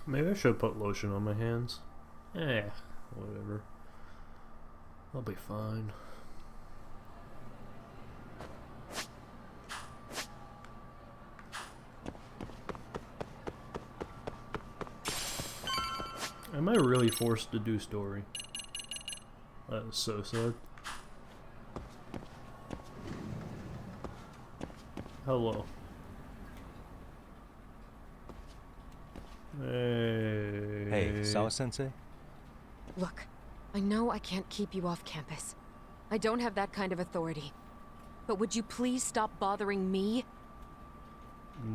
Maybe I should put lotion on my hands. Eh, whatever. I'll be fine. Am I really forced to do story? That is so sad. Hello. Hey, Sawa-sensei? Look, I know I can't keep you off campus. I don't have that kind of authority. But would you please stop bothering me?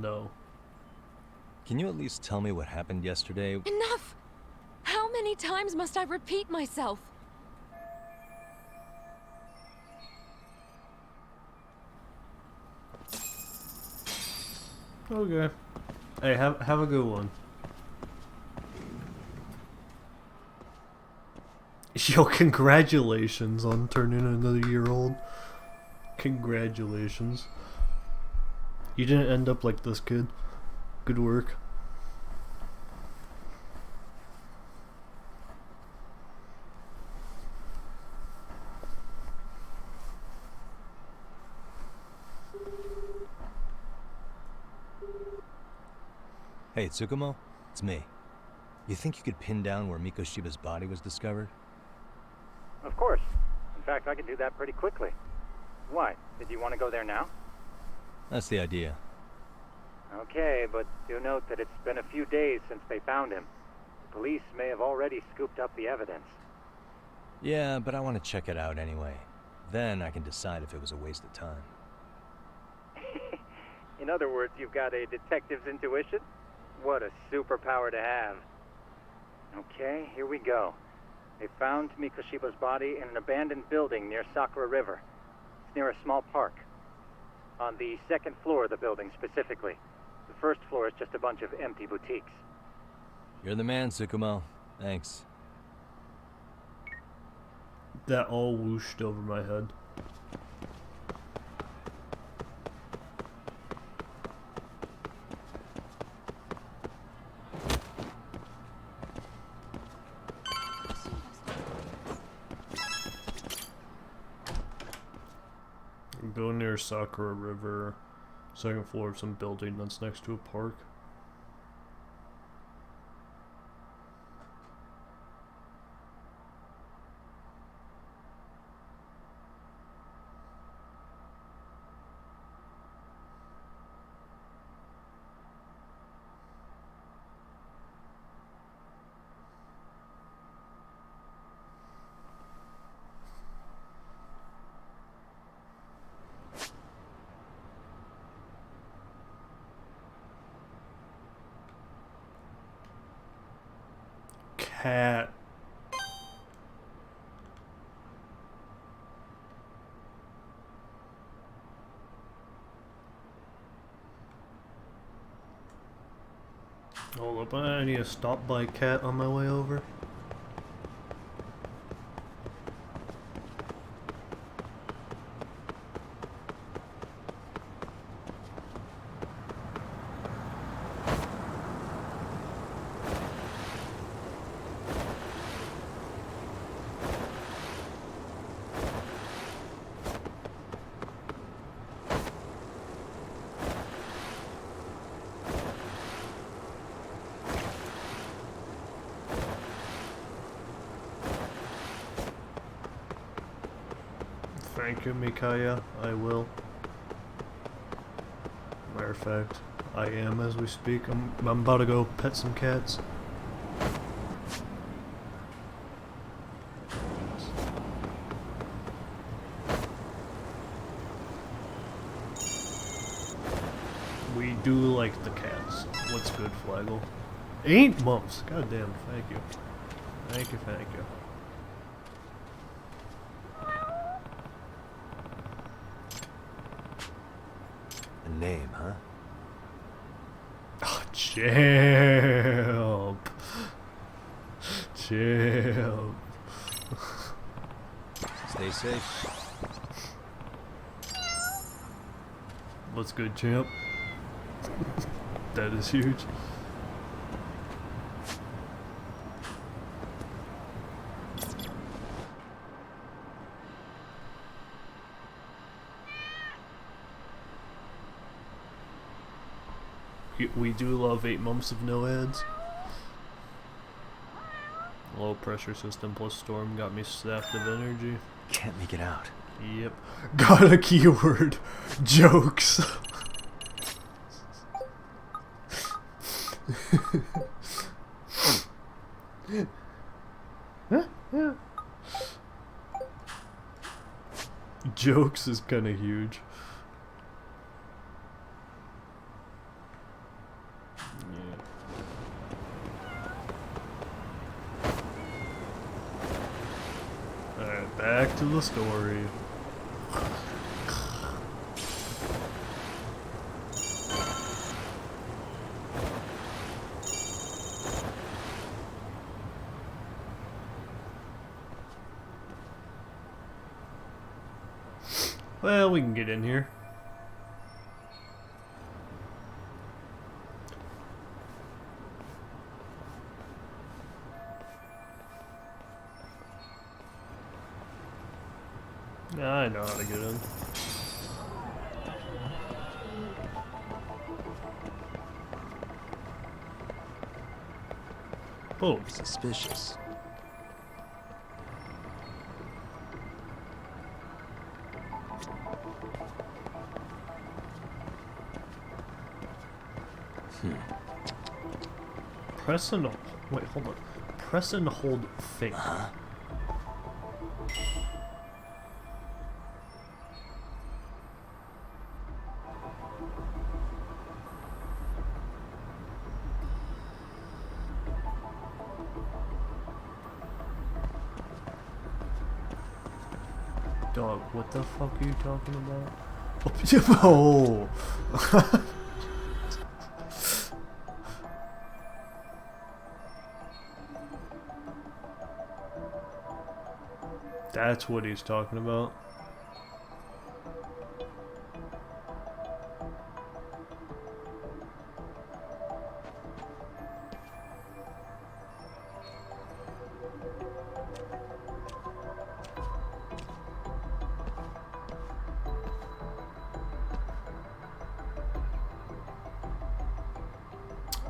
No. Can you at least tell me what happened yesterday? Enough! How many times must I repeat myself? Okay. Hey, have a good one. Yo, congratulations on turning another year old. Congratulations. You didn't end up like this, kid. Good work. Hey, Tsukumo? It's me. You think you could pin down where Mikoshiba's body was discovered? Of course. In fact, I can do that pretty quickly. Why? Did you want to go there now? That's the idea. Okay, but do note that it's been a few days since they found him. The police may have already scooped up the evidence. Yeah, but I want to check it out anyway. Then I can decide if it was a waste of time. In other words, you've got a detective's intuition? What a superpower to have. Okay, here we go. They found Mikoshiba's body in an abandoned building near Sakura River. It's near a small park. On the second floor of the building, specifically. The first floor is just a bunch of empty boutiques. You're the man, Tsukumo. Thanks. That all whooshed over my head. Go near Sakura River, second floor of some building that's next to a park. Cat. Hold up, I need to stop by Cat on my way over. Thank you, Mikaya. I will. Matter of fact, I am as we speak. I'm about to go pet some cats. We do like the cats. What's good, Flagel? 8 months. God damn. Thank you. Thank you. Thank you. Name, huh? Oh, champ. Champ. Stay safe. What's good, champ? That is huge. We do love 8 months of no ads. Low pressure system plus storm got me sapped of energy. Can't make it out. Yep. Got a keyword. Jokes. Jokes is kind of huge. Alright, back to the story. Well, we can get in here. I know how to get in. Oh, Suspicious. press and wait, hold on. Press and hold think. Dog, what the fuck are you talking about? Oh. That's what he's talking about.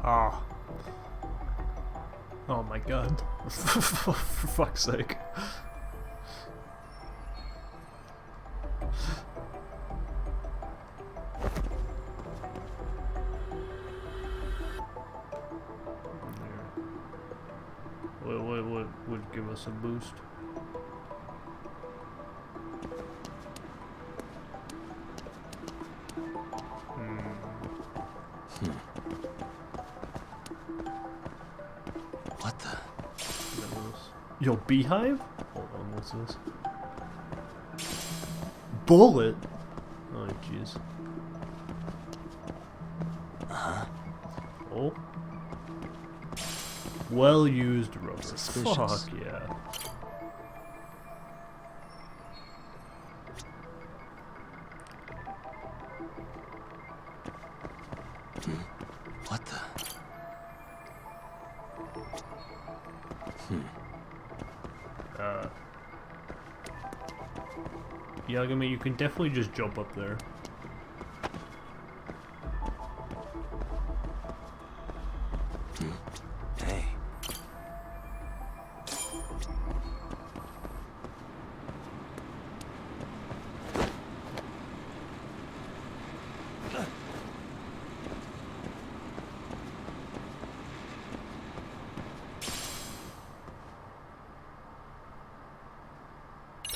Ah. Oh my god. For fuck's sake. What would give us a boost? What the? Yo, beehive? Hold on, what's this? Bullet? Oh, jeez. Oh. Well used rubber. Suspicious. Fuck yeah. What the? Yeah, I mean, you can definitely just jump up there. Hey.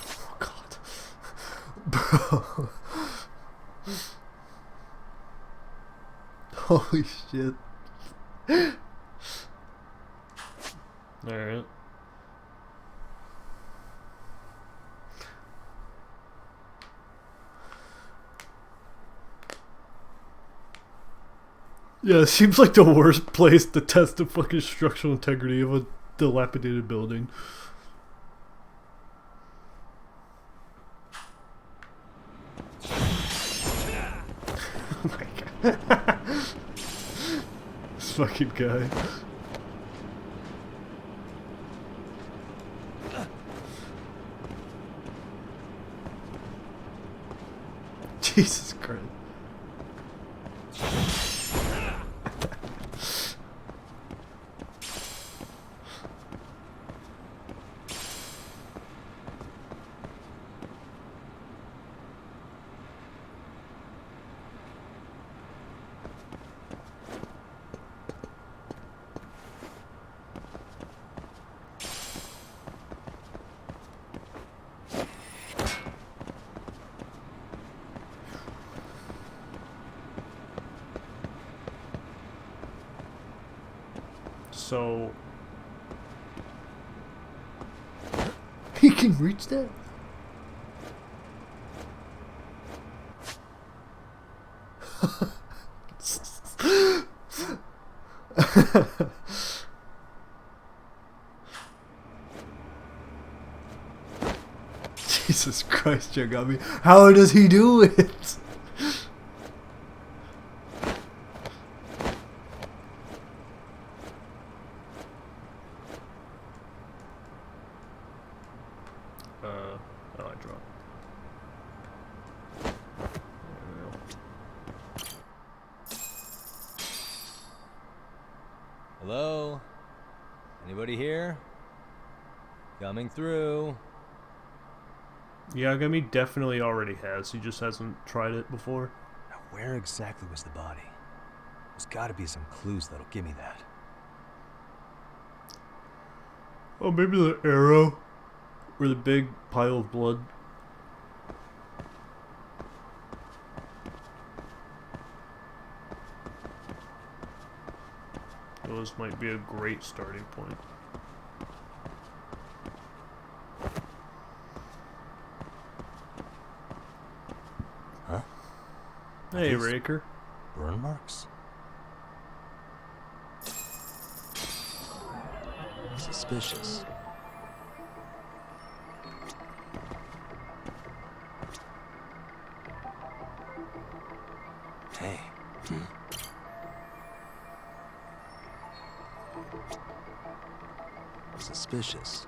Oh god. Bro. Holy shit. Alright. Yeah, it seems like the worst place to test the fucking structural integrity of a dilapidated building. Oh my god. This fucking guy. Jesus Christ. So he can reach that? Jesus Christ, you got me. How does he do it? Oh, I dropped. There we go. Hello? Anybody here? Coming through. Yagami definitely already has. He just hasn't tried it before. Now, where exactly was the body? There's gotta be some clues that'll give me that. Oh, maybe the arrow. Or the big pile of blood. Those might be a great starting point. Huh? Hey, Raker. Burn marks? Suspicious. Hey. Suspicious.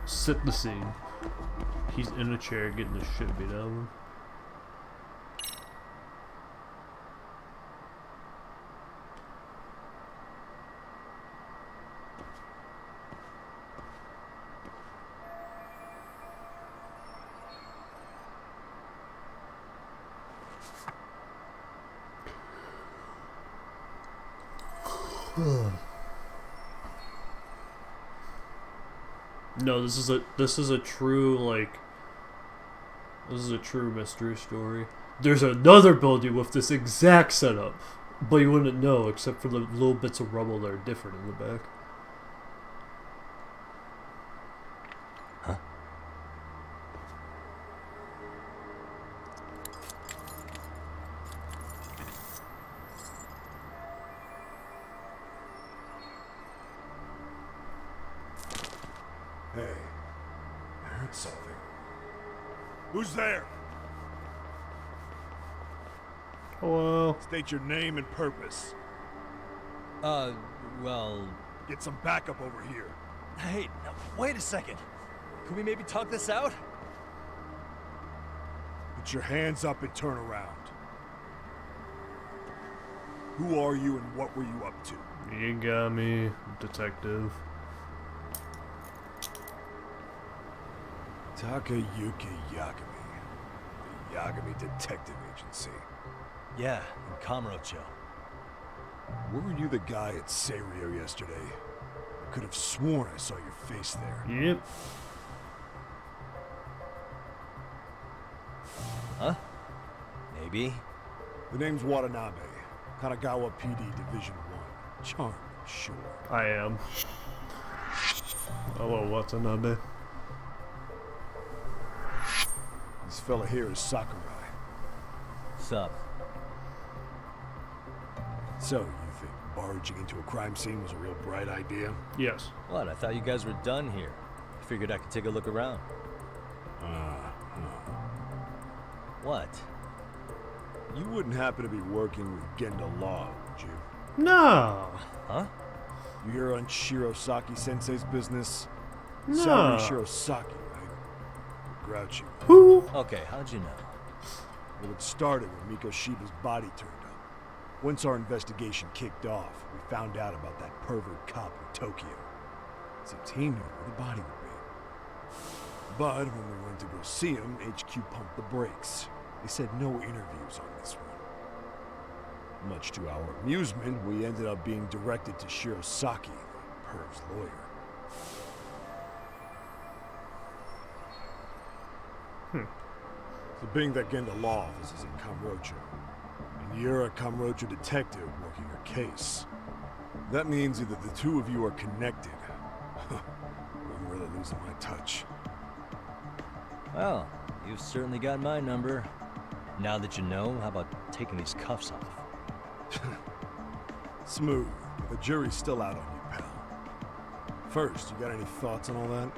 Set the scene. He's in a chair getting the shit beat out of him. No, this is a true, like, this is a true mystery story. There's another building with this exact setup, but you wouldn't know except for the little bits of rubble that are different in the back. Huh? Hey, I heard something. Who's there? Hello. State your name and purpose. Well... Get some backup over here. Hey, now, wait a second. Can we maybe talk this out? Put your hands up and turn around. Who are you and what were you up to? You got me, detective. Takayuki Yagami. The Yagami Detective Agency. Yeah, in Kamurocho. Were you the guy at Seirio yesterday? I could have sworn I saw your face there. Yep. Huh? Maybe. The name's Watanabe. Kanagawa PD Division 1. Charmed, sure. I am. Hello, Watanabe. This fella here is Sakurai. Sup? So, you think barging into a crime scene was a real bright idea? Yes. What? I thought you guys were done here. I figured I could take a look around. What? You wouldn't happen to be working with Genda Law, would you? No. Huh? You hear on Shirosaki Sensei's business? No. Salary Shirosaki, right? Grouchy. Who? Okay, how'd you know? Well, it started when Miko Shiba's body turned up. Once our investigation kicked off, we found out about that pervert cop in Tokyo. Seems he knew where the body would be. But when we went to go see him, HQ pumped the brakes. They said no interviews on this one. Much to our amusement, we ended up being directed to Shirosaki, the perv's lawyer. So being that Genda law office is in Kamurocho, and you're a Kamurocho detective working your case, that means either the two of you are connected, or I'm really losing my touch. Well, you've certainly got my number. Now that you know, how about taking these cuffs off? Smooth, but the jury's still out on you, pal. First, you got any thoughts on all that?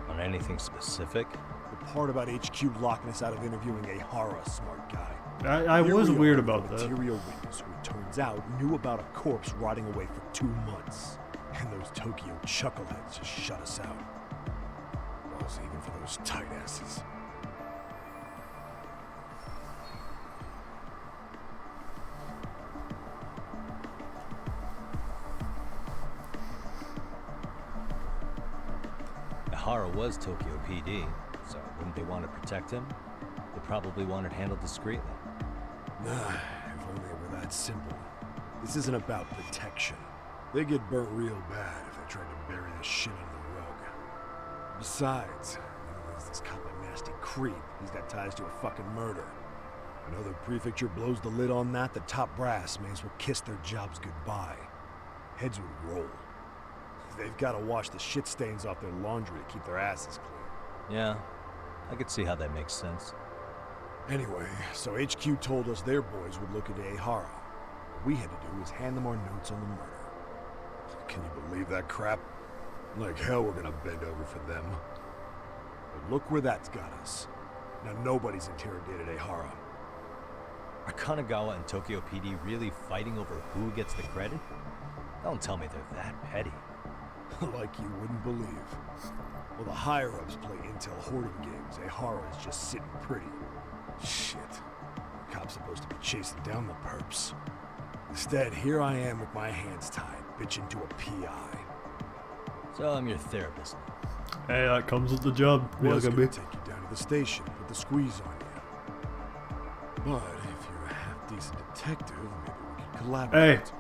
On anything specific? The part about HQ locking us out of interviewing a Hara, smart guy. I Here was we weird are, about the that. material witness who it turns out knew about a corpse rotting away for 2 months. And those Tokyo chuckleheads just shut us out. Balls even for those tight asses. Hara was Tokyo PD, so wouldn't they want to protect him? They probably want it handled discreetly. Nah, if only it were that simple. This isn't about protection. They get burnt real bad if they try to bury this shit under the rug. Besides, there's this cop a nasty creep. He's got ties to a fucking murder. Another prefecture blows the lid on that, the top brass may as well kiss their jobs goodbye. Heads would roll. They've got to wash the shit stains off their laundry to keep their asses clean. Yeah, I could see how that makes sense. Anyway, so HQ told us their boys would look into Ehara. What we had to do was hand them our notes on the murder. Can you believe that crap? Like hell we're gonna bend over for them. But look where that's got us. Now nobody's interrogated Ehara. Are Kanagawa and Tokyo PD really fighting over who gets the credit? Don't tell me they're that petty. Like you wouldn't believe. Well, the higher-ups play intel hoarding games. Ehara is just sitting pretty. Shit. The cop's supposed to be chasing down the perps. Instead, here I am with my hands tied, bitching to a PI. So I'm your therapist. Hey, that comes with the job. Yeah, Was gonna gonna be. take you down to the station, put the squeeze on you. But if you're a half-decent detective, maybe we could collaborate. Hey,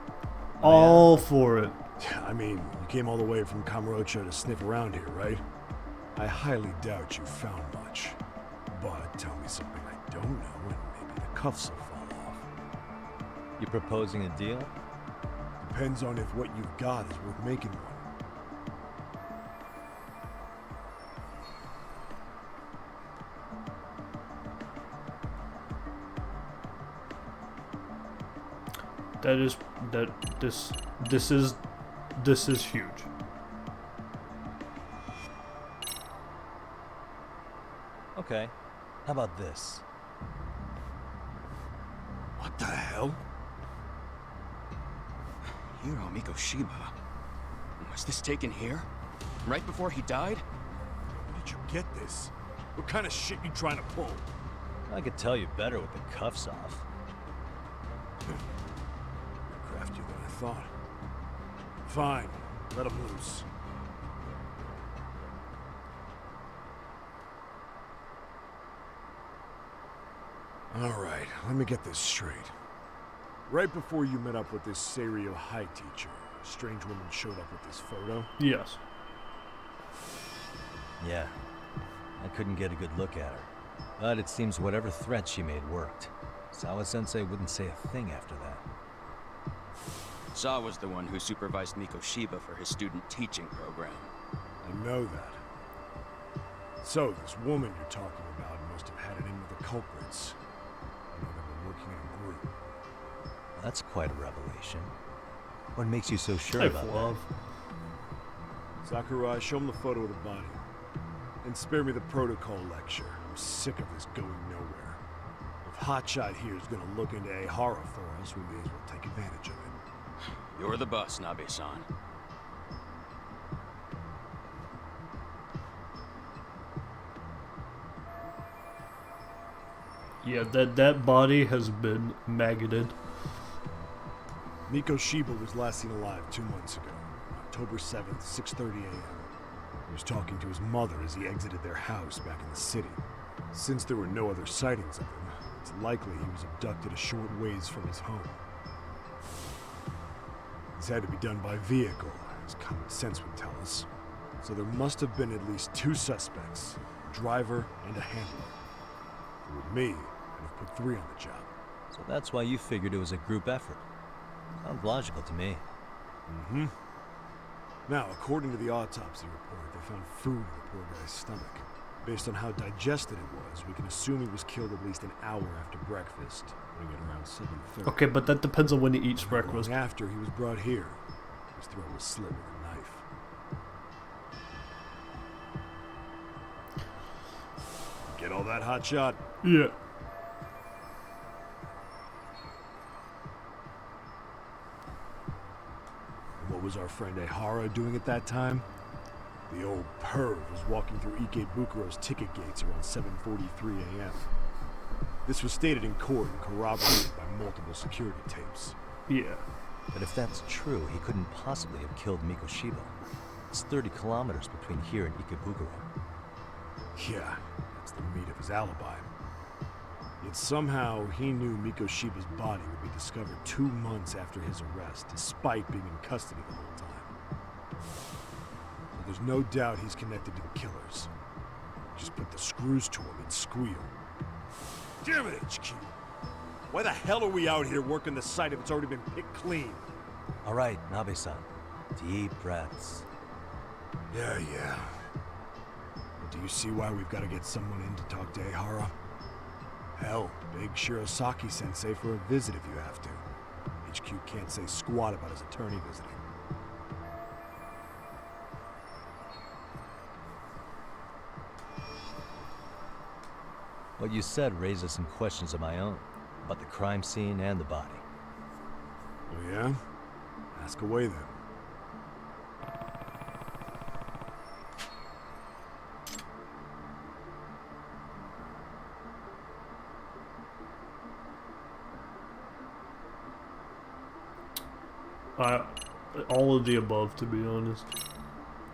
all for it. I mean, you came all the way from Kamurocho to sniff around here, right? I highly doubt you found much. But tell me something I don't know, and maybe the cuffs will fall off. You proposing a deal? Depends on if what you've got is worth making one. This is huge. Okay. How about this? What the hell? Hiro Mikoshiba. Was this taken here? Right before he died? Where did you get this? What kind of shit you trying to pull? I could tell you better with the cuffs off. You're craftier than I thought. Fine, let him loose. Alright, let me get this straight. Right before you met up with this Seiryo High teacher, a strange woman showed up with this photo? Yes. Yeah. I couldn't get a good look at her. But it seems whatever threat she made worked. Sawa-sensei wouldn't say a thing after that. Saw was the one who supervised Mikoshiba for his student teaching program. I know that. So, this woman you're talking about must have had it in with the culprits. I know they were working in a group. That's quite a revelation. What makes you so sure Hey, about Flav. Sakurai, show him the photo of the body. And spare me the protocol lecture. I'm sick of this going nowhere. If Hotshot here is gonna look into Ehara for us, we may as well take advantage of it. You're the boss, Nabe-san. Yeah, that body has been maggoted. Mikoshiba was last seen alive 2 months ago, October 7th, 6:30 a.m. He was talking to his mother as he exited their house back in the city. Since there were no other sightings of him, it's likely he was abducted a short ways from his home. This had to be done by vehicle, as common sense would tell us. So there must have been at least 2 suspects, a driver and a handler. With me, I'd have put 3 on the job. So that's why you figured it was a group effort. Sounds logical to me. Mm-hmm. Now, according to the autopsy report, they found food in the poor guy's stomach. Based on how digested it was, we can assume he was killed at least an hour after breakfast, putting it around 7:30. Okay, but that depends on when he eats breakfast. Long after he was brought here, his throat was slit with a knife. Get all that hot shot? Yeah. What was our friend Ehara doing at that time? The old perv was walking through Ikebukuro's ticket gates around 7:43 a.m. This was stated in court and corroborated by multiple security tapes. Yeah. But if that's true, he couldn't possibly have killed Mikoshiba. It's 30 kilometers between here and Ikebukuro. Yeah, that's the meat of his alibi. Yet somehow he knew Mikoshiba's body would be discovered 2 months after his arrest, despite being in custody the whole time. So there's no doubt he's connected to the killers. Just put the screws to him and squeal. Damn it, HQ! Why the hell are we out here working the site if it's already been picked clean? All right, Nabe-san. Deep breaths. Yeah. Do you see why we've got to get someone in to talk to Ehara? Hell, beg Shirosaki-sensei for a visit if you have to. HQ can't say squat about his attorney visiting. What you said raises some questions of my own, about the crime scene and the body. Oh yeah? Ask away then. All of the above, to be honest.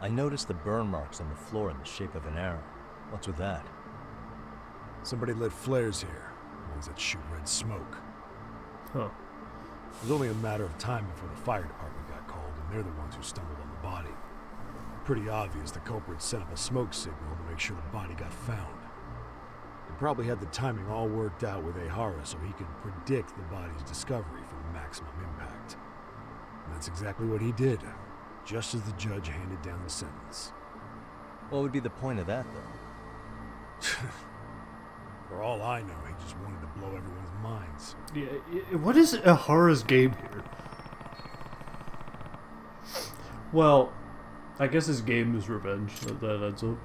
I noticed the burn marks on the floor in the shape of an arrow. What's with that? Somebody lit flares here, ones that shoot red smoke. Huh. It was only a matter of time before the fire department got called, and they're the ones who stumbled on the body. Pretty obvious the culprit set up a smoke signal to make sure the body got found. He probably had the timing all worked out with Ehara so he could predict the body's discovery for maximum impact. And that's exactly what he did, just as the judge handed down the sentence. What would be the point of that, though? For all I know, he just wanted to blow everyone's minds. Yeah, what is Ahara's game here? Well, I guess his game is revenge. That adds up.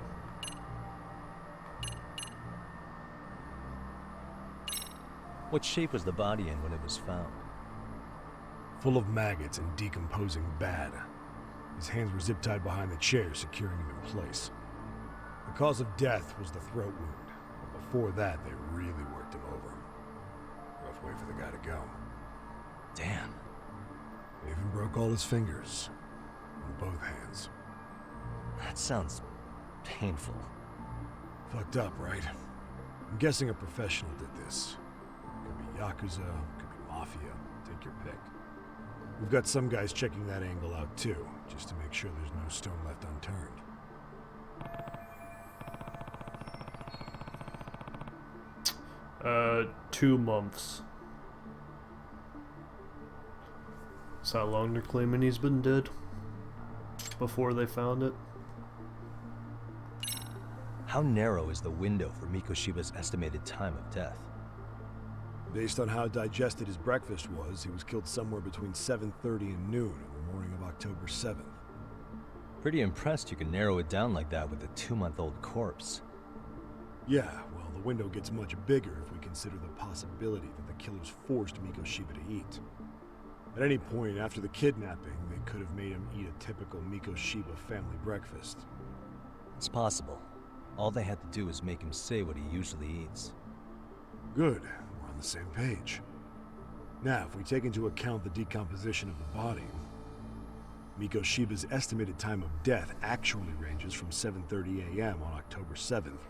What shape was the body in when it was found? Full of maggots and decomposing bad. His hands were zip-tied behind the chair, securing him in place. The cause of death was the throat wound. But before that, they really worked him over. Rough way for the guy to go. Damn. They even broke all his fingers. On both hands. That sounds painful. Fucked up, right? I'm guessing a professional did this. Could be Yakuza, could be Mafia. Take your pick. We've got some guys checking that angle out too, just to make sure there's no stone left unturned. 2 months. That's how long they're claiming he's been dead before they found it. How narrow is the window for Mikoshiba's estimated time of death? Based on how digested his breakfast was, he was killed somewhere between 7:30 and noon on the morning of October 7th. Pretty impressed you can narrow it down like that with a 2-month-old corpse. Yeah, well, the window gets much bigger if we consider the possibility that the killers forced Mikoshiba to eat. At any point after the kidnapping, they could have made him eat a typical Mikoshiba family breakfast. It's possible. All they had to do is make him say what he usually eats. Good, we're on the same page. Now, if we take into account the decomposition of the body, Mikoshiba's estimated time of death actually ranges from 7:30 a.m. on October 7th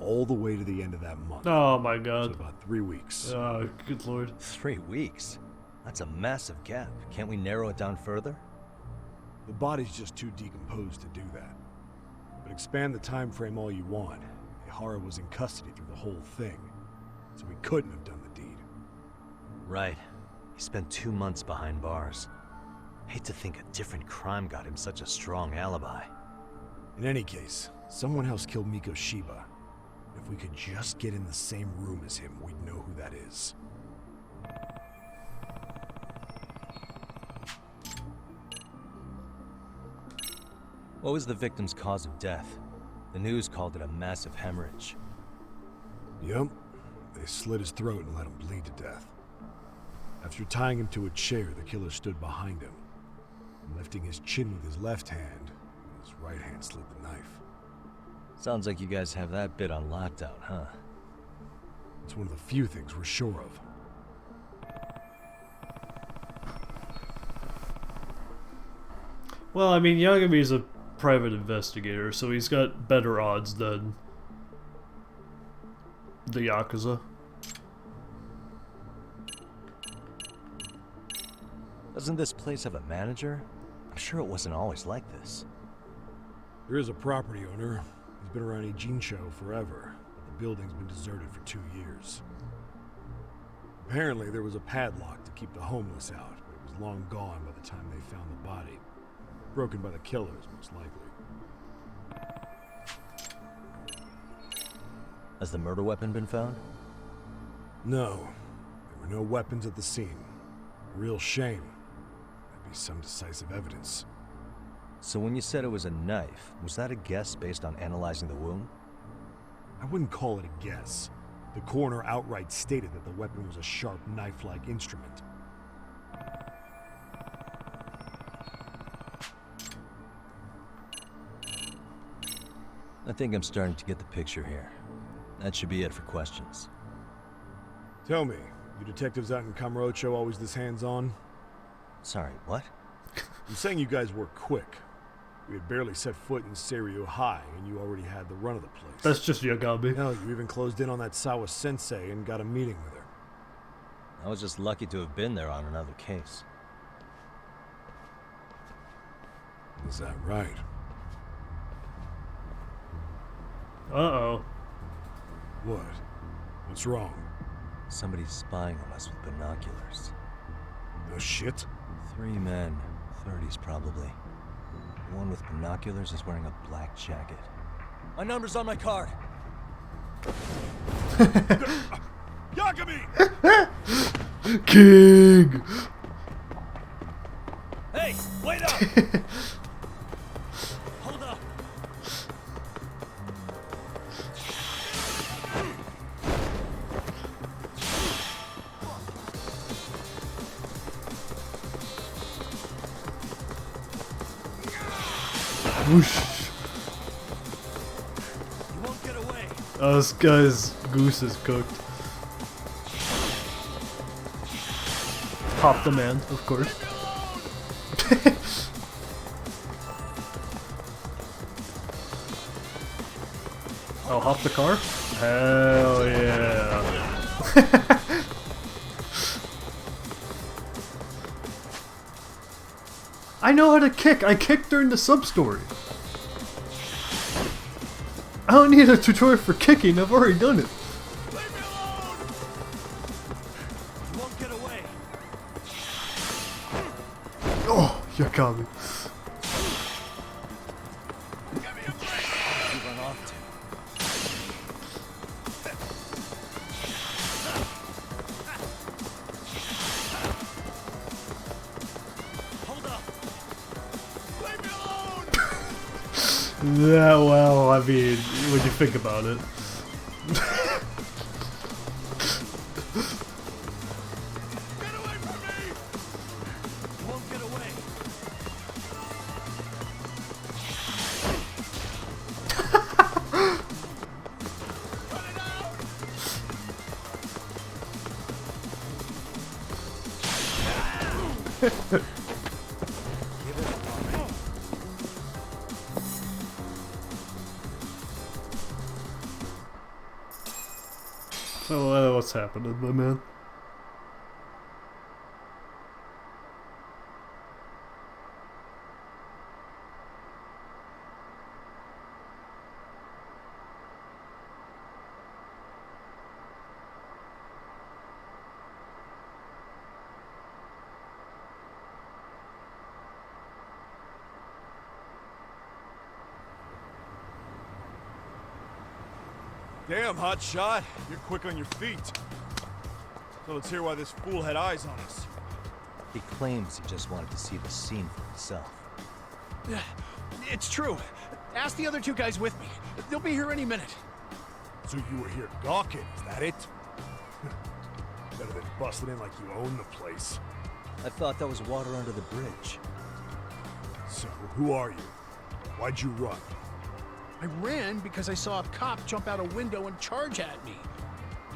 all the way to the end of that month. Oh my So god. about 3 weeks. Oh, good lord. 3 weeks? That's a massive gap. Can't we narrow it down further? The body's just too decomposed to do that. But expand the time frame all you want. Ehara was in custody through the whole thing. so he couldn't have done the deed. Right. He spent 2 months behind bars. Hate to think a different crime got him such a strong alibi. In any case, someone else killed Miko Shiba. If we could just get in the same room as him, we'd know who that is. What was the victim's cause of death? The news called it a massive hemorrhage. Yep. They slit his throat and let him bleed to death. After tying him to a chair, the killer stood behind him, lifting his chin with his left hand, and his right hand slid the knife. Sounds like you guys have that bit on lockdown, huh? It's one of the few things we're sure of. Well, I mean, Yagami's a private investigator, so he's got better odds than the Yakuza. Doesn't this place have a manager? I'm sure it wasn't always like this. There is a property owner. He's been around Ijincho forever, but the building's been deserted for 2 years. Apparently, there was a padlock to keep the homeless out, but it was long gone by the time they found the body. Broken by the killers, most likely. Has the murder weapon been found? No, there were no weapons at the scene. Real shame. There'd be some decisive evidence. So when you said it was a knife, was that a guess based on analyzing the wound? I wouldn't call it a guess. The coroner outright stated that the weapon was a sharp knife-like instrument. I think I'm starting to get the picture here. That should be it for questions. Tell me, you detectives out in Kamurocho always this hands-on? Sorry, what? I'm saying you guys work quick. We had barely set foot in Seiryu High, and you already had the run of the place. That's just Yagami. Hell, you even closed in on that Sawa sensei and got a meeting with her. I was just lucky to have been there on another case. Is that right? Uh-oh. What? What's wrong? Somebody's spying on us with binoculars. No shit? 3 men, 30s probably. The one with binoculars is wearing a black jacket. My number's on my card! Yagami! King! Hey, wait up! Hold up! Whoosh. You won't get away! Oh, this guy's goose is cooked. Pop the man, of course. Oh, hop the car? Hell yeah. I know how to kick. I kicked during the sub-story. I don't need a tutorial for kicking. I've already done it. Leave me alone! You won't get away! Oh, Yagami. Give me a break! You run off to. Hold up! Leave me alone! Yeah, well, I mean, when you think about it. Get away from me! You won't get away! Run it out! Give it up on me. So, what's happening, my man? Damn, hot shot. You're quick on your feet. So let's hear why this fool had eyes on us. He claims he just wanted to see the scene for himself. It's true. Ask the other two guys with me. They'll be here any minute. So you were here gawking, is that it? Better than busting in like you own the place. I thought that was water under the bridge. So, who are you? Why'd you run? I ran because I saw a cop jump out a window and charge at me.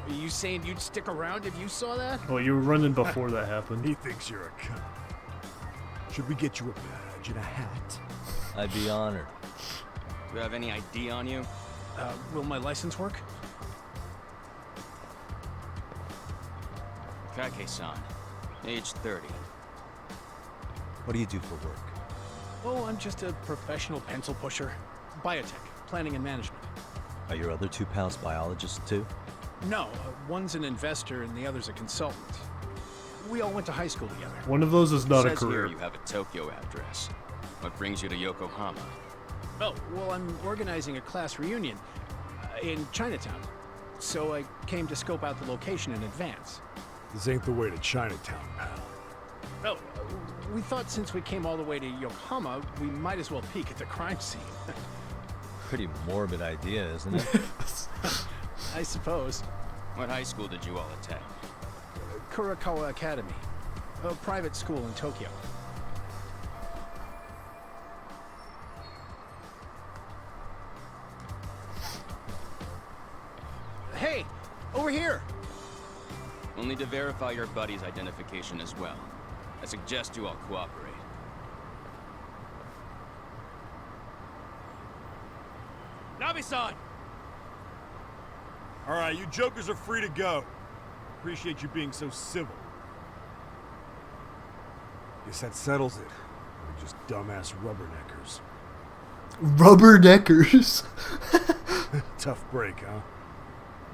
Are you saying you'd stick around if you saw that? Well, you were running before that happened. He thinks you're a cop. Should we get you a badge and a hat? I'd be honored. Do you have any ID on you? Will my license work? Kake-san, age 30. What do you do for work? Oh, I'm just a professional pencil pusher. Biotech, planning and management. Are your other two pals biologists too? No, one's an investor and the other's a consultant. We all went to high school together. One of those is not a Says career. Here you have a Tokyo address. What brings you to Yokohama? Oh, well, I'm organizing a class reunion in Chinatown. So I came to scope out the location in advance. This ain't the way to Chinatown, pal. Oh, we thought since we came all the way to Yokohama, we might as well peek at the crime scene. Pretty morbid idea, isn't it? I suppose. What high school did you all attend? Kurakawa Academy, a private school in Tokyo. Hey, over here! Only to verify your buddy's identification as well. I suggest you all cooperate. Nabi-san! All right, you jokers are free to go. Appreciate you being so civil. Guess that settles it. We're just dumbass rubberneckers. Rubberneckers. Tough break, huh?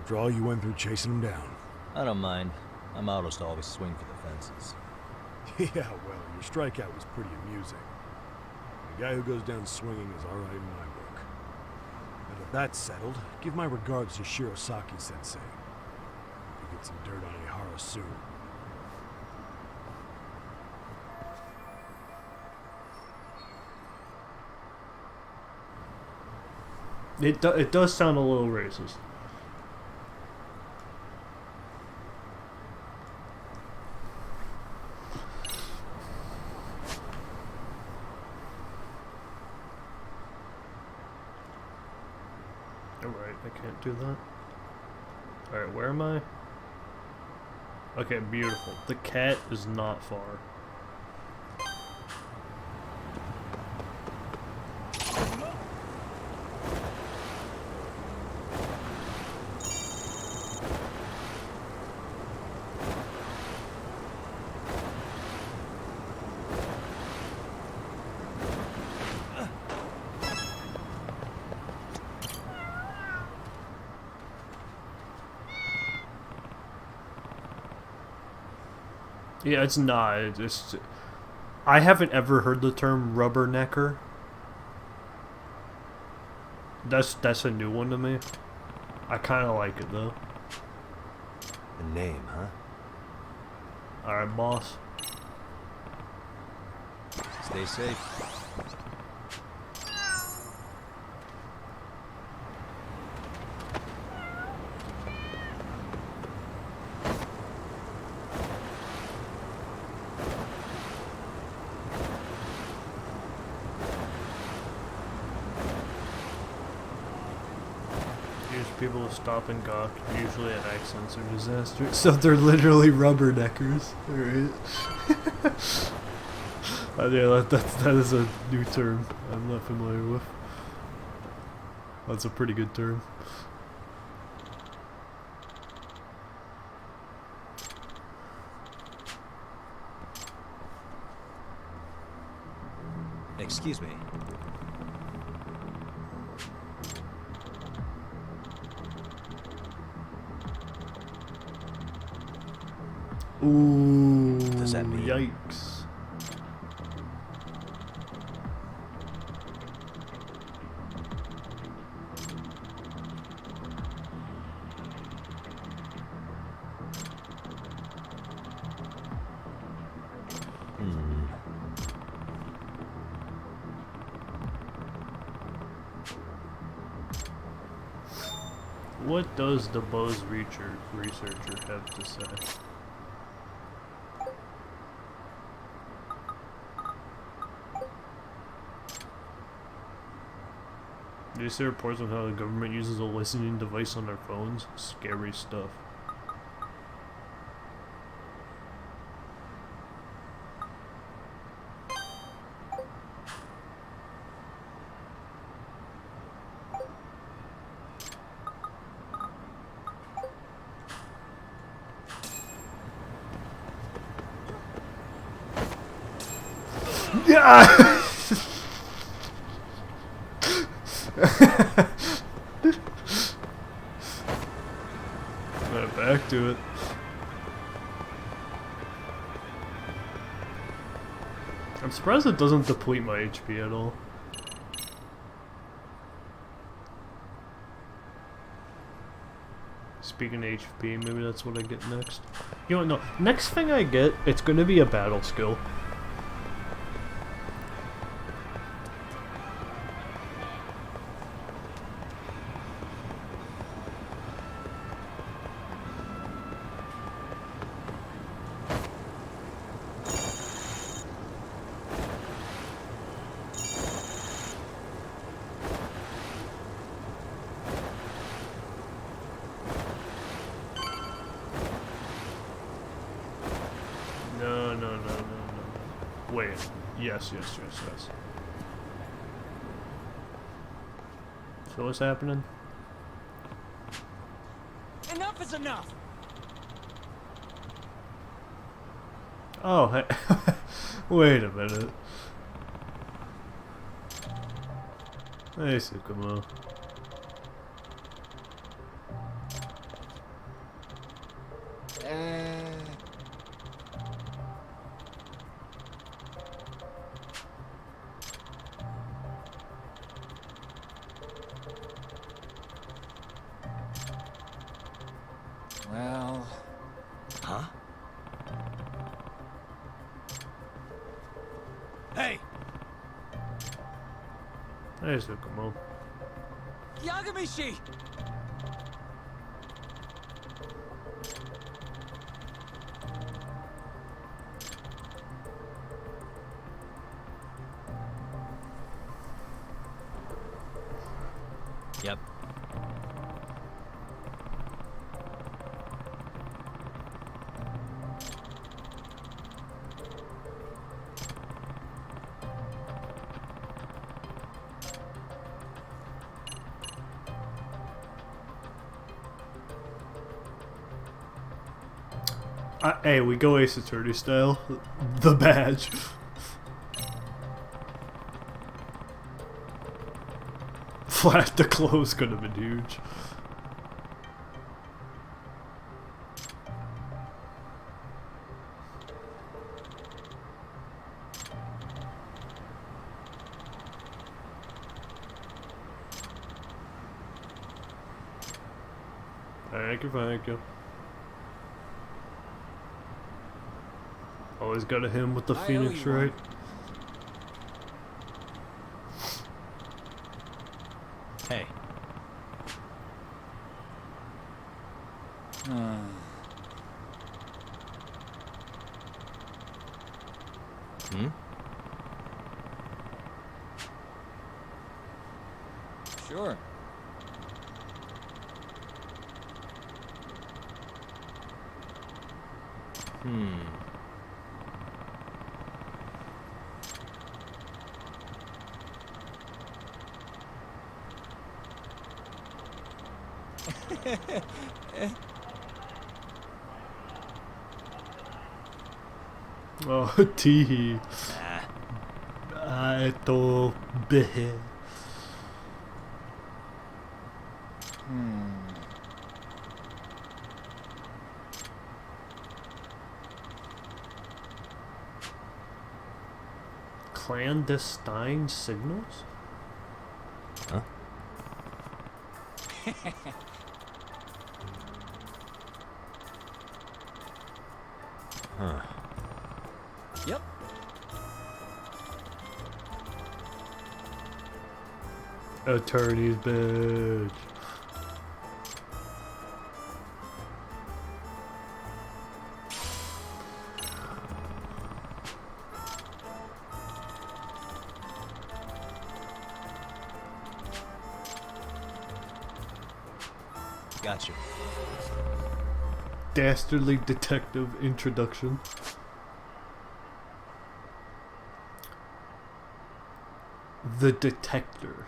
After all you went through chasing them down. I don't mind. I'm almost always swing for the fences. Yeah, well, your strikeout was pretty amusing. The guy who goes down swinging is all right in my book. Now that that's settled, give my regards to Shirosaki-sensei. You get some dirt on Ihara soon. It does sound a little racist. Alright, I can't do that. Alright, where am I? Okay, beautiful. The cat is not far. Yeah, it's not. It's I haven't ever heard the term rubbernecker. That's a new one to me. I kind of like it though. The name, huh? All right, boss. Stay safe. People who stop and gawk, usually at accents or disasters, so they're literally rubberneckers, right? Yeah, that is a new term I'm not familiar with. That's a pretty good term. Excuse me. Ooh, Does that mean? Yikes. What does the Buzz researcher have to say? Do you see reports on how the government uses a listening device on their phones? Scary stuff. Yeah! Back to it. I'm surprised it doesn't deplete my HP at all. Speaking of HP, maybe that's what I get next. You know what, no. Next thing I get, it's gonna be a battle skill. No. Wait. Yes. So what's happening? Enough is enough! Oh, hey. Wait a minute. Hey, Tsukumo. Well... Huh? Hey! Hey, Tsukumo. Yagamishi! Yep. Hey, we go Ace Attorney style. The badge. Flat the clothes could have been huge. Thank you. Always got a him with the Phoenix, right? Hey. Sure. Oh, teehee. Eto, behe. Clandestine signals? Huh? Huh. Yep. Attorney's bitch. Gotcha. Dastardly detective introduction. The Detector.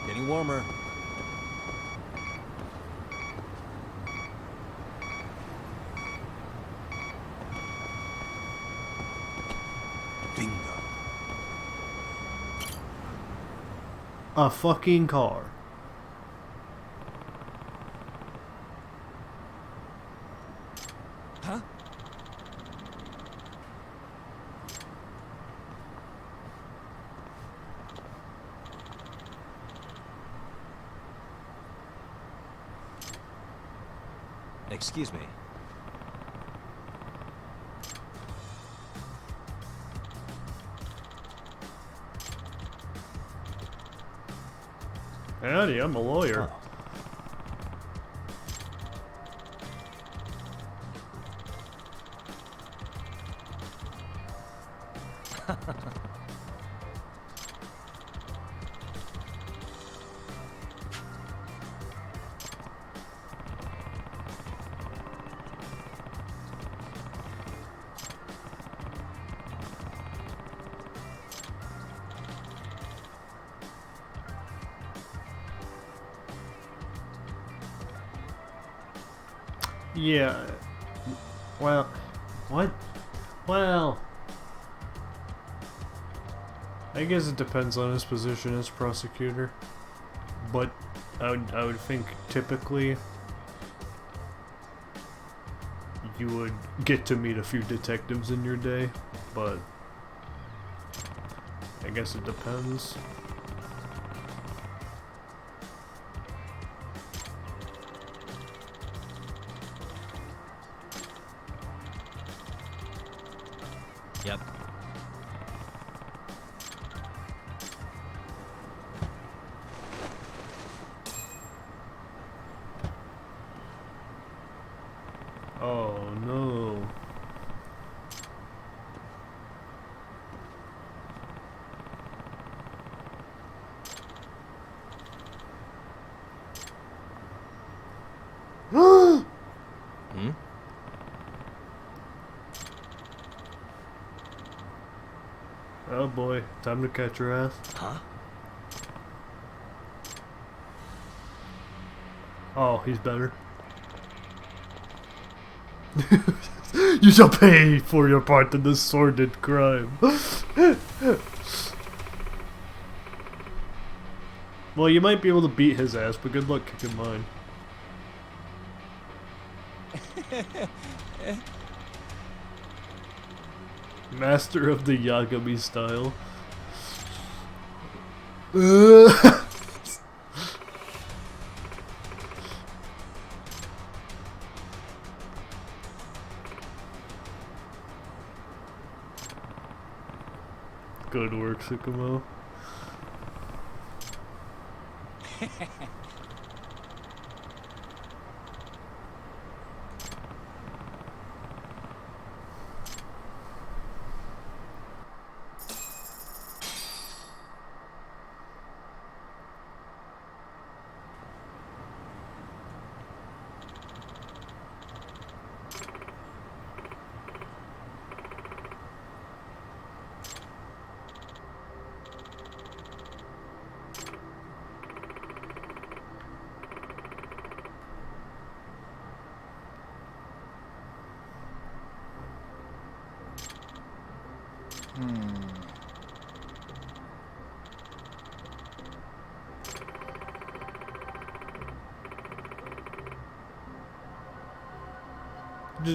Getting warmer. Bingo. A fucking car. Huh? Excuse me. Howdy, I'm a lawyer. Oh. Yeah. Well, what? Well, I guess it depends on his position as prosecutor. But I would think typically you would get to meet a few detectives in your day, but I guess it depends. Yep. Oh no. Hmm? Oh boy, time to catch your ass. Huh? Oh, he's better. You shall pay for your part in this sordid crime. Well, you might be able to beat his ass, but good luck kicking mine. Master of the Yagami style. Good work, Sycamore.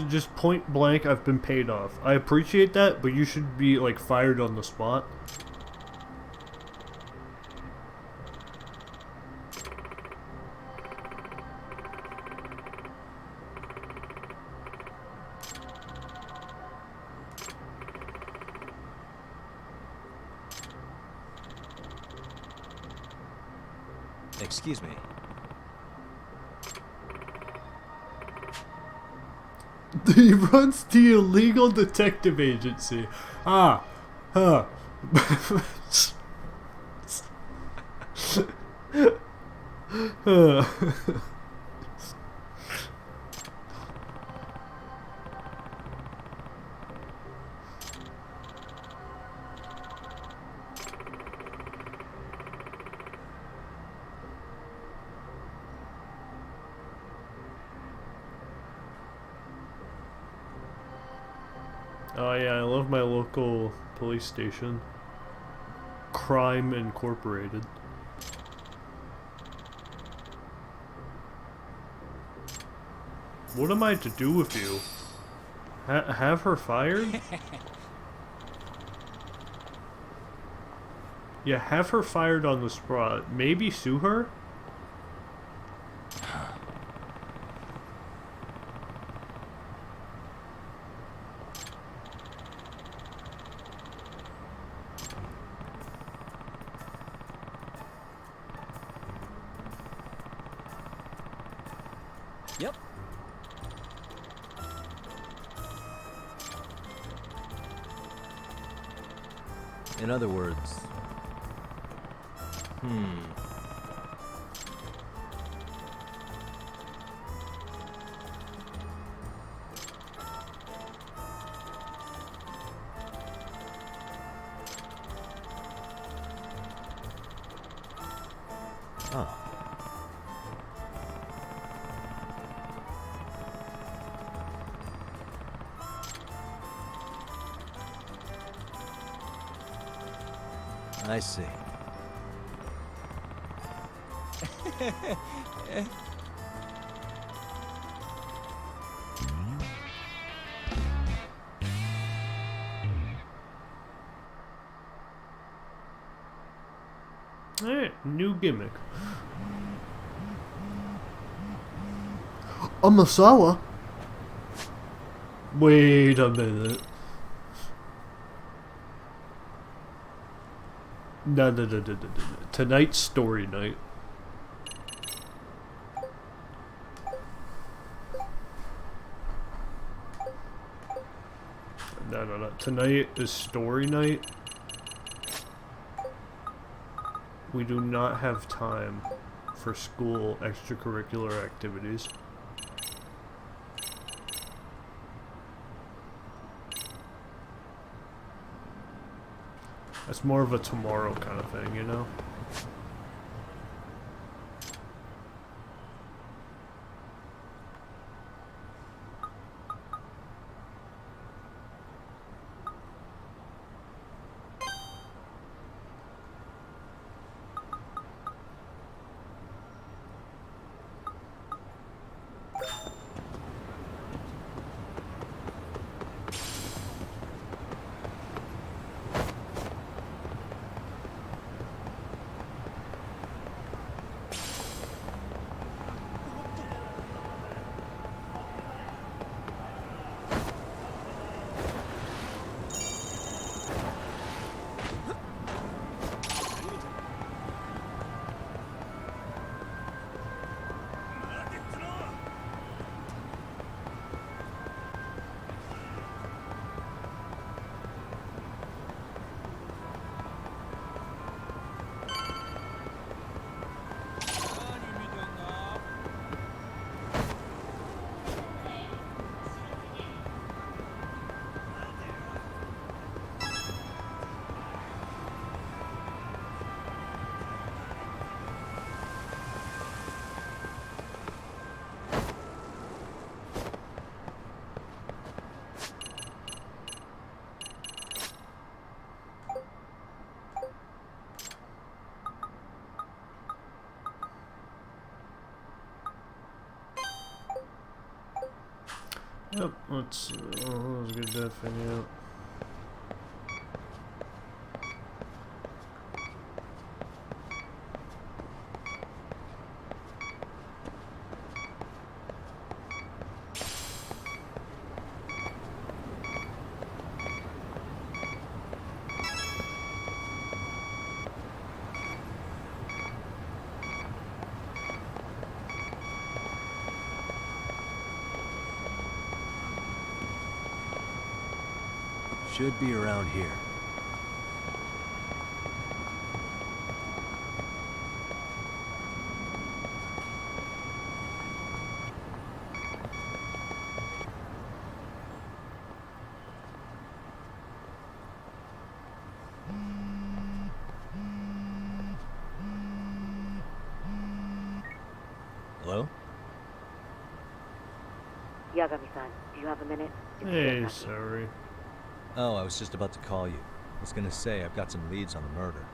Just point blank, I've been paid off. I appreciate that, but you should be, like, fired on the spot. Excuse me. He runs the illegal detective agency. Ah. Huh. Oh yeah, I love my local police station. Crime Incorporated. What am I to do with you? Have her fired? Yeah, have her fired on the spot. Maybe sue her? Yep. In other words... Oh. I see. Alright, new gimmick. A Masawa? Wait a minute. No. Tonight's story night. No. Tonight is story night. We do not have time for school extracurricular activities. It's more of a tomorrow kind of thing, you know? Yep, let's get that thing out. Should be around here. Hello? Yagami-san, do you have a minute? It's Hey, Yagami. sorry. Oh, I was just about to call you. I was gonna say I've got some leads on the murder.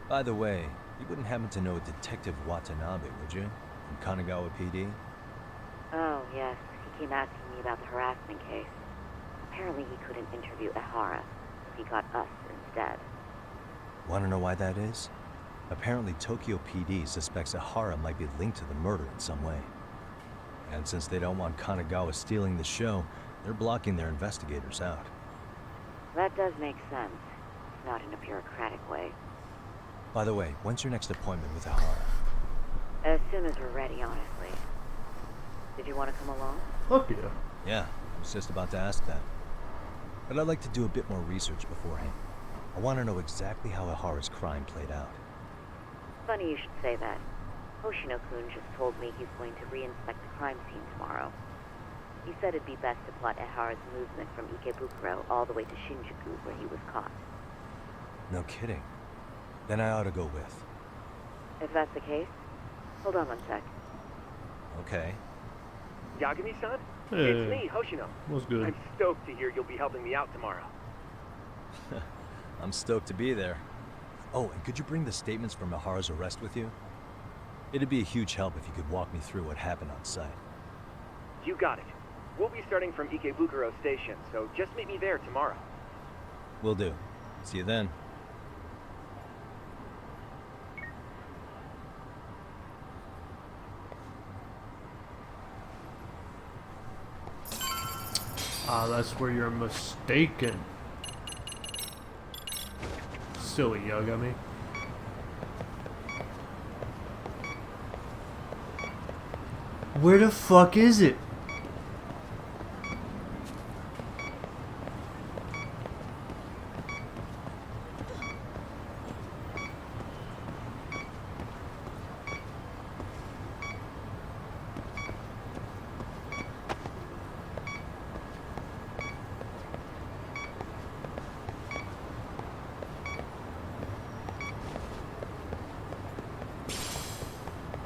By the way, you wouldn't happen to know Detective Watanabe, would you? From Kanagawa PD? Oh, yes. He came asking me about the harassment case. Apparently he couldn't interview Ehara, so he got us instead. Wanna know why that is? Apparently Tokyo PD suspects Ehara might be linked to the murder in some way. And since they don't want Kanagawa stealing the show, they're blocking their investigators out. That does make sense. Not in a bureaucratic way. By the way, when's your next appointment with Ehara? As soon as we're ready, honestly. Did you want to come along? Fuck yeah. Yeah, I was just about to ask that. But I'd like to do a bit more research beforehand. I want to know exactly how Ehara's crime played out. Funny you should say that. Hoshino-kun just told me he's going to re-inspect the crime scene tomorrow. He said it'd be best to plot Ehara's movement from Ikebukuro all the way to Shinjuku, where he was caught. No kidding. Then I ought to go with. If that's the case, hold on one sec. Okay. Yagami-san? Hey. It's me, Hoshino. What's good? I'm stoked to hear you'll be helping me out tomorrow. I'm stoked to be there. Oh, and could you bring the statements from Ehara's arrest with you? It'd be a huge help if you could walk me through what happened on site. You got it. We'll be starting from Ikebukuro Station, so just meet me there tomorrow. Will do. See you then. Ah, that's where you're mistaken. Silly Yagami. Where the fuck is it?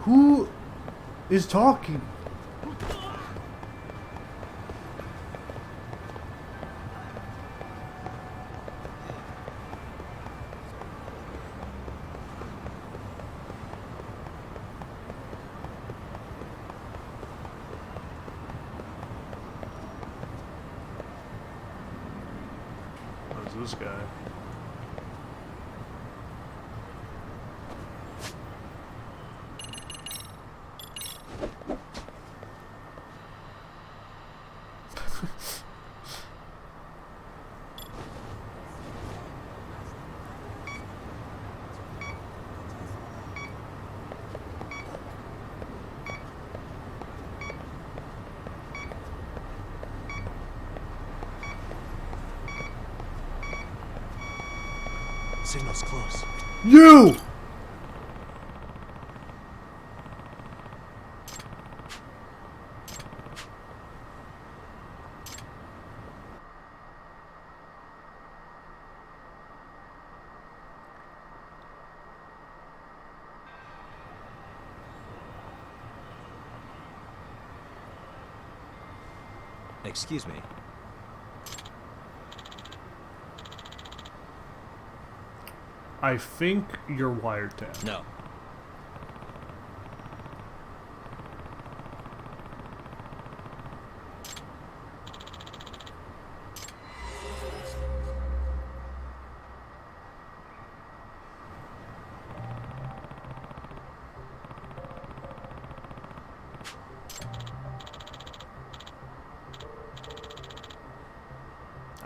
Who is talking? Who's this guy? Signal's close. You! Excuse me. I think you're wiretapped. No.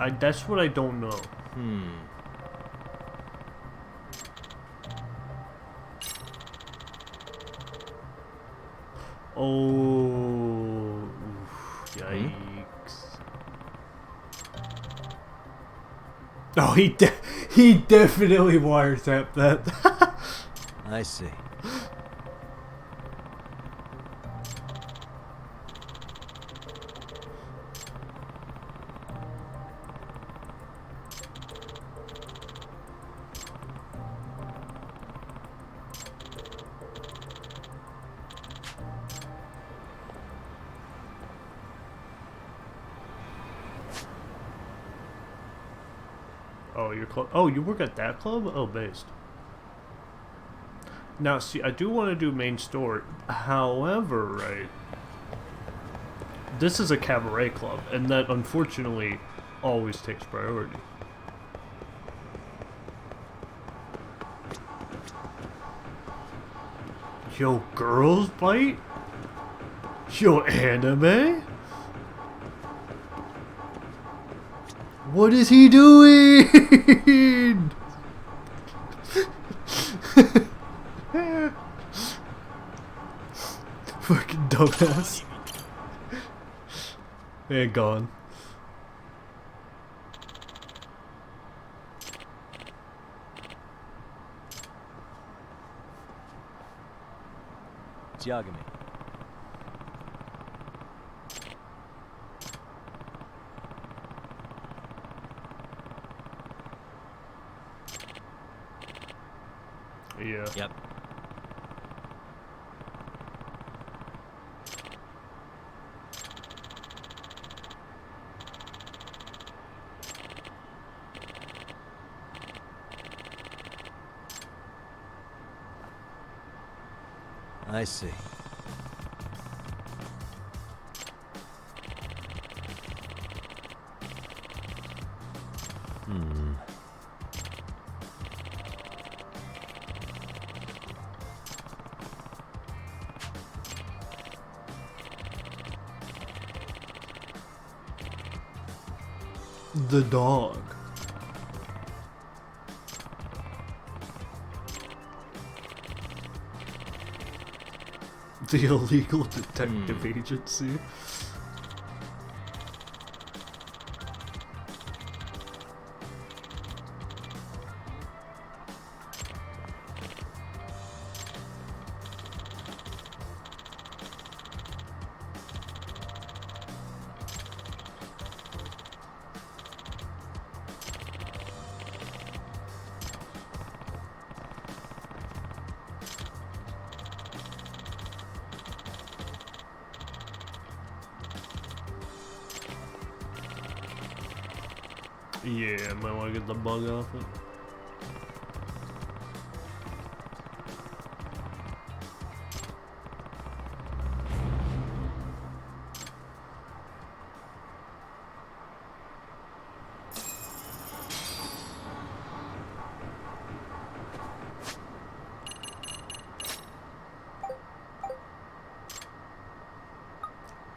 That's what I don't know. Oh, yikes! Oh, he definitely wiretapped that. I see. Oh, you're oh, you work at that club? Oh, based. Now, see, I do want to do main story. However, right, this is a cabaret club, and that unfortunately always takes priority. Yo, girls bite? Yo, anime? What is he doing? Fucking dumbass. And gone. Judgement. Yeah. Yep. I see. The dog. The illegal detective agency. Yeah, I might want to get the bug off it.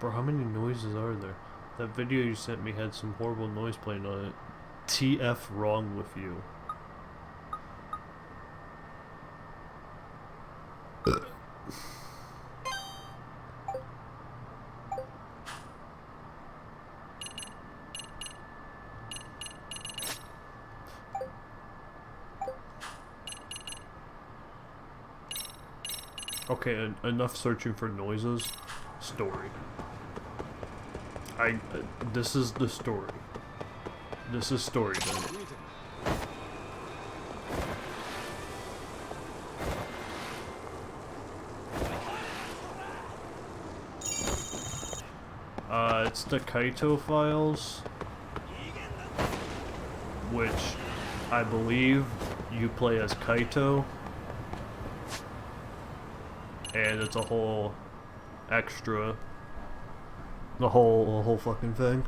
Bro, how many noises are there? That video you sent me had some horrible noise playing on it. TF wrong with you. Okay, enough searching for noises. Story. This is the story. This is story time. It's the Kaito files, which I believe you play as Kaito, and it's a whole extra, the whole fucking thing.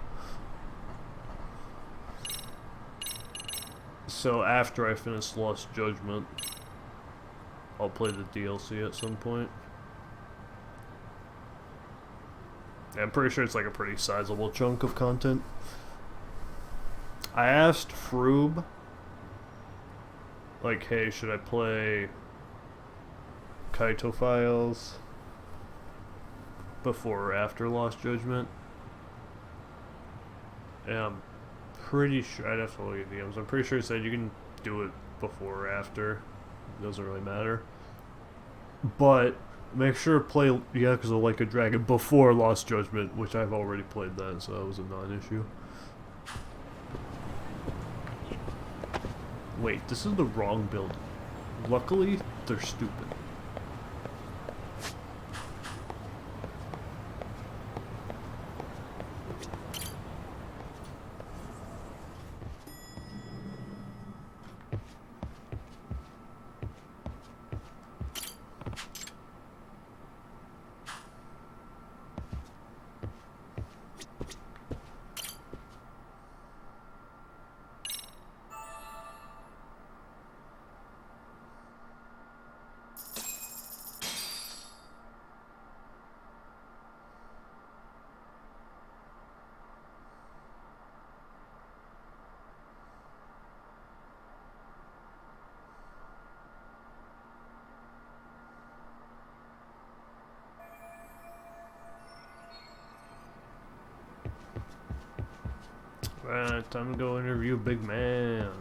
So after I finish Lost Judgment, I'll play the DLC at some point. I'm pretty sure it's like a pretty sizable chunk of content. I asked Froob, like, hey, should I play Kaito Files before or after Lost Judgment? And I'm pretty sure, I'd have to look at DMs, I'm pretty sure he said you can do it before or after. It doesn't really matter. But make sure to play Yakuza Like a Dragon before Lost Judgment, which I've already played that, so that was a non-issue. Wait, this is the wrong building. Luckily, they're stupid. Alright, time to go interview Big Man.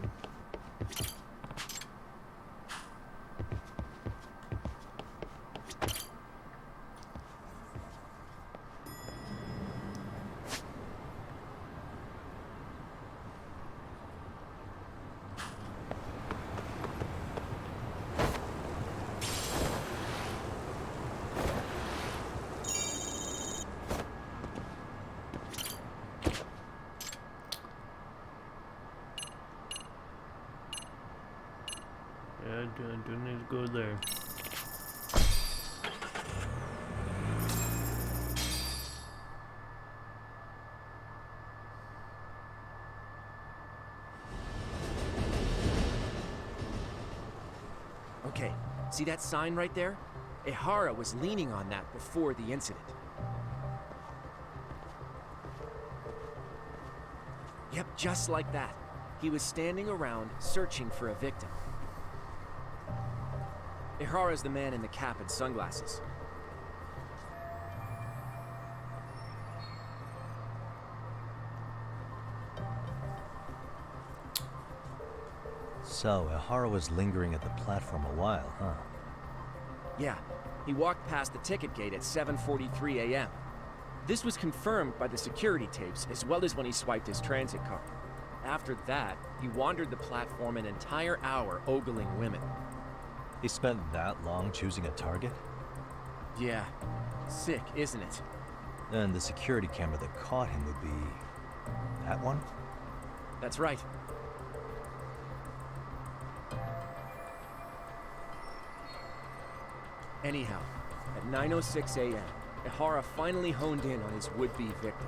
Yeah, I do need to go there. Okay, see that sign right there? Ihara was leaning on that before the incident. Yep, just like that. He was standing around searching for a victim. Ihara's the man in the cap and sunglasses. So, Ihara was lingering at the platform a while, huh? Yeah, he walked past the ticket gate at 7:43 a.m. This was confirmed by the security tapes, as well as when he swiped his transit card. After that, he wandered the platform an entire hour ogling women. He spent that long choosing a target? Yeah, sick, isn't it? Then the security camera that caught him would be... that one? That's right. Anyhow, at 9:06 a.m., Ihara finally honed in on his would-be victim.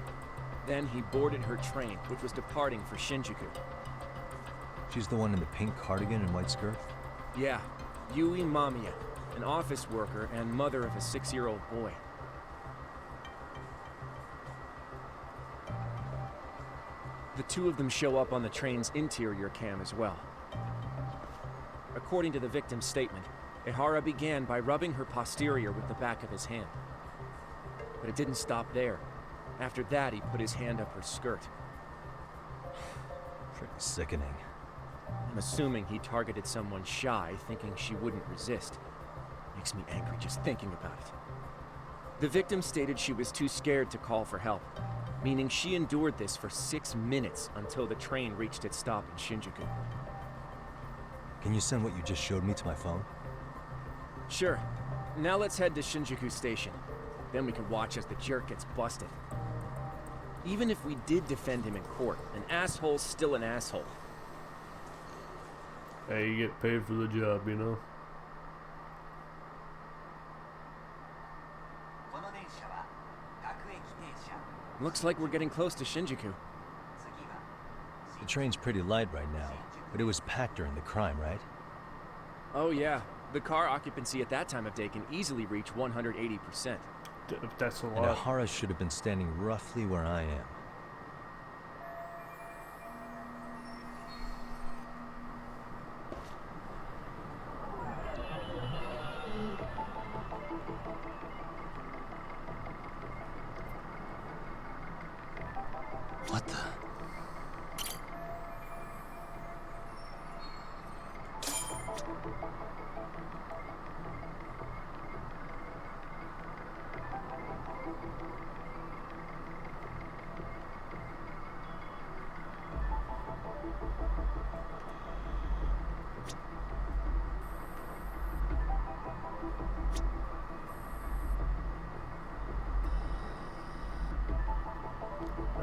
Then he boarded her train, which was departing for Shinjuku. She's the one in the pink cardigan and white skirt? Yeah, Yui Mamiya, an office worker and mother of a 6-year-old boy. The two of them show up on the train's interior cam as well. According to the victim's statement, Ihara began by rubbing her posterior with the back of his hand. But it didn't stop there. After that, he put his hand up her skirt. Pretty sickening. I'm assuming he targeted someone shy, thinking she wouldn't resist. Makes me angry just thinking about it. The victim stated she was too scared to call for help, meaning she endured this for 6 minutes until the train reached its stop in Shinjuku. Can you send what you just showed me to my phone? Sure. Now let's head to Shinjuku Station. Then we can watch as the jerk gets busted. Even if we did defend him in court, an asshole's still an asshole. Hey, you get paid for the job, you know? Looks like we're getting close to Shinjuku. The train's pretty light right now, but it was packed during the crime, right? Oh yeah, the car occupancy at that time of day can easily reach 180%. That's a And lot. Ihara should have been standing roughly where I am.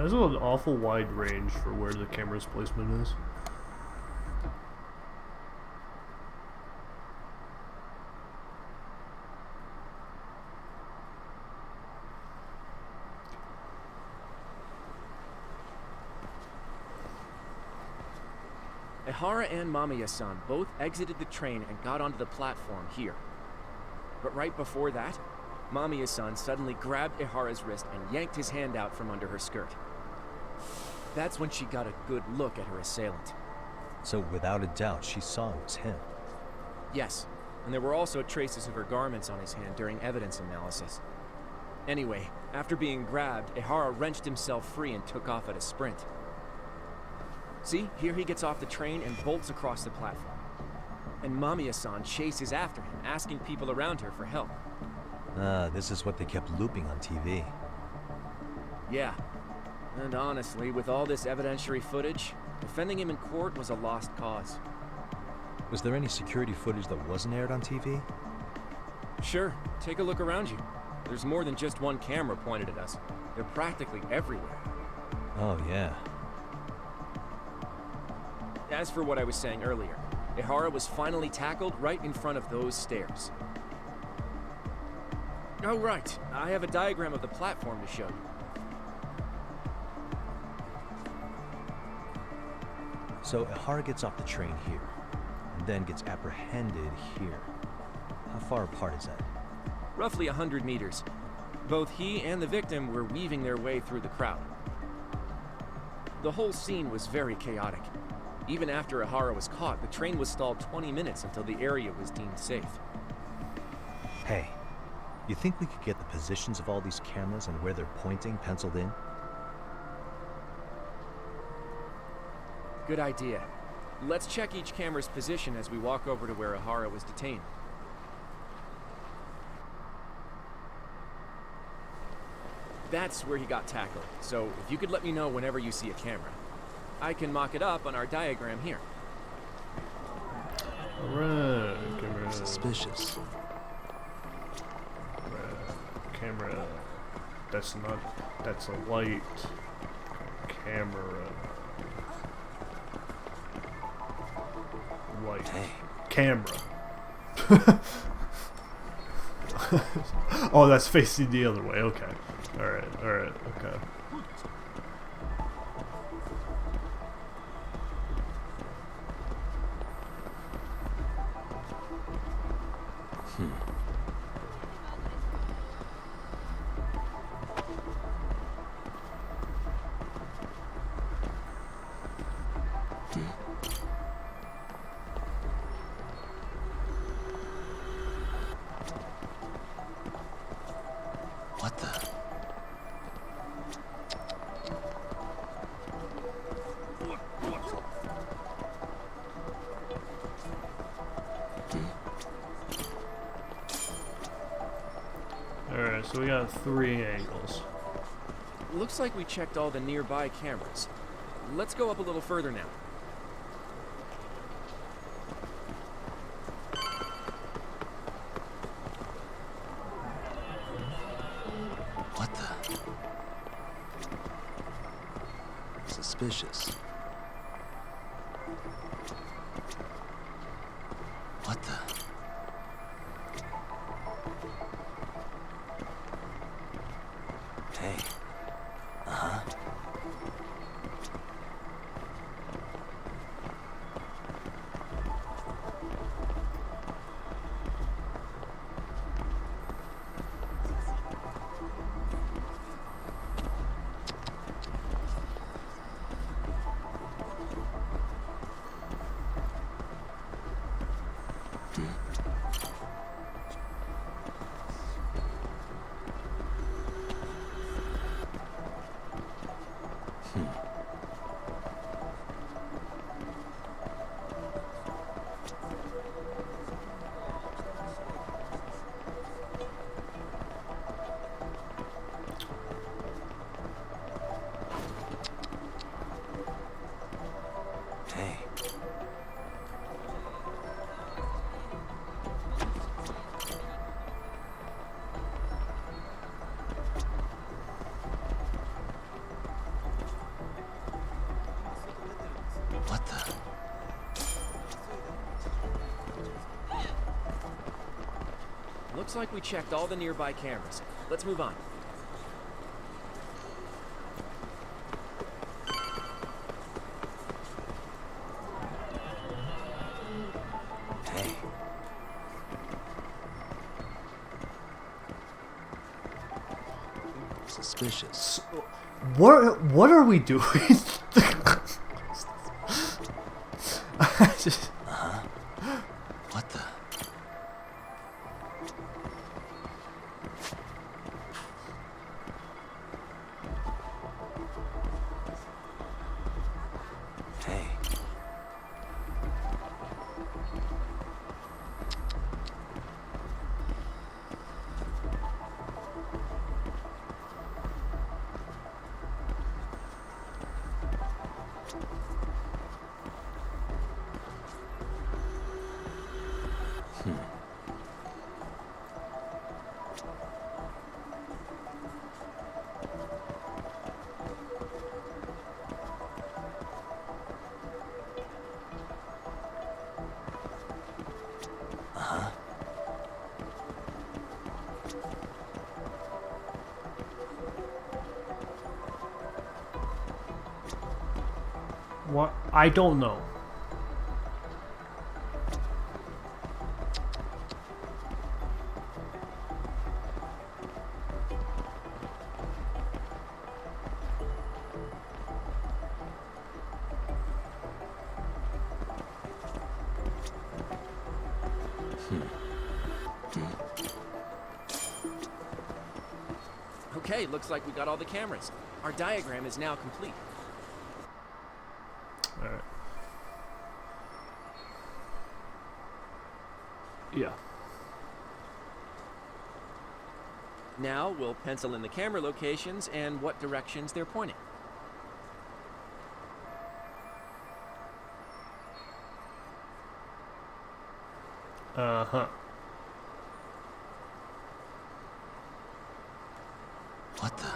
That's an awful wide range for where the camera's placement is. Ehara and Mamiya-san both exited the train and got onto the platform here. But right before that, Mamiya-san suddenly grabbed Ehara's wrist and yanked his hand out from under her skirt. That's when she got a good look at her assailant. So without a doubt, she saw it was him. Yes, and there were also traces of her garments on his hand during evidence analysis. Anyway, after being grabbed, Ehara wrenched himself free and took off at a sprint. See, here he gets off the train and bolts across the platform. And Mamiya-san chases after him, asking people around her for help. Ah, this is what they kept looping on TV. Yeah. And honestly, with all this evidentiary footage, defending him in court was a lost cause. Was there any security footage that wasn't aired on TV? Sure, take a look around you. There's more than just one camera pointed at us. They're practically everywhere. Oh, yeah. As for what I was saying earlier, Ehara was finally tackled right in front of those stairs. Oh, right. I have a diagram of the platform to show you. So Ehara gets off the train here, and then gets apprehended here. How far apart is that? Roughly 100 meters. Both he and the victim were weaving their way through the crowd. The whole scene was very chaotic. Even after Ehara was caught, the train was stalled 20 minutes until the area was deemed safe. Hey, you think we could get the positions of all these cameras and where they're pointing penciled in? Good idea. Let's check each camera's position as we walk over to where Ehara was detained. That's where he got tackled, so if you could let me know whenever you see a camera. I can mock it up on our diagram here. Alright, camera. Suspicious. Camera. That's a light. Camera. Light. Hey. Camera. Oh, that's facing the other way. Okay. Alright, okay. What the? Alright, so we got 3 angles. Looks like we checked all the nearby cameras. Let's go up a little further now. What the? Suspicious. What the? Hey. Uh-huh. Hey. Looks like we checked all the nearby cameras. Let's move on. Hey. Suspicious. What are we doing? I just... What the? Hey. What? I don't know. Okay, looks like we got all the cameras. Our diagram is now complete. Alright. Yeah. Now we'll pencil in the camera locations and what directions they're pointing. Uh-huh. What the?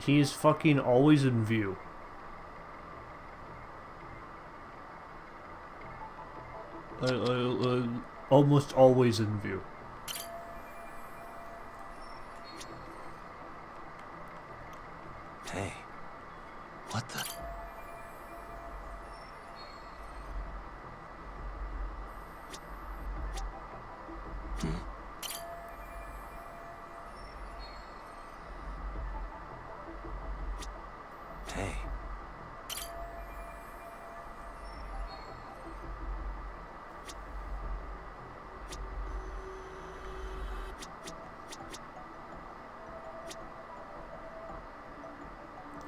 He's fucking always in view. Almost always in view. Hey. What the? Hey.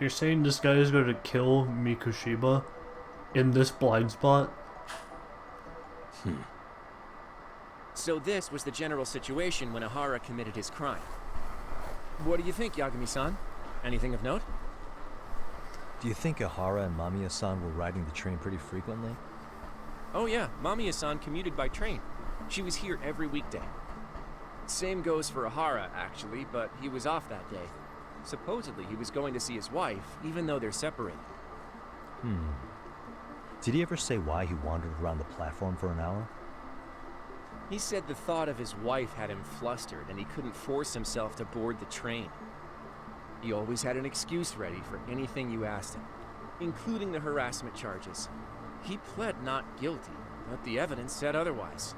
You're saying this guy is going to kill Mikushiba in this blind spot? So this was the general situation when Ahara committed his crime. What do you think, Yagami-san? Anything of note? Do you think Ahara and Mamiya-san were riding the train pretty frequently? Oh yeah, Mamiya-san commuted by train. She was here every weekday. Same goes for Ahara, actually, but he was off that day. Supposedly, he was going to see his wife, even though they're separated. Did he ever say why he wandered around the platform for an hour? He said the thought of his wife had him flustered, and he couldn't force himself to board the train. He always had an excuse ready for anything you asked him, including the harassment charges. He pled not guilty, but the evidence said otherwise.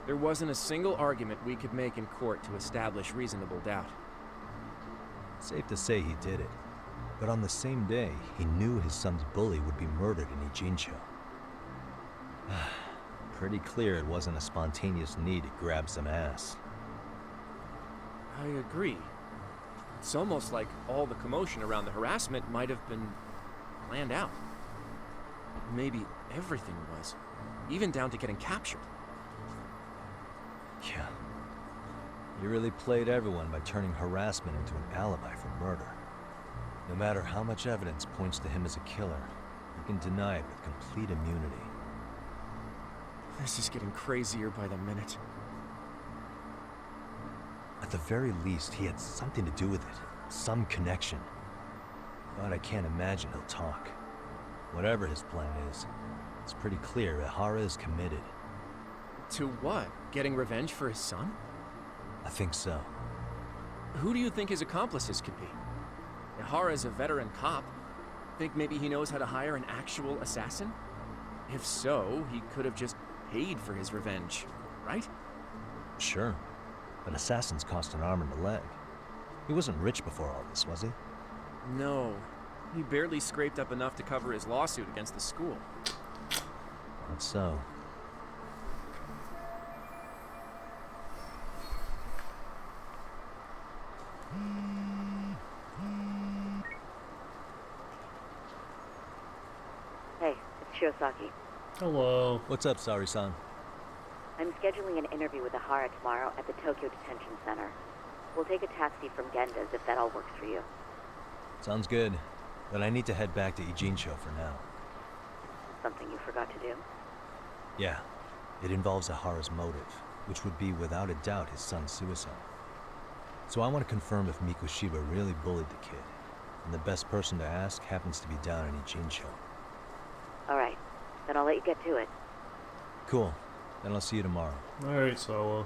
There wasn't a single argument we could make in court to establish reasonable doubt. Safe to say he did it. But on the same day, he knew his son's bully would be murdered in Ijincho. Pretty clear it wasn't a spontaneous need to grab some ass. I agree. It's almost like all the commotion around the harassment might have been planned out. Maybe everything was, even down to getting captured. Yeah. You really played everyone by turning harassment into an alibi for murder. No matter how much evidence points to him as a killer, you can deny it with complete immunity. This is getting crazier by the minute. At the very least, he had something to do with it. Some connection. But I can't imagine he'll talk. Whatever his plan is, it's pretty clear Ihara is committed. To what? Getting revenge for his son? I think so. Who do you think his accomplices could be? Ihara is a veteran cop. Think maybe he knows how to hire an actual assassin? If so, he could have just paid for his revenge, right? Sure. But assassins cost an arm and a leg. He wasn't rich before all this, was he? No. He barely scraped up enough to cover his lawsuit against the school. Not so. Hey, it's Shiosaki. Hello. What's up, Sari-san? I'm scheduling an interview with Ihara tomorrow at the Tokyo Detention Center. We'll take a taxi from Genda's if that all works for you. Sounds good. But I need to head back to Ijincho for now. Something you forgot to do? Yeah. It involves Ihara's motive, which would be without a doubt his son's suicide. So I want to confirm if Mikoshiba really bullied the kid. And the best person to ask happens to be down in Ijincho. Alright, then I'll let you get to it. Cool. Then I'll see you tomorrow. Alright, Sawa.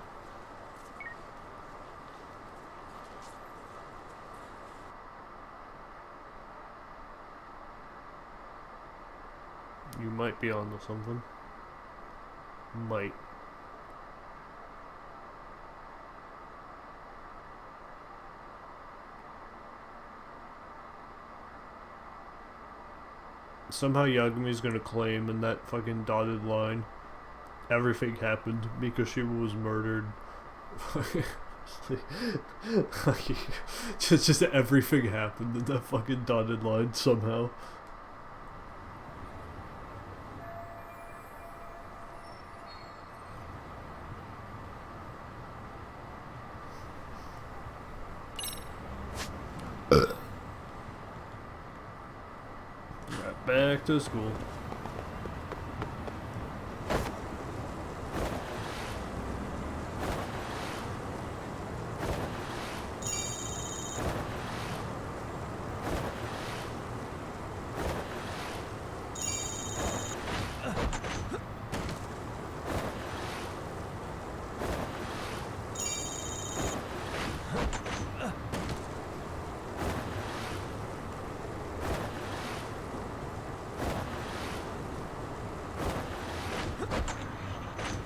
You might be onto something. Might. Somehow Yagumi's gonna claim in that fucking dotted line everything happened. Mikoshiba was murdered. just everything happened in that fucking dotted line somehow. Right back to school.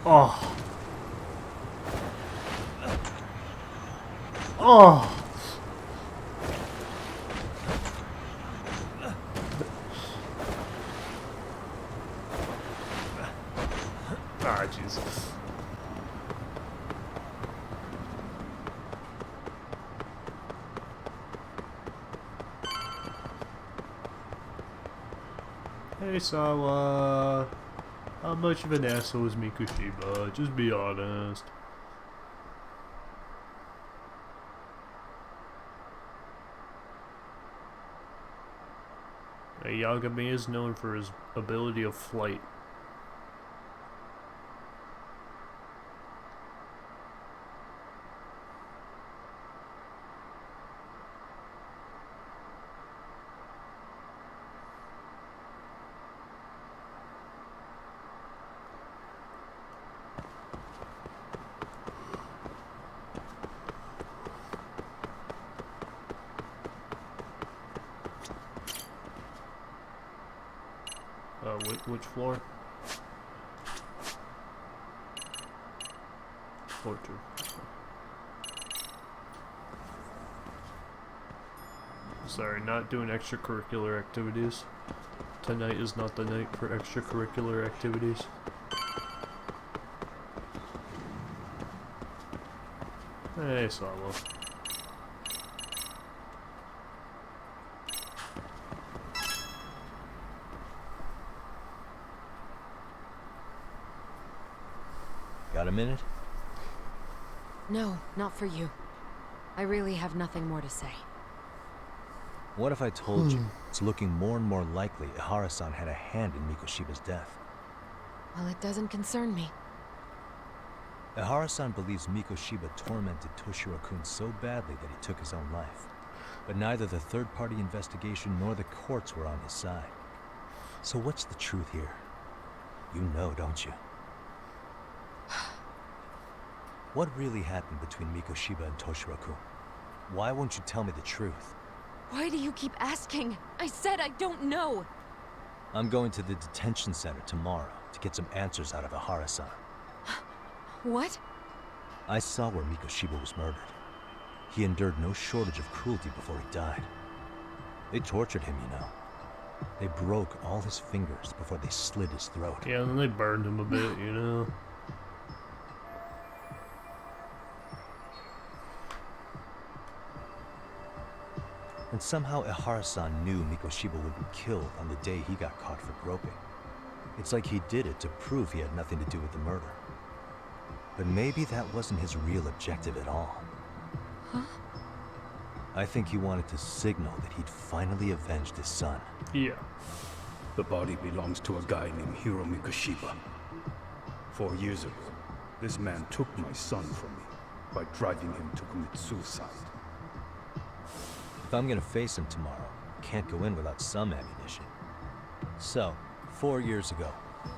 Oh. Oh. Ah, Jesus. Hey, Sawa. How much of an asshole is Mikoshiba? Just be honest. Yagami is known for his ability of flight. Which floor? Floor 2. Sorry, not doing extracurricular activities. Tonight is not the night for extracurricular activities. Hey, Sawa. Got a minute? No, not for you. I really have nothing more to say. What if I told you it's looking more and more likely Ihara-san had a hand in Mikoshiba's death? Well, it doesn't concern me. Ihara-san believes Mikoshiba tormented Toshiro-kun so badly that he took his own life. But neither the third-party investigation nor the courts were on his side. So what's the truth here? You know, don't you? What really happened between Mikoshiba and Toshiro-kun? Why won't you tell me the truth? Why do you keep asking? I said I don't know! I'm going to the detention center tomorrow to get some answers out of Ihara-san. What? I saw where Mikoshiba was murdered. He endured no shortage of cruelty before he died. They tortured him, you know. They broke all his fingers before they slit his throat. Yeah, and then they burned him a bit, you know. And somehow Ihara-san knew Mikoshiba would be killed on the day he got caught for groping. It's like he did it to prove he had nothing to do with the murder. But maybe that wasn't his real objective at all. Huh? I think he wanted to signal that he'd finally avenged his son. Yeah. The body belongs to a guy named Hiro Mikoshiba. 4 years ago, this man took my son from me by driving him to commit suicide. If I'm gonna face him tomorrow, can't go in without some ammunition. So, 4 years ago,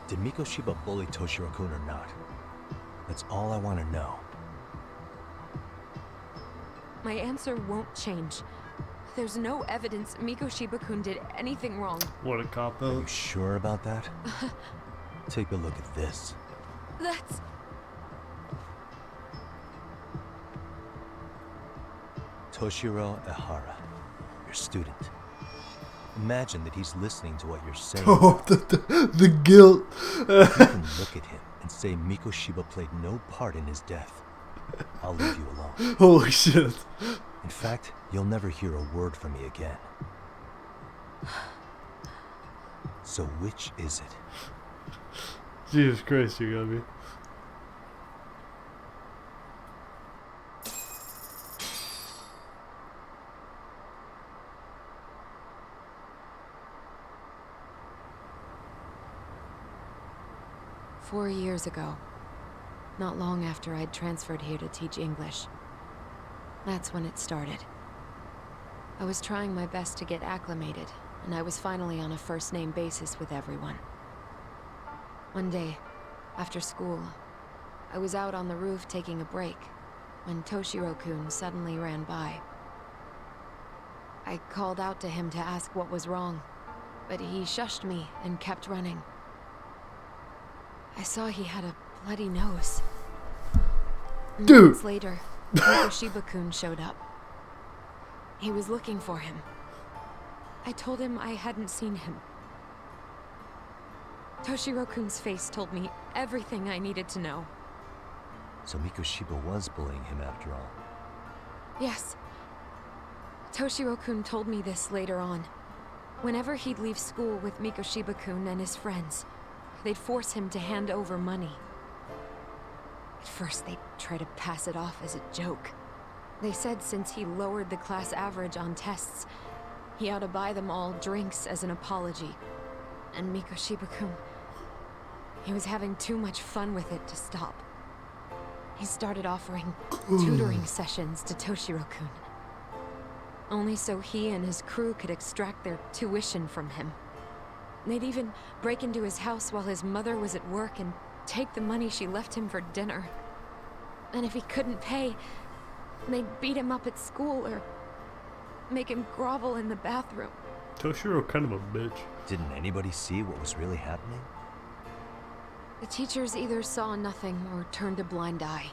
did Mikoshiba bully Toshiro-kun or not? That's all I want to know. My answer won't change. There's no evidence Mikoshiba-kun did anything wrong. What a cop Are out. you sure about that? Take a look at this. That's... Toshiro Ihara, your student. Imagine that he's listening to what you're saying. Oh, the guilt. You can look at him and say Mikoshiba played no part in his death. I'll leave you alone. Holy shit. In fact, you'll never hear a word from me again. So which is it? Jesus Christ, you got me. "4 years ago, not long after I'd transferred here to teach English. That's when it started. I was trying my best to get acclimated, and I was finally on a first-name basis with everyone. One day, after school, I was out on the roof taking a break, when Toshiro-kun suddenly ran by. I called out to him to ask what was wrong, but he shushed me and kept running. I saw he had a bloody nose. Dude! Months later, Mikoshiba-kun showed up. He was looking for him. I told him I hadn't seen him. Toshiro-kun's face told me everything I needed to know. So Mikoshiba was bullying him after all. Yes. Toshiro-kun told me this later on. Whenever he'd leave school with Mikoshiba-kun and his friends, they'd force him to hand over money. At first, they'd try to pass it off as a joke. They said since he lowered the class average on tests, he ought to buy them all drinks as an apology. And Mikoshiba-kun, he was having too much fun with it to stop. He started offering tutoring sessions to Toshiro-kun. Only so he and his crew could extract their tuition from him. They'd even break into his house while his mother was at work and take the money she left him for dinner. And if he couldn't pay, they'd beat him up at school or make him grovel in the bathroom. Toshiro kind of a bitch. Didn't anybody see what was really happening? The teachers either saw nothing or turned a blind eye.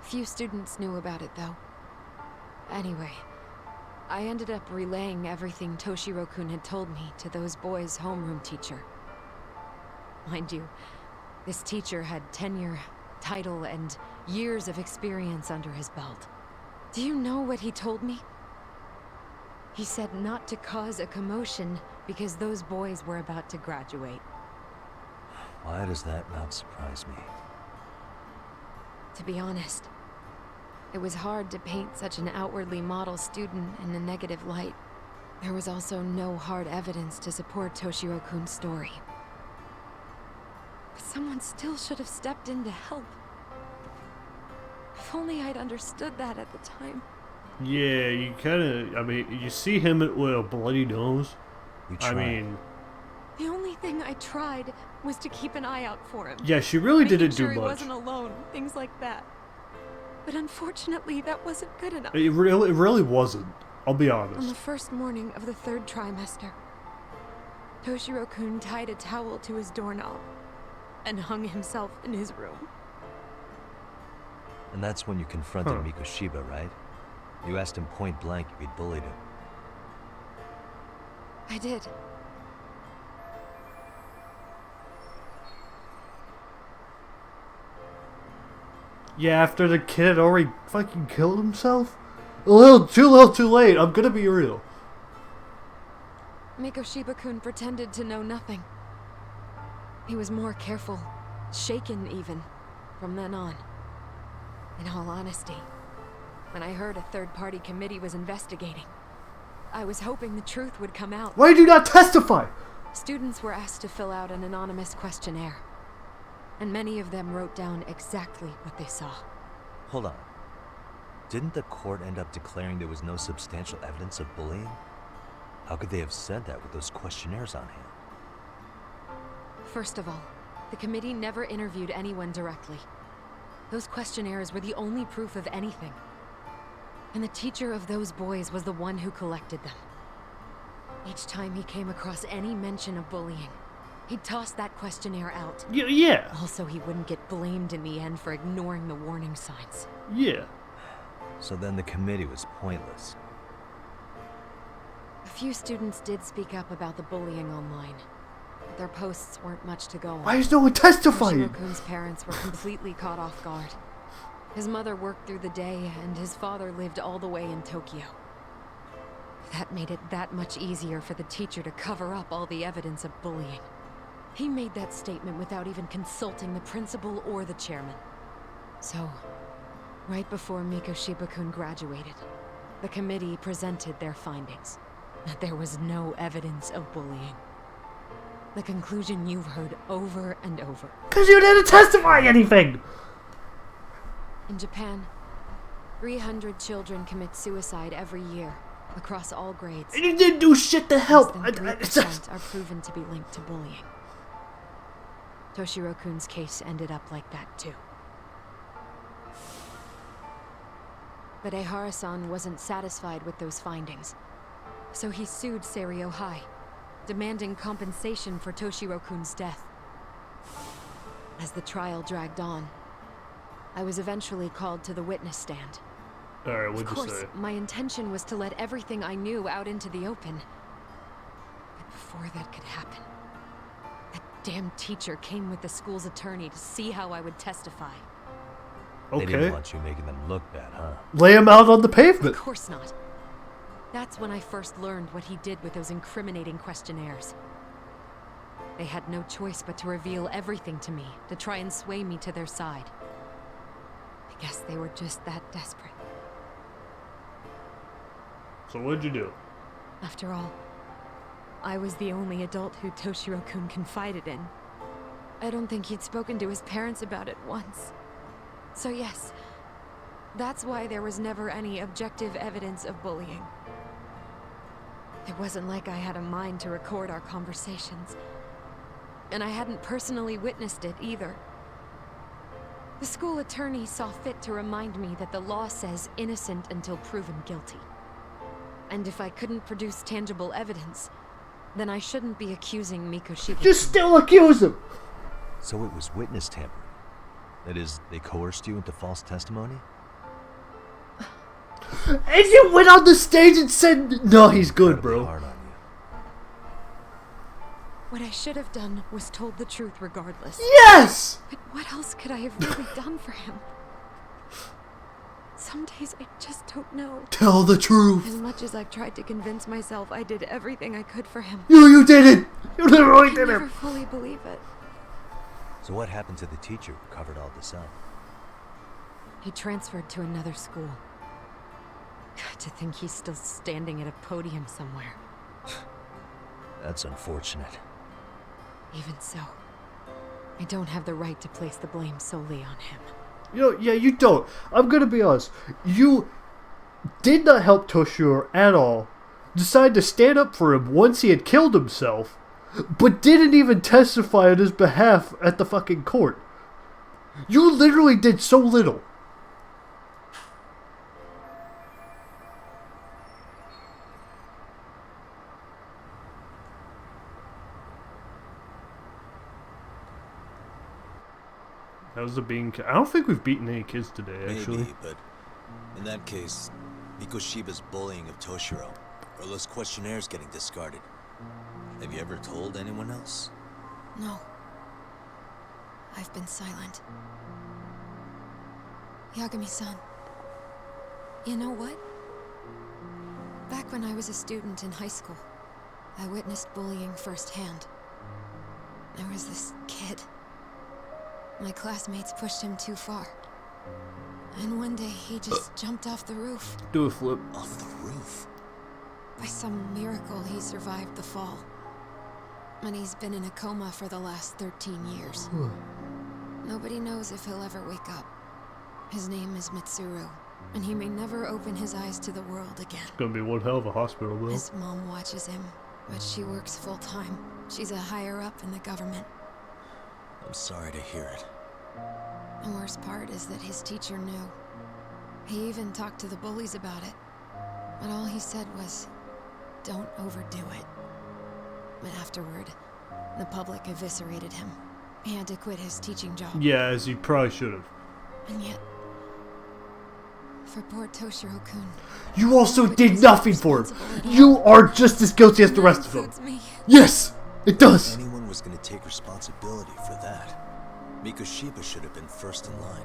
Few students knew about it, though. Anyway, I ended up relaying everything Toshiro-kun had told me to those boys' homeroom teacher. Mind you, this teacher had tenure, title, and years of experience under his belt. Do you know what he told me? He said not to cause a commotion because those boys were about to graduate. Why does that not surprise me? To be honest, it was hard to paint such an outwardly model student in a negative light. There was also no hard evidence to support Toshiro-kun's story. But someone still should have stepped in to help. If only I'd understood that at the time. Yeah, you kind of, I mean, you see him with a bloody nose. You tried. I mean, thing I tried was to keep an eye out for him. Yeah, she really Making didn't sure do he much. wasn't alone, things like that. But unfortunately, that wasn't good enough. It really wasn't. I'll be On the honest. first morning of the 3rd trimester, Toshiro-kun tied a towel to his doorknob and hung himself in his room. And that's when you confronted Huh. Mikoshiba, right? You asked him point blank if he'd bullied him. I did. Yeah, after the kid had already fucking killed himself? A little too late, I'm gonna be real. Mikoshiba-kun pretended to know nothing. He was more careful, shaken even, from then on. In all honesty, when I heard a third-party committee was investigating, I was hoping the truth would come out. Why did you not testify? Students were asked to fill out an anonymous questionnaire, and many of them wrote down exactly what they saw. Hold on. Didn't the court end up declaring there was no substantial evidence of bullying? How could they have said that with those questionnaires on hand? First of all, the committee never interviewed anyone directly. Those questionnaires were the only proof of anything. And the teacher of those boys was the one who collected them. Each time he came across any mention of bullying, he'd toss that questionnaire out. Yeah. Also, he wouldn't get blamed in the end for ignoring the warning signs. Yeah. So then the committee was pointless. A few students did speak up about the bullying online, but their posts weren't much to go on. Why is no one testifying? Toshiro-kun's parents were completely caught off guard. His mother worked through the day, and his father lived all the way in Tokyo. That made it that much easier for the teacher to cover up all the evidence of bullying. He made that statement without even consulting the principal or the chairman. So, right before Mikoshiba-kun graduated, the committee presented their findings. That there was no evidence of bullying. The conclusion you've heard over and over. Because you didn't testify anything! In Japan, 300 children commit suicide every year, across all grades. And you didn't do shit to help! Less than 3% are proven to be linked to bullying. Toshiro-kun's case ended up like that too. But Ehara-san wasn't satisfied with those findings, so he sued Seiryo High, demanding compensation for Toshiro-kun's death. As the trial dragged on, I was eventually called to the witness stand. Alright, Of what'd you course, say? my intention was to let everything I knew out into the open. But before that could happen, that damn teacher came with the school's attorney to see how I would testify. They Okay. didn't want you making them look bad, huh? Lay him out on the pavement. Of course not. That's when I first learned what he did with those incriminating questionnaires. They had no choice but to reveal everything to me, to try and sway me to their side. I guess they were just that desperate. So what'd you do? After all, I was the only adult who Toshiro-kun confided in. I don't think he'd spoken to his parents about it once. So yes, that's why there was never any objective evidence of bullying. It wasn't like I had a mind to record our conversations. And I hadn't personally witnessed it either. The school attorney saw fit to remind me that the law says innocent until proven guilty. And if I couldn't produce tangible evidence, then I shouldn't be accusing Mikoshiba. Just still accuse him! So it was witness tampering. That is, they coerced you into false testimony? And you went on the stage and said, no, he's good, Incredibly bro. hard on you. What I should have done was told the truth regardless. Yes! But what else could I have really done for him? Some days I just don't know. Tell the As truth. much as I've tried to convince myself I did everything I could for him, You did it! You literally I did never it! fully believe it. So what happened to the teacher who covered all this up? He transferred to another school. To think he's still standing at a podium somewhere. That's unfortunate. Even so, I don't have the right to place the blame solely on him. You know, yeah, you don't. I'm gonna be honest. You did not help Toshiro at all. Decided to stand up for him once he had killed himself. but didn't even testify on his behalf at the fucking court. You literally did so little. How's the being? I don't think we've beaten any kids today, actually. Maybe, but in that case, Mikoshiba's bullying of Toshiro, or those questionnaires getting discarded. Have you ever told anyone else? No. I've been silent. Yagami-san. You know what? Back when I was a student in high school, I witnessed bullying firsthand. There was this kid. My classmates pushed him too far. And one day he just jumped off the roof. Do a flip. Off the roof? By some miracle, he survived the fall. And he's been in a coma for the last 13 years. Nobody knows if he'll ever wake up. His name is Mitsuru, and he may never open his eyes to the world again. It's gonna be one hell of a hospital, though. His mom watches him, but she works full-time. She's a higher-up in the government. I'm sorry to hear it. The worst part is that his teacher knew. He even talked to the bullies about it. But all he said was, don't overdo it. But afterward, the public eviscerated him. He had to quit his teaching job. Yeah, as he probably should have. And yet, for poor Toshiro-kun, you also did nothing for him. You are just as guilty as the rest of them. me. Yes, it does. If anyone was going to take responsibility for that, Mikoshiba should have been first in line.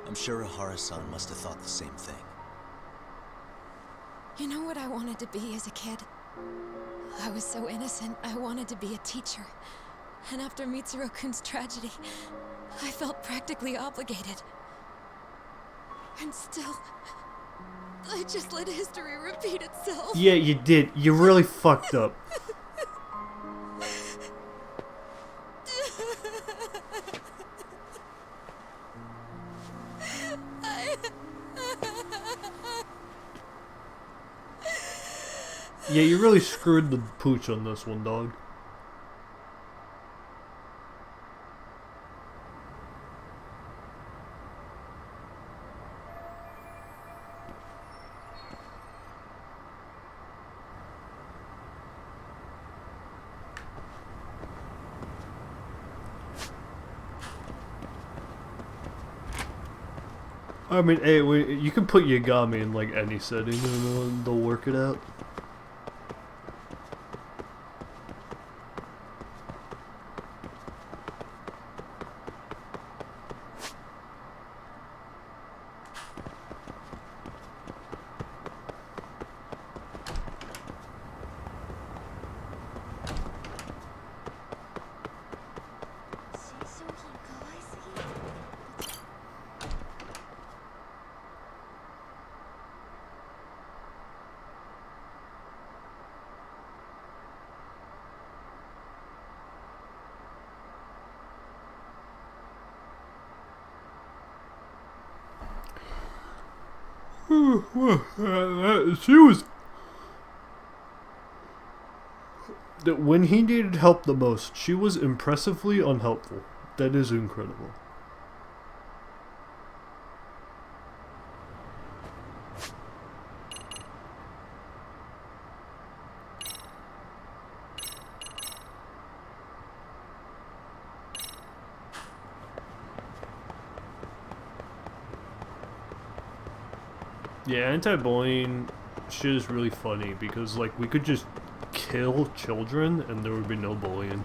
I'm sure Ihara-san must have thought the same thing. You know what I wanted to be as a kid? I was so innocent, I wanted to be a teacher. And after Mitsuru-kun's tragedy, I felt practically obligated. And still, I just let history repeat itself. Yeah, you did. You really fucked up. Yeah, you really screwed the pooch on this one, dog. I mean, hey, you can put Yagami in like any setting and they'll work it out. She was... When he needed help the most, she was impressively unhelpful. That is incredible. Yeah, anti-bullying shit is really funny because, like, we could just kill children and there would be no bullying.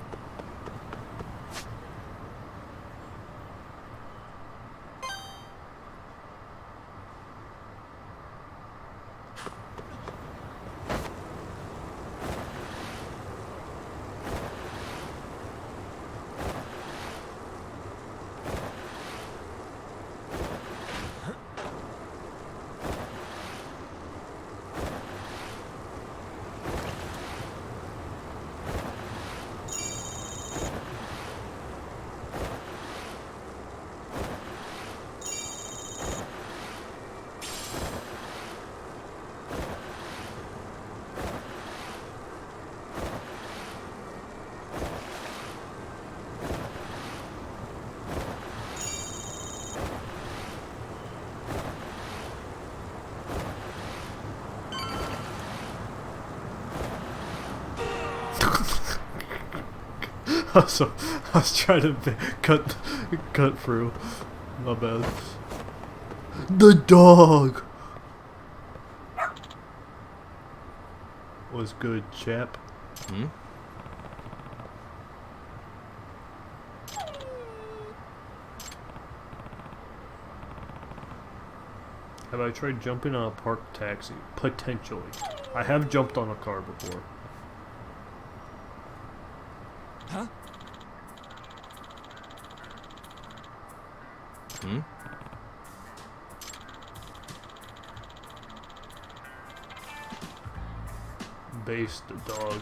So I was trying to cut through. My bad. The dog was good, chap. Hmm? Have I tried jumping on a park taxi? Potentially. I have jumped on a car before. Huh? Hmm? Base the dog.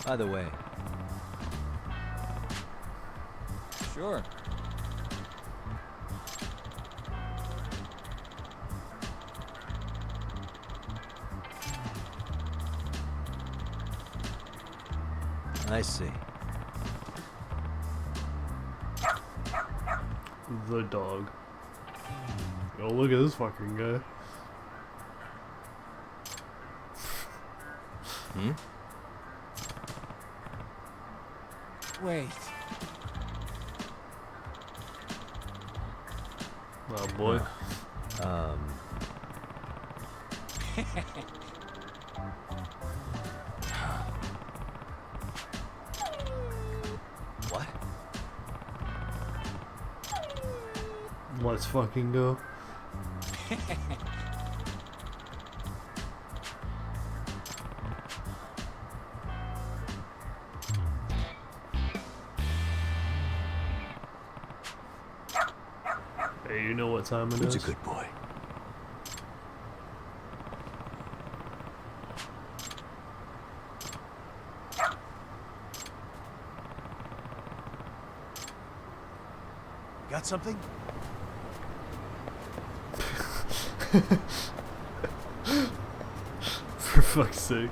By the way, Sure. I see. The dog. Oh, look at this fucking guy. Hmm? Wait. Oh boy. What? Let's fucking go. Hey, you know what time it Who's is? a good boy? Got something? For fuck's sake.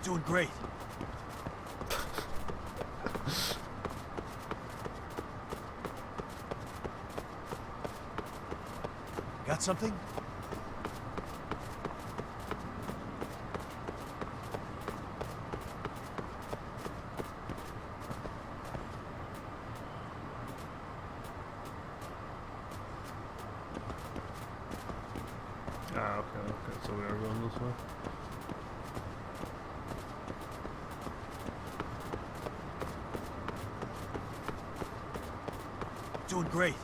Doing great. Got something? Ah, okay, so we are going this way. Doing great.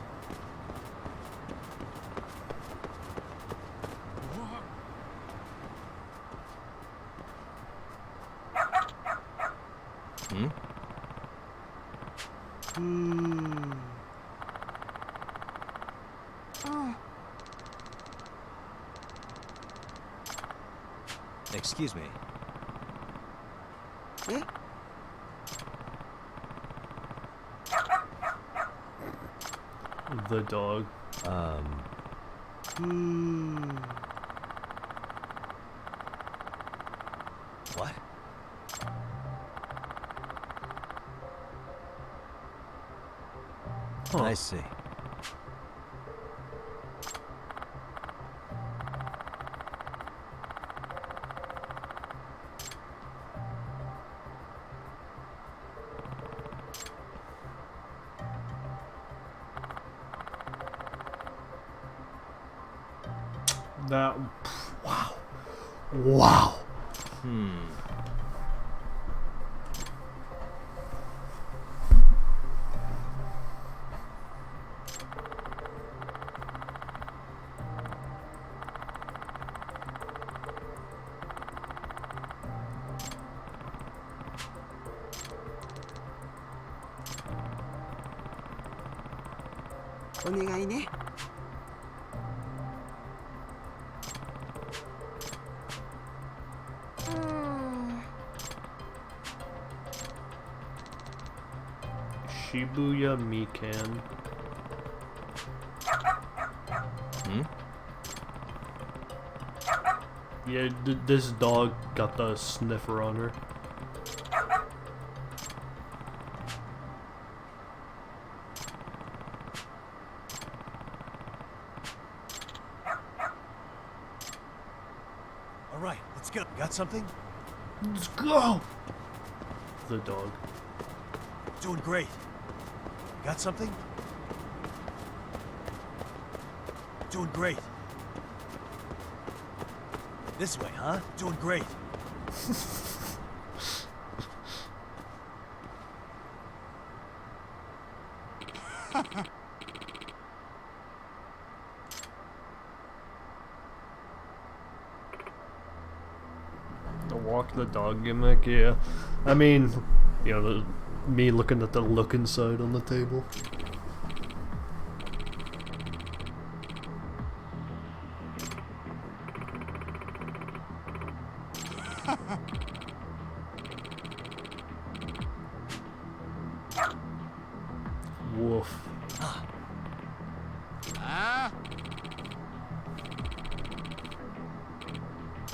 Hmm? Excuse me. The dog. What? Huh. I see. That. Wow. Wow. Hmm. お願いね。Shibuya Mikan. Yeah, this dog got the sniffer on her. All right, let's go. Got something? Let's go! The dog. Doing great. Got something? Doing great. This way, huh? Doing great. The walk the dog gimmick, yeah. I mean, you know, me looking at the look inside on the table. Woof.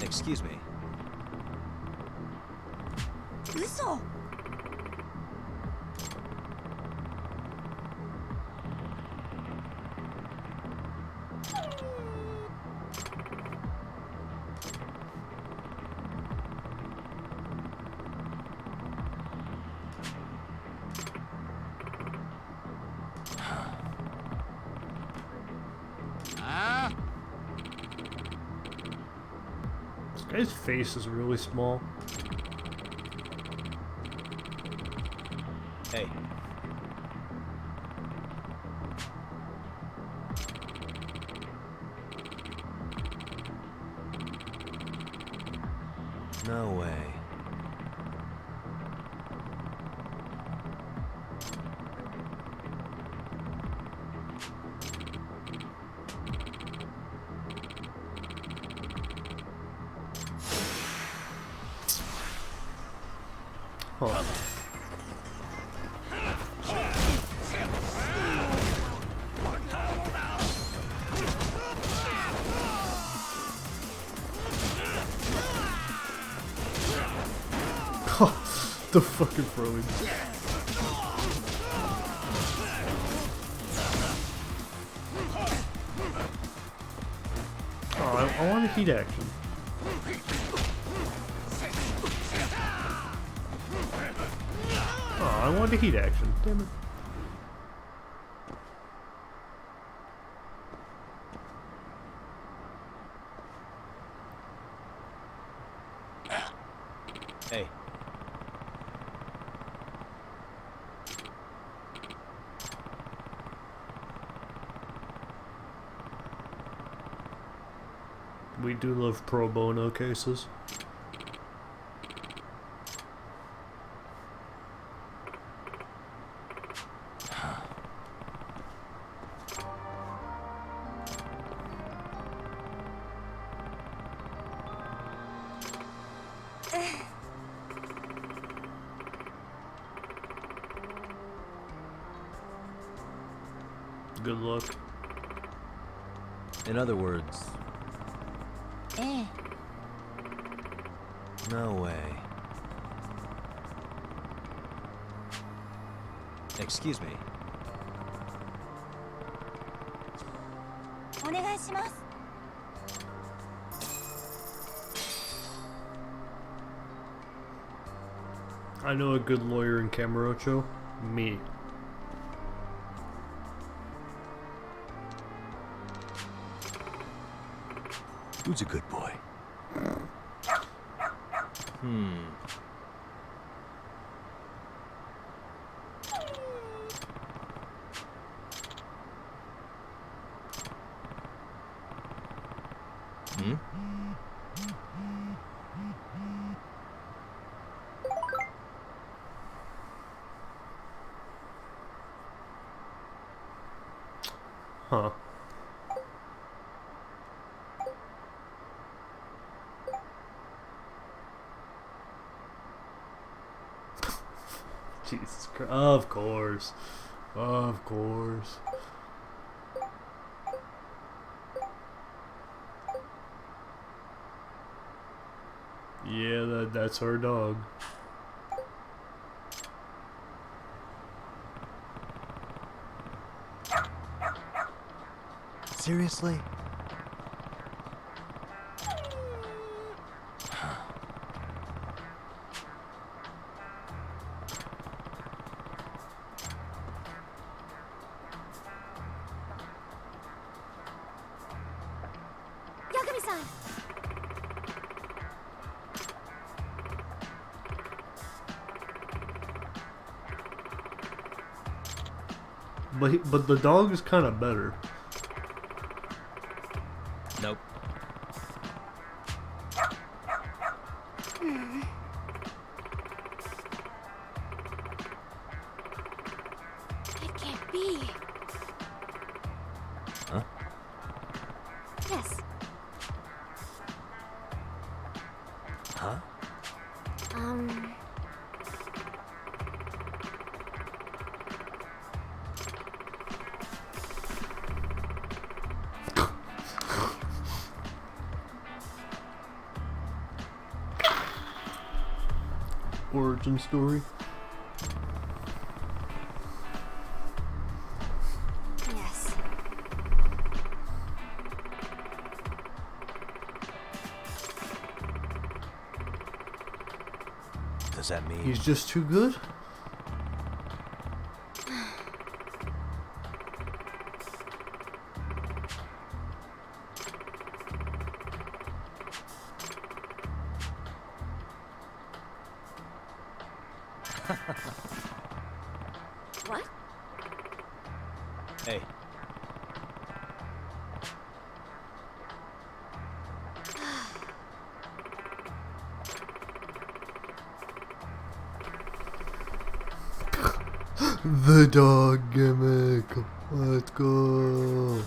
Excuse me. 嘘 This guy's face is really small. Hey. No way. Huh. The fucking throwing. Oh, I want a heat action. Oh, I wanted heat action. Damn it. Hey. We do love pro bono cases. Good luck. In other words, ええ no way. Excuse me. お願いします I know a good lawyer in Camarocho. Me. Who's a good boy? Huh. Jesus Christ. Of course. Of course. Yeah, that's her dog. Seriously? Yagami-san! But the dog is kind of better. Nope. It can't be. Huh? Yes. Huh? Origin story. Yes. Does that mean He's just too good? What? Hey, The dog gimmick. Let's go.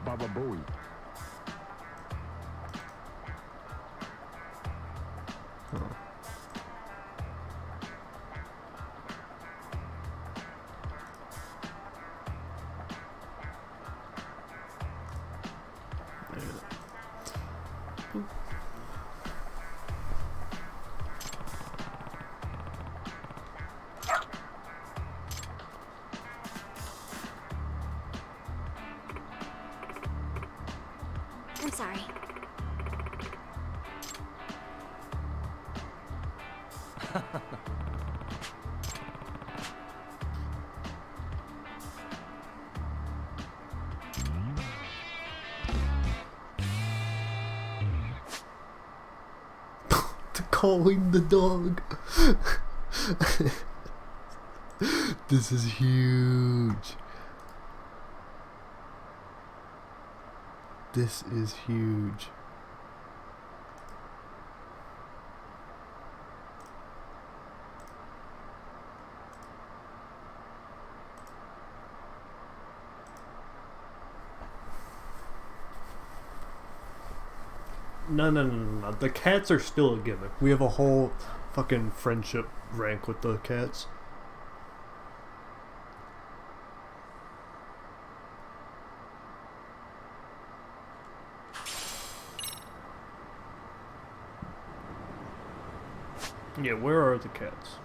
Baba Bowie. I'm sorry. Calling the dog. This is huge. This is huge. No. The cats are still a gimmick. We have a whole fucking friendship rank with the cats. Yeah, where are the cats?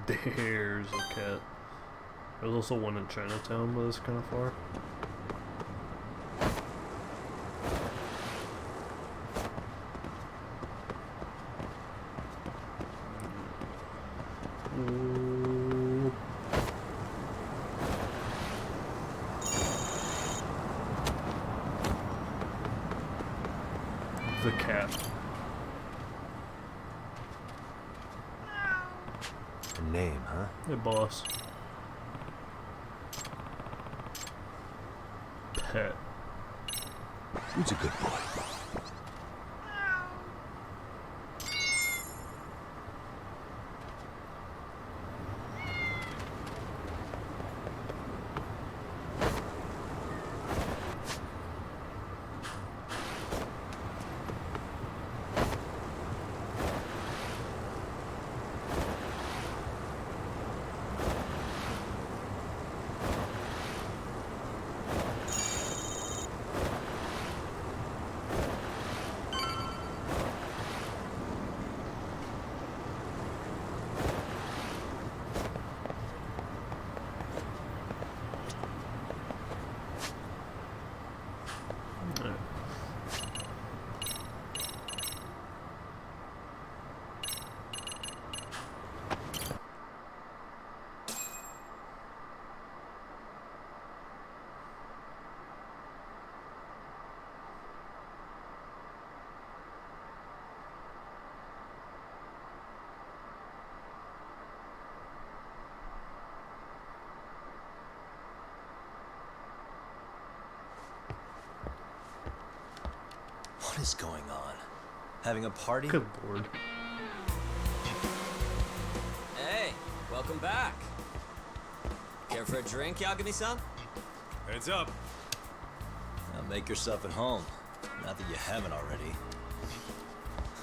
There's a cat. There's also one in Chinatown, but it's kind of far. Ooh. The cat. a name, huh? Hey, boss. Pet. Who's a good boy? What is going on? Having a party? Good lord. Hey, welcome back. Care for a drink, Yagami-san? Heads up. Now make yourself at home. Not that you haven't already.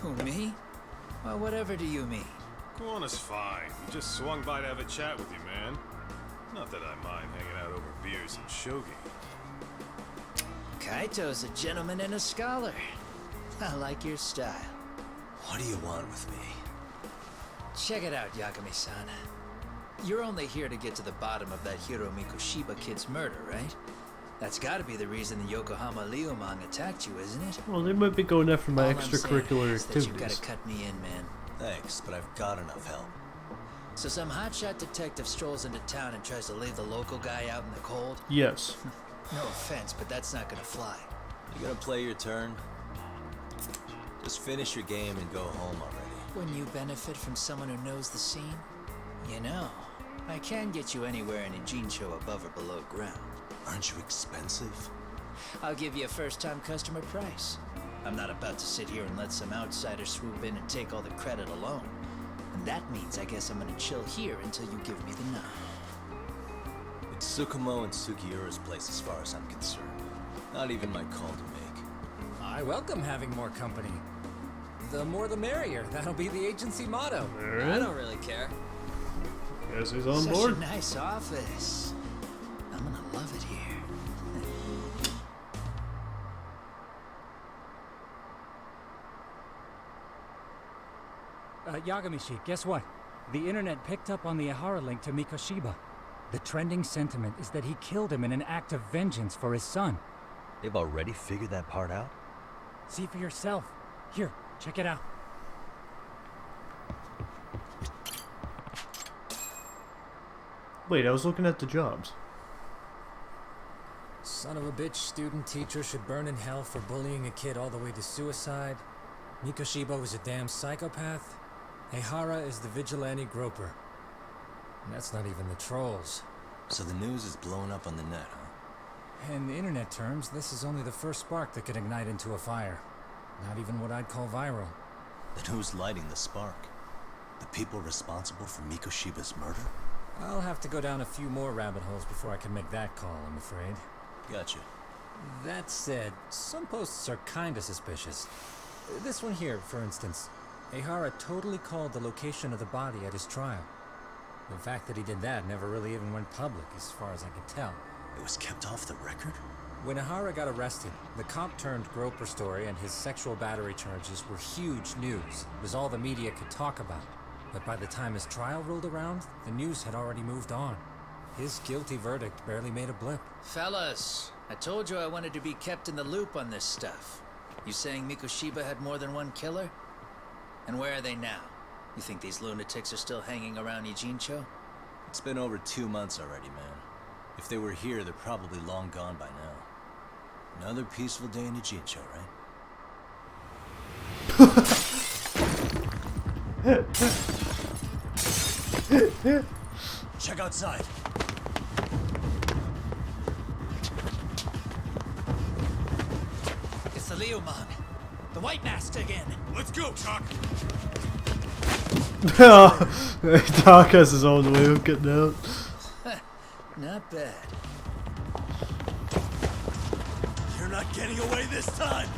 Who, me? Well, whatever do you mean? Kiwanu's fine. He just swung by to have a chat with you, man. Not that I mind hanging out over beers and shogi. Kaito's a gentleman and a scholar. I like your style. What do you want with me? Check it out, Yagami-san. You're only here to get to the bottom of that Hiro Mikoshiba kid's murder, right? That's gotta be the reason the Yokohama Liumang attacked you, isn't it? Well, they might be going after my All I'm extracurricular saying is that you activities. gotta cut me in, man. Thanks, but I've got enough help. So some hotshot detective strolls into town and tries to leave the local guy out in the cold? Yes. No offense, but that's not gonna fly. You gonna play your turn? Just finish your game and go home already. When you benefit from someone who knows the scene? You know, I can get you anywhere in a Jincho above or below ground. Aren't you expensive? I'll give you a first-time customer price. I'm not about to sit here and let some outsider swoop in and take all the credit alone. And that means I guess I'm gonna chill here until you give me the nod. It's Tsukumo and Sugiura's place as far as I'm concerned. Not even my call to make. I welcome having more company. The more the merrier. That'll be the agency motto. Alright. I don't really care. Guess he's on Such board. a nice office. I'm gonna love it here. Yagami-shi, guess what? The internet picked up on the Ihara link to Mikoshiba. The trending sentiment is that he killed him in an act of vengeance for his son. They've already figured that part out? See for yourself. Here, check it out. Wait, I was looking at the jobs. Son of a bitch student teacher should burn in hell for bullying a kid all the way to suicide. Mikoshiba was a damn psychopath. Ehara is the vigilante groper. And that's not even the trolls. So the news is blowing up on the net, huh? In internet terms, this is only the first spark that could ignite into a fire. Not even what I'd call viral. Then who's lighting the spark? The people responsible for Mikoshiba's murder? I'll have to go down a few more rabbit holes before I can make that call, I'm afraid. Gotcha. That said, some posts are kinda suspicious. This one here, for instance. Ehara totally called the location of the body at his trial. The fact that he did that never really even went public, as far as I can tell. It was kept off the record? When Ehara got arrested, the cop-turned-groper story and his sexual battery charges were huge news. It was all the media could talk about. But by the time his trial rolled around, the news had already moved on. His guilty verdict barely made a blip. Fellas, I told you I wanted to be kept in the loop on this stuff. You saying Mikoshiba had more than one killer? And where are they now? You think these lunatics are still hanging around Ijincho? It's been over 2 months already, man. If they were here, they're probably long gone by now. Another peaceful day in Ijincho, right? Check outside. It's the Liumang. The White Master again. Let's go, Chuck. Doc has his own way of getting out. Not bad. You're not getting away this time.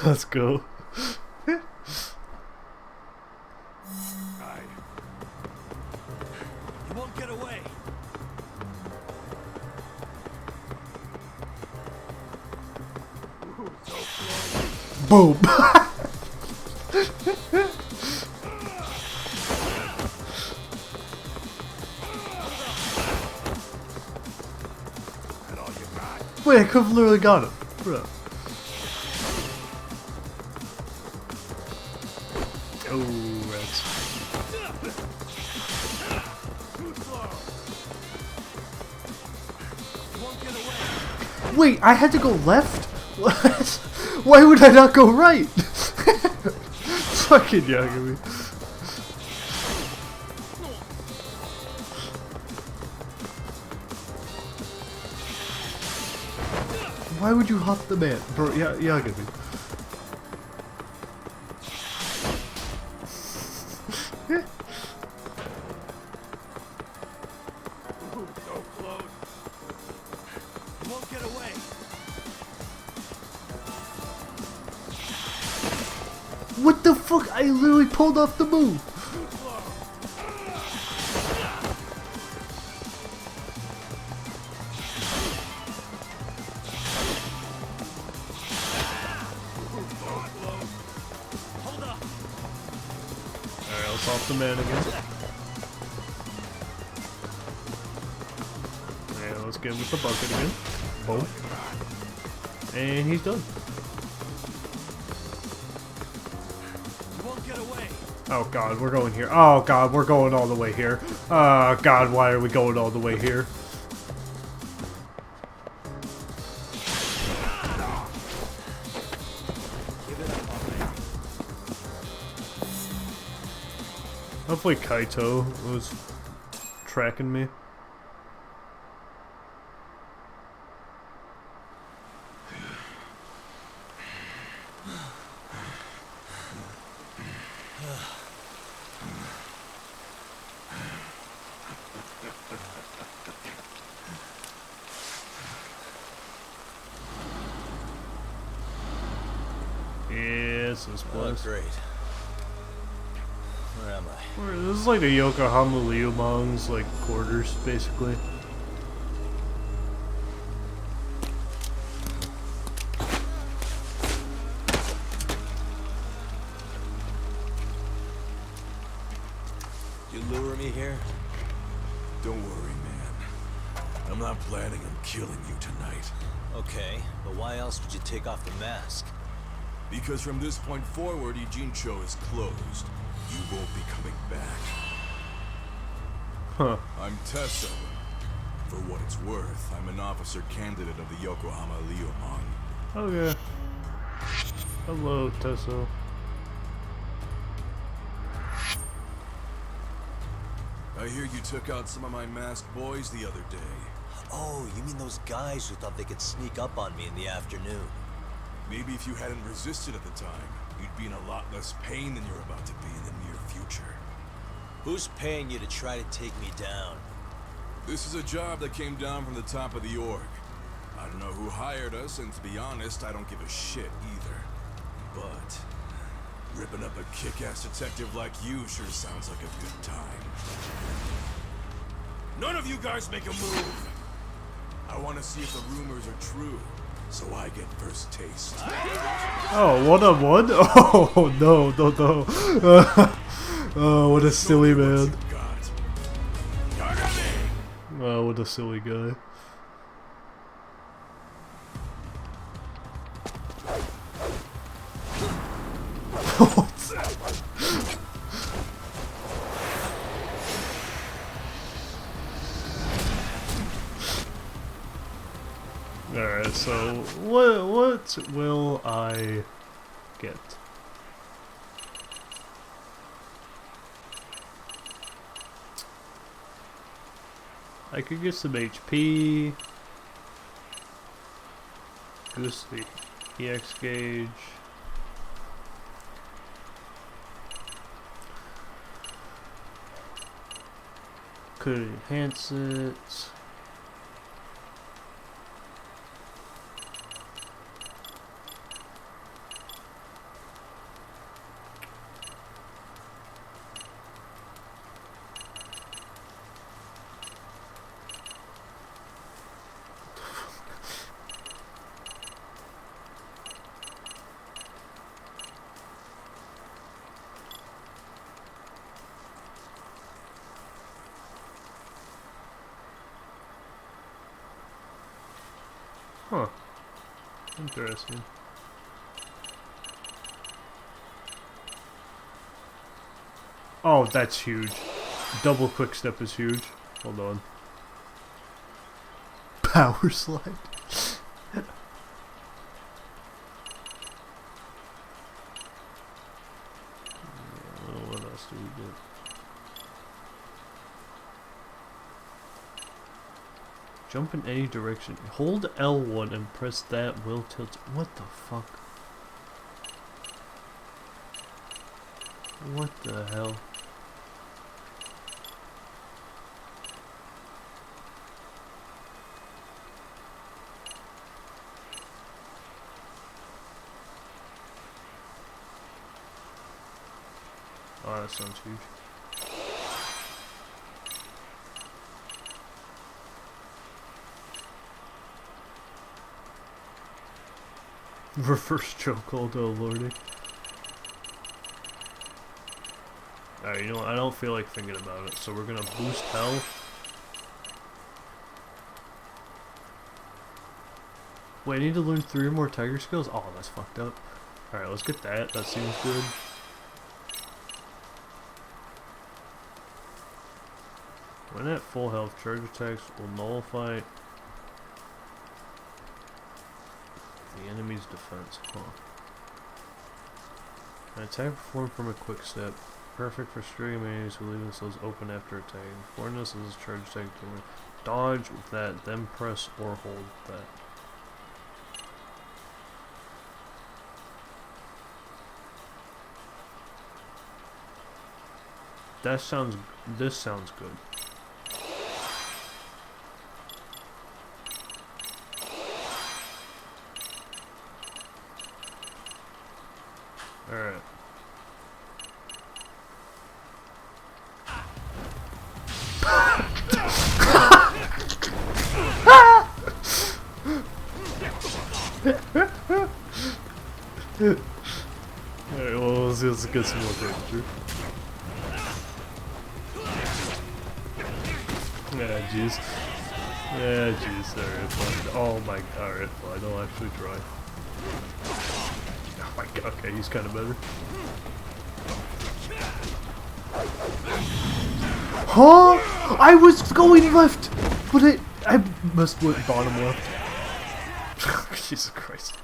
Let's go. You won't get away. Boom. Wait, I could have literally got him. Bro. Oh, rats. Wait, I had to go left? What? Why would I not go right? Fucking Yagami. Why would you hop the man? Bro, Yagami. fuck? I literally pulled off the move. Alright, let's off the man again. Alright, let's get him with the bucket again. Boom. And he's done. Oh god, we're going here. Oh god, we're going all the way here. Oh god, why are we going all the way here? Hopefully Kaito was tracking me. Yes, this place. Great. Where am I? This is like the Yokohama Liumang's like quarters, basically. You lure me here? Don't worry, man. I'm not planning on killing you tonight. Okay, but why else would you take off the mask? Because from this point forward, Ijincho is closed. You won't be coming back. Huh. I'm Tesso. For what it's worth, I'm an officer candidate of the Yokohama Liumang. Okay. Hello, Tesso. I hear you took out some of my masked boys the other day. Oh, you mean those guys who thought they could sneak up on me in the afternoon? Maybe if you hadn't resisted at the time, you'd be in a lot less pain than you're about to be in the near future. Who's paying you to try to take me down? This is a job that came down from the top of the org. I don't know who hired us, and to be honest, I don't give a shit either. But ripping up a kick-ass detective like you sure sounds like a good time. None of you guys make a move! I want to see if the rumors are true, so I get first taste. Oh, 1-on-1? Oh, no, no, no. Oh, what a silly man. Oh, what a silly guy. Alright, so what will I get? I could get some HP. Goose the EX gauge. Could enhance it. Huh. Interesting. Oh, that's huge. Double quick step is huge. Hold on. Power slide. What else do we get? Jump in any direction. Hold L1 and press that will tilt. What the fuck? What the hell? that sounds huge. Reverse chokehold to Lordy. Alright, you know what? I don't feel like thinking about it, so we're gonna boost health. Wait, I need to learn 3 more tiger skills? Oh, that's fucked up. Alright, let's get that. That seems good. When at full health, charge attacks will nullify the enemy's defense. Huh. An attack performed from a quick step. Perfect for straying enemies who leave themselves open after attacking. Forness is a charge attack. Dodge with that, then press or hold that. This sounds good. Alright. Alright, well, let's get some more picture. Yeah, jeez. Yeah, jeez. Alright, fine. Oh my god. Alright, fine. I'll actually try. Oh my god. Okay, he's kind of better. Huh? I was going left, but I must went bottom left. Jesus Christ.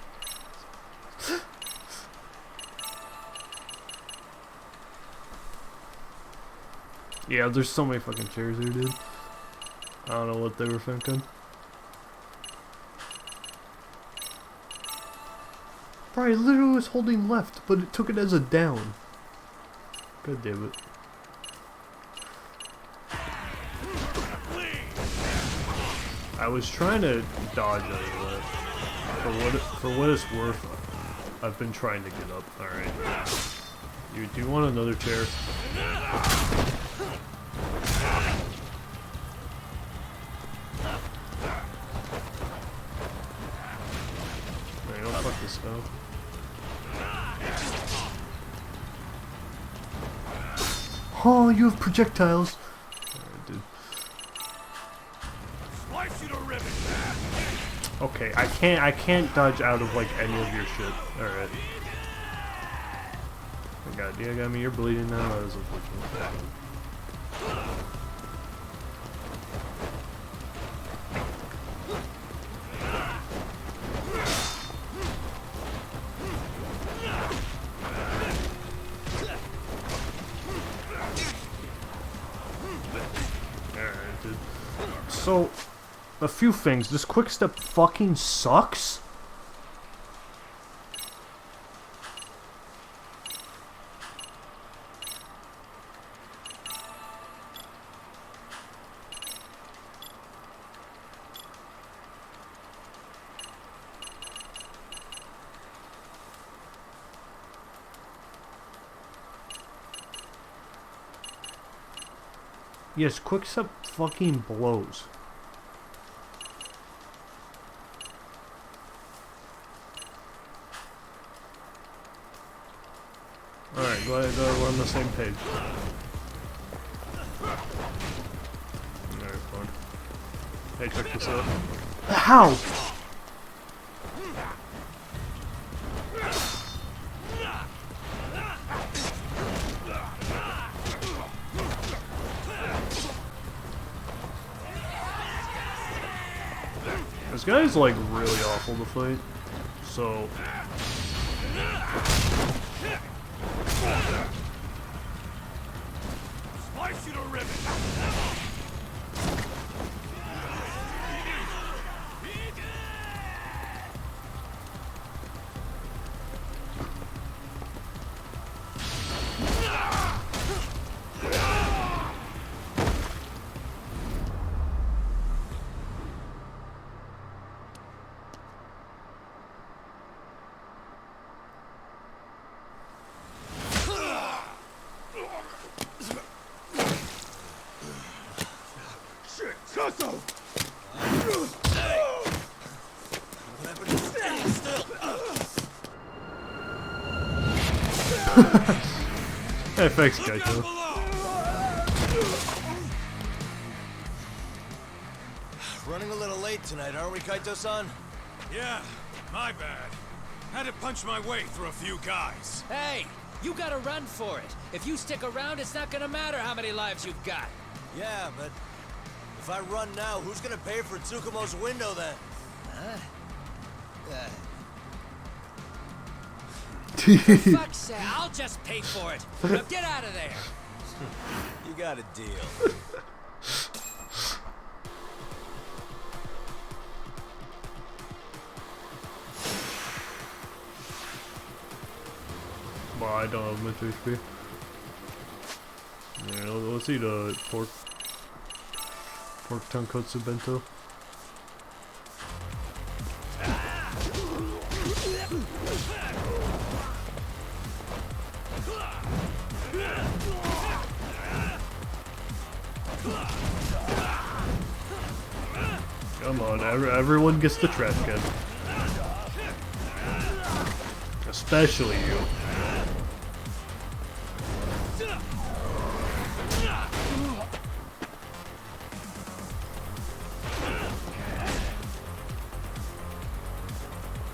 Yeah, there's so many fucking chairs here, dude. I don't know what they were thinking. Bro, I literally was holding left, but it took it as a down. God damn it. I was trying to dodge out of that. For what it's worth, I've been trying to get up. Alright. You do want another chair? Alright, don't fuck this up. Oh, you have projectiles. Alright, dude. Okay, I can't dodge out of like any of your shit. Alright. Oh god, yeah, I mean, you're bleeding now. That is unfortunate. Alright, dude. So, a few things. This quick step fucking sucks. Yes, quickstep fucking blows. Alright, glad we're on the same page. Alright, fine. Hey, check this out. How? This guy's like really awful to fight, so Slice you to ribbon. Hey, thanks, Kaito. Running a little late tonight, aren't we, Kaito-san? Yeah, my bad. Had to punch my way through a few guys. Hey, you gotta run for it. If you stick around, it's not gonna matter how many lives you've got. Yeah, but if I run now, who's gonna pay for Tsukumo's window then? Huh? For fuck's sake, I'll just pay for it. Now get out of there. You got a deal. Well, I don't have much HP. Yeah, let's eat a pork tonkotsu bento. Come on, everyone gets the trash can. Especially you.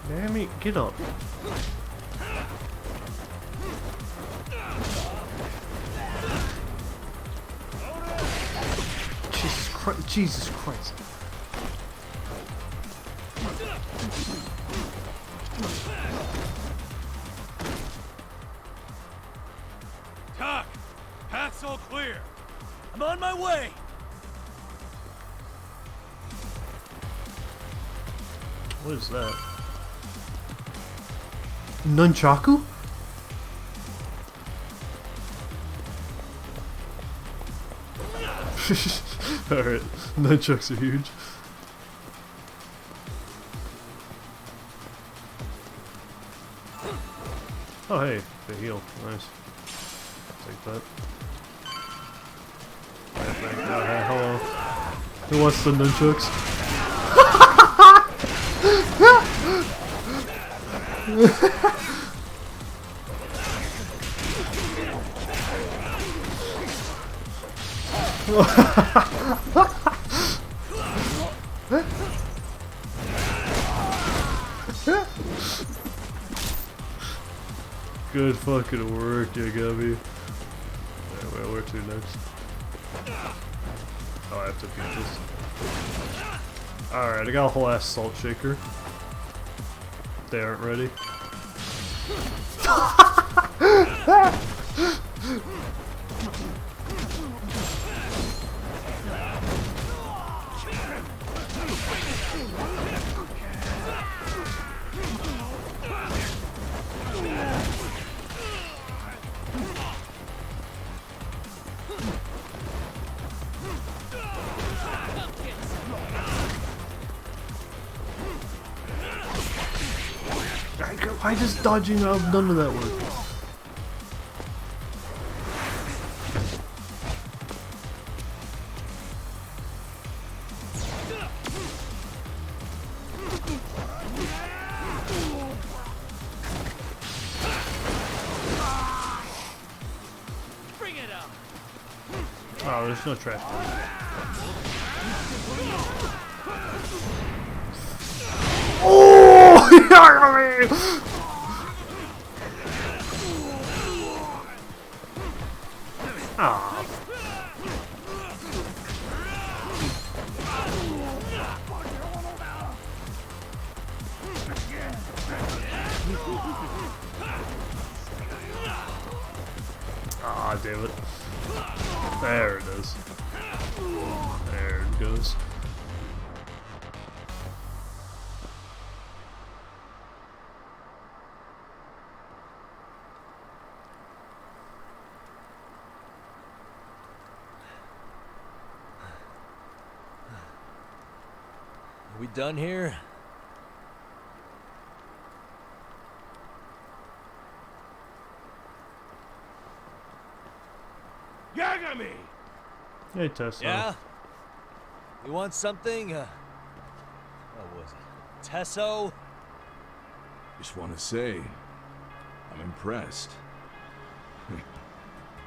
Damn it, get up. Jesus Christ, Jesus Christ. Tuck! Path's all clear. I'm on my way! What is that? Nunchaku? Alright, nunchucks are huge. Oh hey, they heal. Nice. Take that. Hey, hello. Who wants the nunchucks? Good fucking work, you Gubby. Well, where to next? Oh, I have to beat this. Alright, I got a whole ass salt shaker. They aren't ready. Why does dodging out none of that work? Bring it up. Oh, there's no trash. Oh! Ah. Ah, damn it. There it is. There it goes. We done here? Yagami! Hey, Tessa. Yeah? You want something? Tesso? Just want to say, I'm impressed.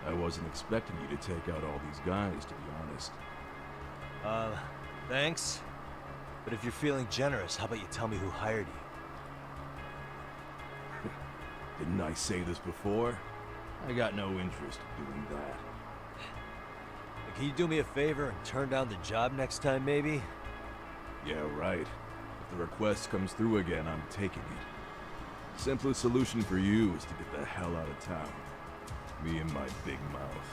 I wasn't expecting you to take out all these guys, to be honest. Thanks. But if you're feeling generous, how about you tell me who hired you? Didn't I say this before? I got no interest in doing that. Can you do me a favor and turn down the job next time, maybe? Yeah, right. If the request comes through again, I'm taking it. Simplest solution for you is to get the hell out of town. Me and my big mouth.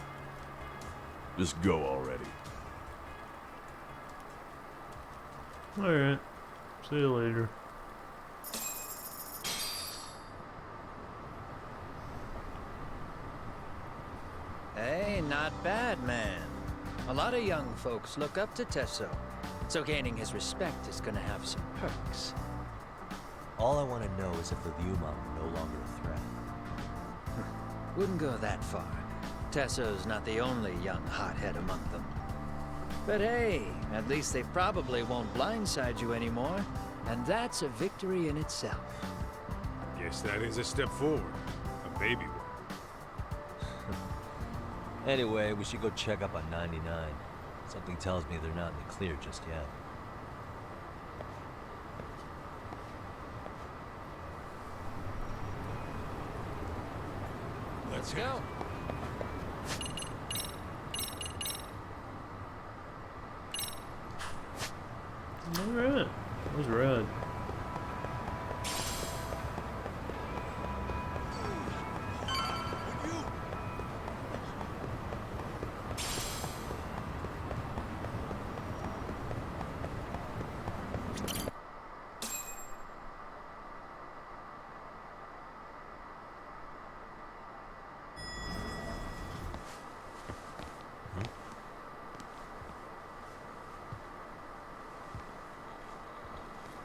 Just go already. Alright. See you later. Hey, not bad, man. A lot of young folks look up to Tesso, so gaining his respect is gonna have some perks. All I want to know is if the Liumang are no longer a threat. Wouldn't go that far. Tesso's not the only young hothead among them. But hey, at least they probably won't blindside you anymore, and that's a victory in itself. Guess that is a step forward. A baby one. Anyway, we should go check up on 99. Something tells me they're not in the clear just yet. Let's go. Alright. That was rad.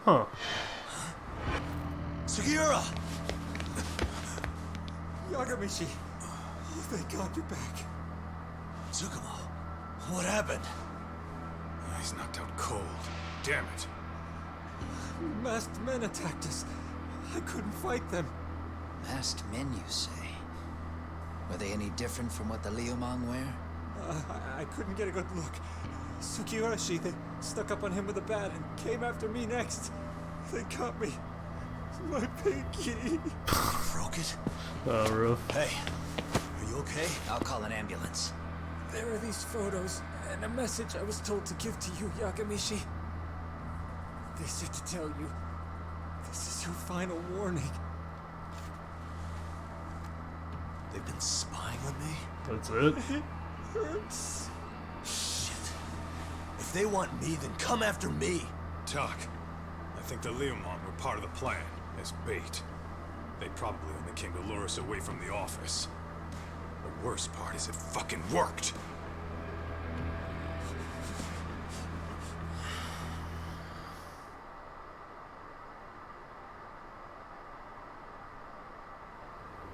Huh. Sugiura! Yagamishi! Oh, thank God you're back. Tsukumo, what happened? He's knocked out cold. Damn it. Masked men attacked us. I couldn't fight them. Masked men, you say? Were they any different from what the Liumang wear? I couldn't get a good look. Sugiurashi, they stuck up on him with a bat and came after me next. They got me. My pinky. Broke it? Rough. Hey, are you okay? I'll call an ambulance. There are these photos and a message I was told to give to you, Yagamishi. They said to tell you, this is your final warning. They've been spying on me? That's it? It hurts. Shit. If they want me, then come after me. Talk. I think the Liumang were part of the plan, as bait. They probably only came to lure us away from the office. The worst part is it fucking worked!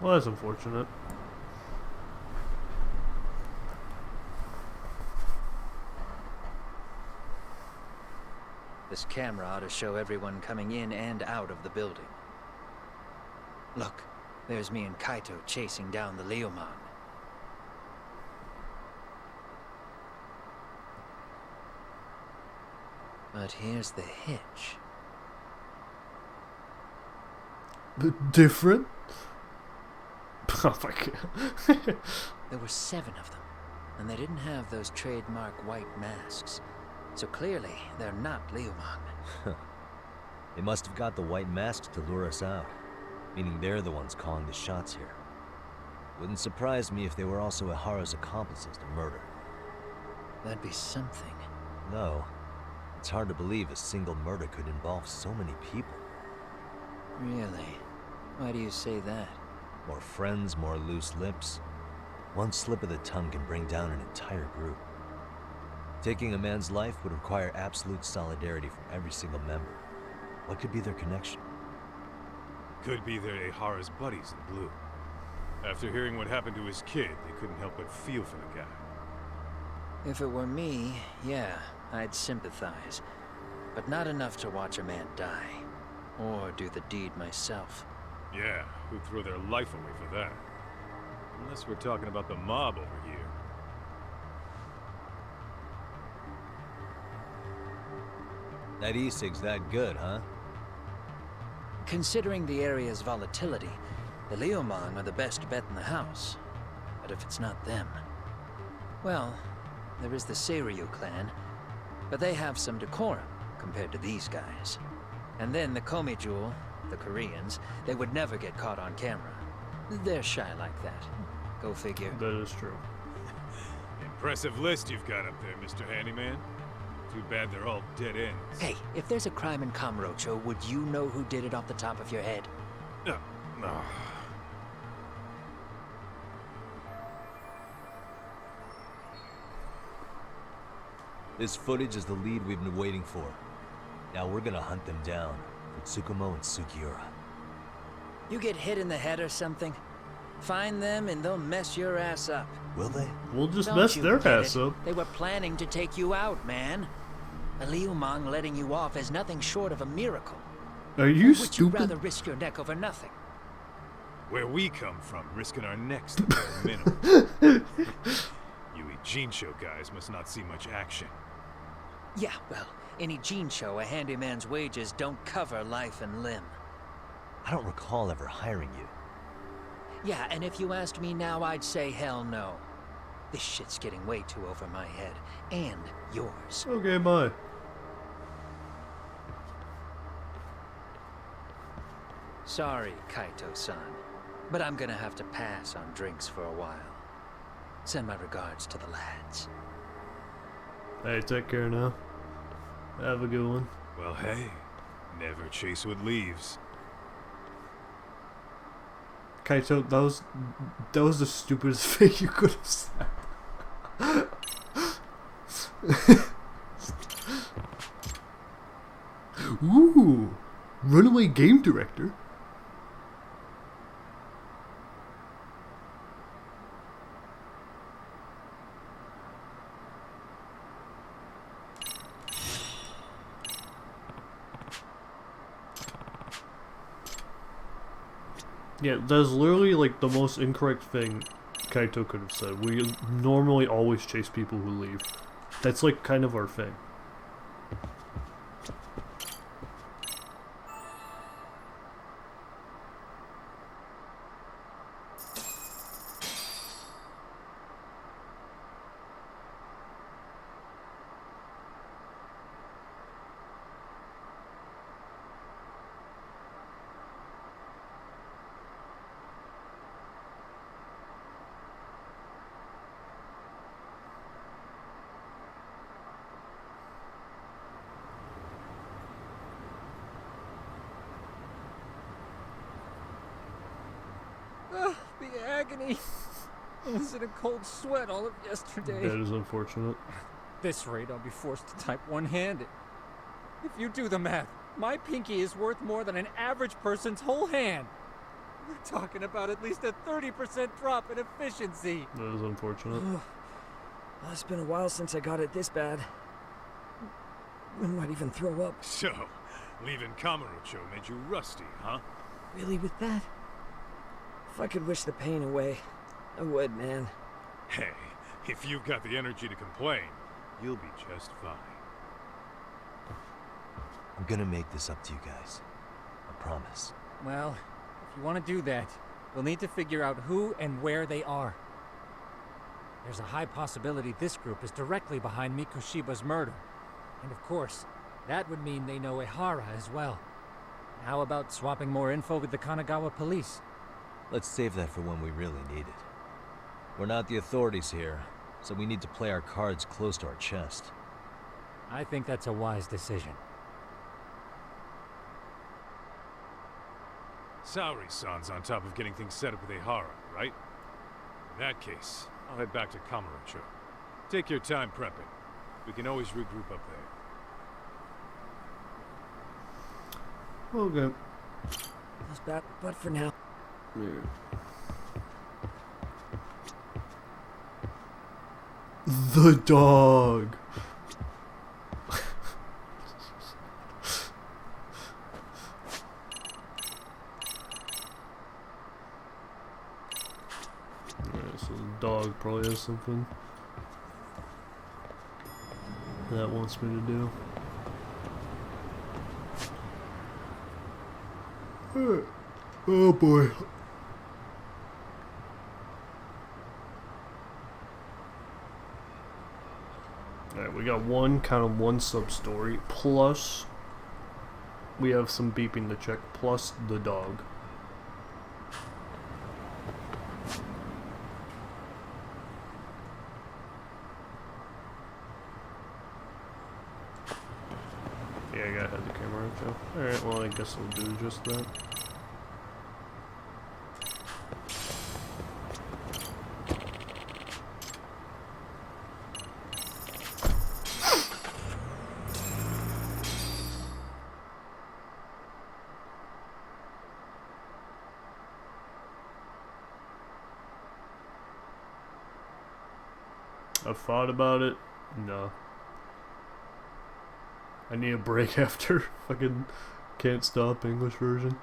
Well, that's unfortunate. This camera ought to show everyone coming in and out of the building. Look, there's me and Kaito chasing down the Liumang. But here's the hitch. Different? Oh my god. There were 7 of them, and they didn't have those trademark white masks. So clearly, they're not Liumang. They must have got the white masks to lure us out, meaning they're the ones calling the shots here. Wouldn't surprise me if they were also Ihara's accomplices to murder. That'd be something. No, it's hard to believe a single murder could involve so many people. Really? Why do you say that? More friends, more loose lips. One slip of the tongue can bring down an entire group. Taking a man's life would require absolute solidarity from every single member. What could be their connection? Could be they're Ihara's buddies in blue. After hearing what happened to his kid, they couldn't help but feel for the guy. If it were me, yeah, I'd sympathize. But not enough to watch a man die. or do the deed myself. Yeah, who'd throw their life away for that? Unless we're talking about the mob over here. That e-cig's that good, huh? Considering the area's volatility, the Liumang are the best bet in the house. But if it's not them... Well, there is the Seiryu clan, but they have some decorum compared to these guys. And then the Komijul, the Koreans, they would never get caught on camera. They're shy like that. Go figure. That is true. Impressive list you've got up there, Mr. Handyman. Too bad they're all dead ends. Hey, if there's a crime in Kamurocho, would you know who did it off the top of your head? No. This footage is the lead we've been waiting for. Now we're gonna hunt them down for Tsukumo and Sugiura. You get hit in the head or something? Find them and they'll mess your ass up. Will they? We'll just Don't mess you their get ass it? up. They were planning to take you out, man. A Liumang letting you off is nothing short of a miracle. Are you Would stupid? you rather risk your neck over nothing? Where we come from, risking our necks the bare minimum. You Ijincho guys must not see much action. Yeah, well, in Ijincho, a handyman's wages don't cover life and limb. I don't recall ever hiring you. Yeah, and if you asked me now, I'd say hell no. This shit's getting way too over my head. And yours. Okay, bye. Sorry, Kaito-san, but I'm gonna have to pass on drinks for a while. Send my regards to the lads. Hey, take care now. Have a good one. Well, hey, never chase what leaves. Kaito, that was the stupidest thing you could have said. Ooh, runaway game director. Yeah, that's literally like the most incorrect thing Kaito could have said. We normally always chase people who leave. That's like kind of our thing. The agony. I was in a cold sweat all of yesterday. That is unfortunate. At this rate, I'll be forced to type one-handed. If you do the math, my pinky is worth more than an average person's whole hand. We're talking about at least a 30% drop in efficiency. That is unfortunate. Well, it's been a while since I got it this bad. I might even throw up. So, leaving Kamurocho made you rusty, huh? Really with that? If I could wish the pain away, I would, man. Hey, if you've got the energy to complain, you'll be just fine. I'm gonna make this up to you guys. I promise. Well, if you want to do that, we'll need to figure out who and where they are. There's a high possibility this group is directly behind Mikoshiba's murder. And of course, that would mean they know Ehara as well. How about swapping more info with the Kanagawa police? Let's save that for when we really need it. We're not the authorities here, so we need to play our cards close to our chest. I think that's a wise decision. Saori-san's on top of getting things set up with Ehara, right? In that case, I'll head back to Kamurocho. Take your time prepping. We can always regroup up there. Okay. Feels bad, but for now. Yeah. The dog. dog probably has something that wants me to do. Oh boy. Alright, we got one sub-story, plus we have some beeping to check, plus the dog. Yeah, I gotta have the camera on, Joe. Alright, well I guess I'll do just that. I've thought about it. No. I need a break after fucking Can't Stop English version.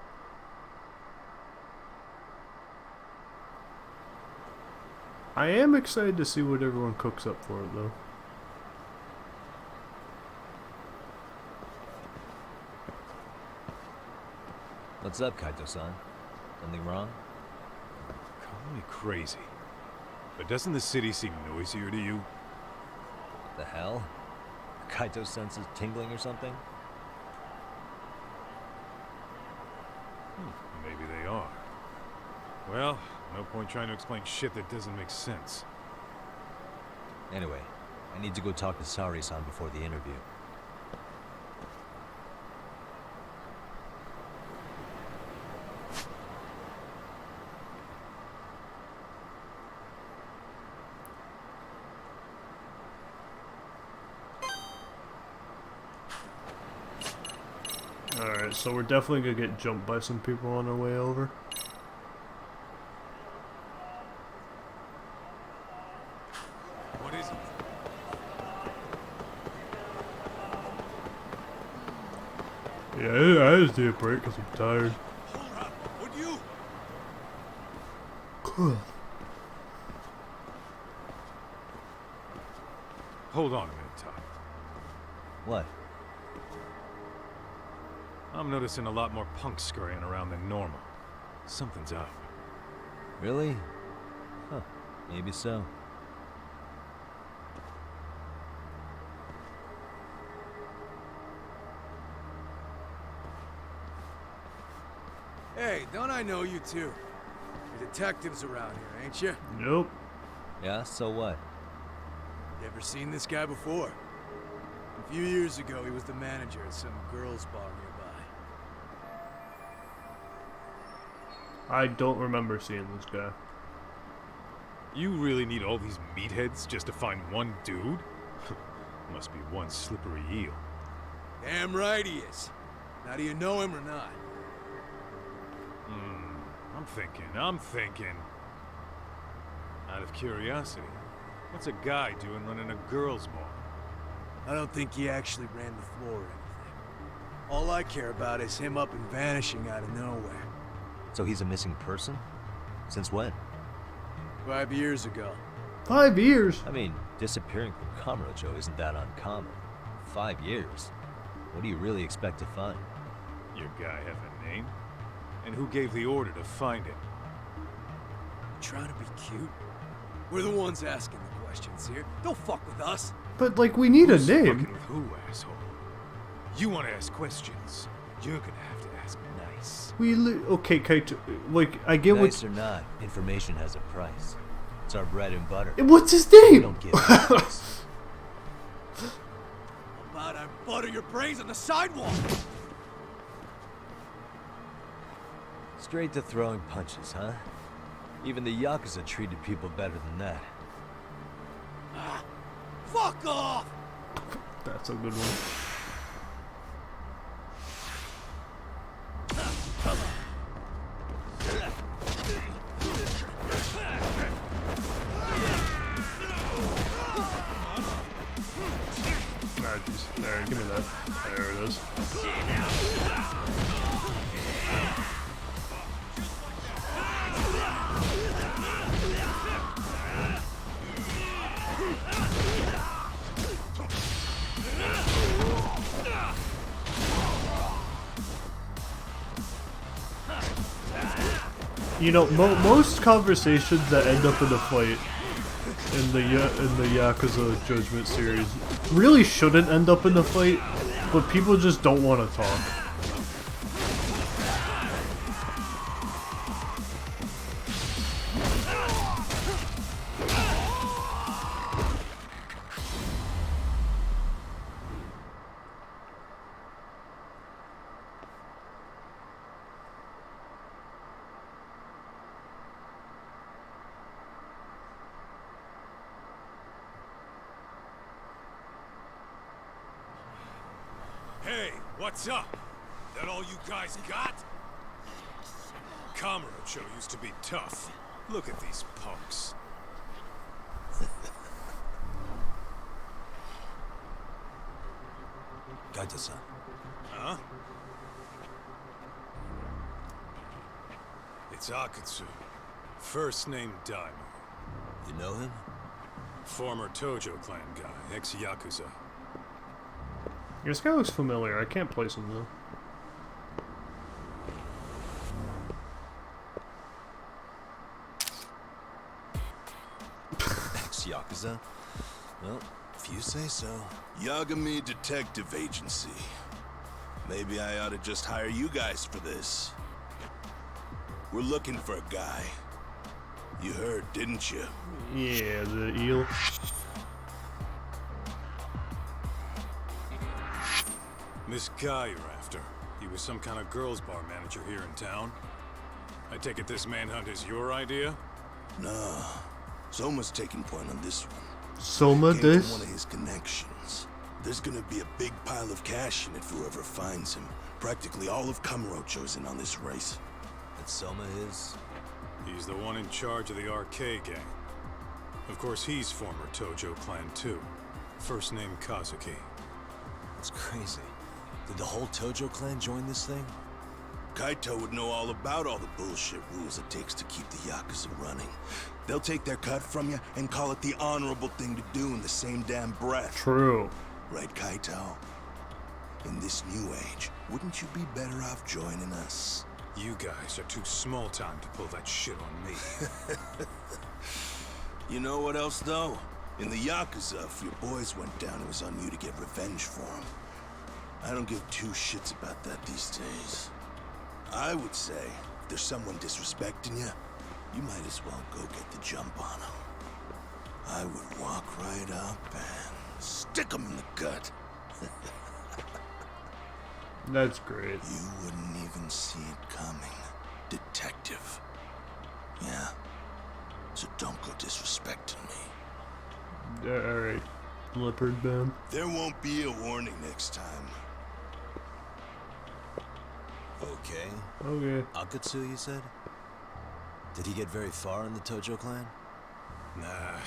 I am excited to see what everyone cooks up for it though. What's up, Kaito-san? Something wrong? Call me crazy, but doesn't the city seem noisier to you? The hell? Kaito's senses tingling or something? Maybe they are. Well, no point trying to explain shit that doesn't make sense. Anyway, I need to go talk to Sari-san before the interview. Alright, so we're definitely gonna get jumped by some people on our way over. What is it? Yeah, I just need a break because I'm tired. Hold up, would you? Hold on a minute, Todd. What? I'm noticing a lot more punks scurrying around than normal. Something's up. Really? Huh. Maybe so. Hey, don't I know you two? You're detectives around here, ain't you? Nope. Yeah, so what? You ever seen this guy before? A few years ago, he was the manager at some girls' bar nearby. I don't remember seeing this guy. You really need all these meatheads just to find one dude? Must be one slippery eel. Damn right he is. Now, do you know him or not? I'm thinking. Out of curiosity, what's a guy doing running a girls' bar? I don't think he actually ran the floor or anything. All I care about is him up and vanishing out of nowhere. So he's a missing person? Since when? 5 years ago. 5 years? I mean, disappearing from Kamurocho isn't that uncommon. 5 years? What do you really expect to find? Your guy have a name? And who gave the order to find him? Trying to be cute? We're the ones asking the questions here. Don't fuck with us. But, like, we need Who's a name. fucking with who, asshole? You want to ask questions? You're gonna have to ask nice. Okay, Kaito, like, I get Nice what... or not, information has a price. It's our bread and butter. What's his name? We don't give price. How about I butter your brains on the sidewalk? Straight to throwing punches, huh? Even the Yakuza treated people better than that. Fuck off! That's a good one. There, give me that. There it is. You know, most conversations that end up in a fight in the Yakuza Judgment series really shouldn't end up in a fight, but people just don't want to talk. Hey, what's up? That all you guys got? Kamurocho used to be tough. Look at these punks. Gaita-san. Huh? It's Akatsu. First name Daimyo. You know him? Former Tojo clan guy, ex-Yakuza. This guy looks familiar. I can't place him though. Ex-Yakuza? Well, if you say so. Yagami Detective Agency. Maybe I ought to just hire you guys for this. We're looking for a guy. You heard, didn't you? Yeah, the eel. This guy you're after, he was some kind of girls' bar manager here in town. I take it this manhunt is your idea? Nah. Soma's taking point on this one. Soma Came this? from one of his connections. There's gonna be a big pile of cash in it for whoever finds him. Practically all of Kamurocho's in on this race. And Soma is? He's the one in charge of the RK gang. Of course, he's former Tojo clan too. First name Kazuki. That's crazy. Did the whole Tojo clan join this thing? Kaito would know all about all the bullshit rules it takes to keep the Yakuza running. They'll take their cut from you and call it the honorable thing to do in the same damn breath. True. Right, Kaito? In this new age, wouldn't you be better off joining us? You guys are too small time to pull that shit on me. You know what else, though? In the Yakuza, if your boys went down, it was on you to get revenge for them. I don't give two shits about that these days. I would say, if there's someone disrespecting you, you might as well go get the jump on them. I would walk right up and stick them in the gut. That's great. You wouldn't even see it coming, detective. Yeah? So don't go disrespecting me. Alright. Leopard man. There won't be a warning next time. Okay. Okay. Akatsu, you said? Did he get very far in the Tojo clan? Nah.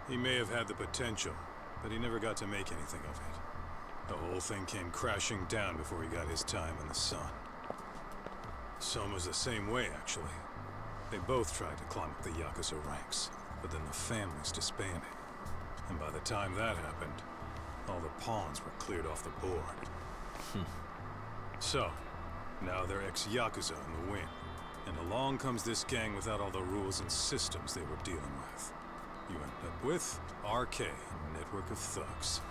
He may have had the potential, but he never got to make anything of it. The whole thing came crashing down before he got his time in the sun. Soma's the same way, actually. They both tried to climb up the Yakuza ranks, but then the families disbanded. And by the time that happened, all the pawns were cleared off the board. So, now they're ex-Yakuza in the wind. And along comes this gang without all the rules and systems they were dealing with. You end up with RK, a network of thugs.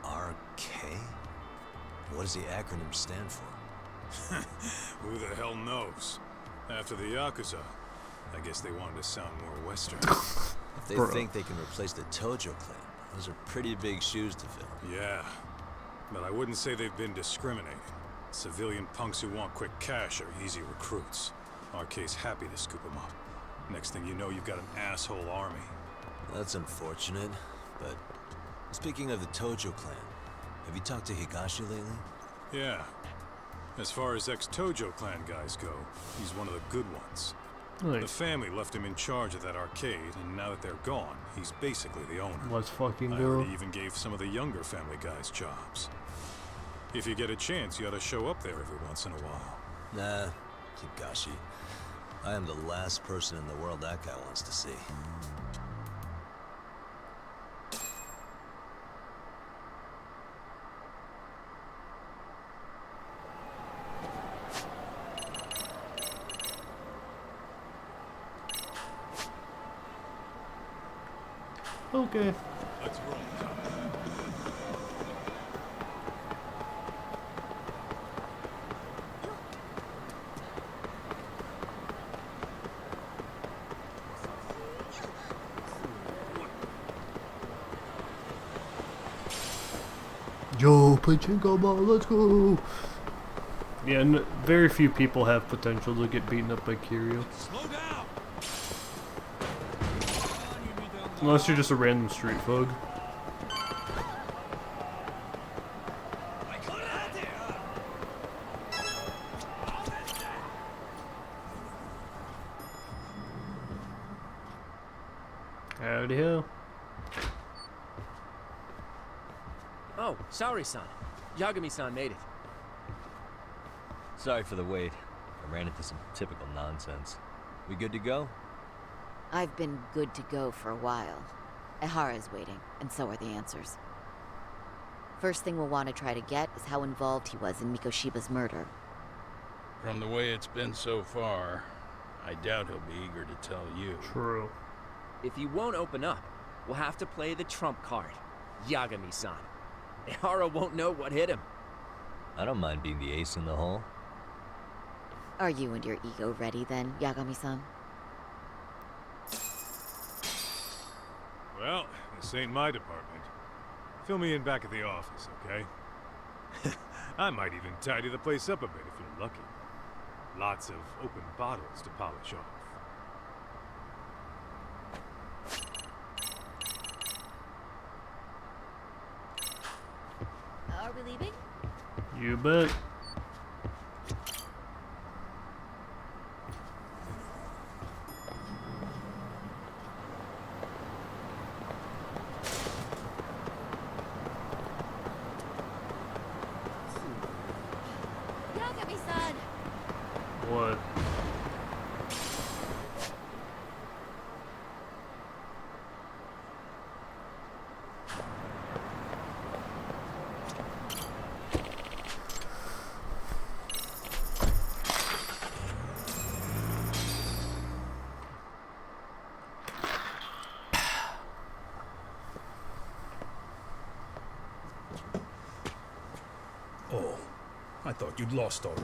RK? What does the acronym stand for? Who the hell knows? After the Yakuza, I guess they wanted to sound more Western. If they think they can replace the Tojo clan, those are pretty big shoes to fill. Yeah, but I wouldn't say they've been discriminating. Civilian punks who want quick cash are easy recruits. RK's happy to scoop them up. Next thing you know, you've got an asshole army. That's unfortunate, but speaking of the Tojo clan, have you talked to Higashi lately? Yeah. As far as ex-Tojo clan guys go, he's one of the good ones. Nice. The family left him in charge of that arcade, and now that they're gone, he's basically the owner. Let's fucking I go. heard he even gave some of the younger family guys jobs. If you get a chance, you ought to show up there every once in a while. Nah, Higashi. I am the last person in the world that guy wants to see. Okay. Let's roll. Yo, pachinko ball, let's go! Yeah, very few people have potential to get beaten up by Kiryu. Slow down. Unless you're just a random street thug. Howdy ho. Oh, sorry-san. Yagami-san made it. Sorry for the wait. I ran into some typical nonsense. We good to go? I've been good to go for a while. Ehara's waiting, and so are the answers. First thing we'll want to try to get is how involved he was in Mikoshiba's murder. From the way it's been so far, I doubt he'll be eager to tell you. True. If he won't open up, we'll have to play the trump card. Yagami-san. Ehara won't know what hit him. I don't mind being the ace in the hole. Are you and your ego ready then, Yagami-san? Well, this ain't my department. Fill me in back at the office, okay? I might even tidy the place up a bit if you're lucky. Lots of open bottles to polish off. Are we leaving? You bet. Yagami-san! What? Oh, I thought you'd lost already.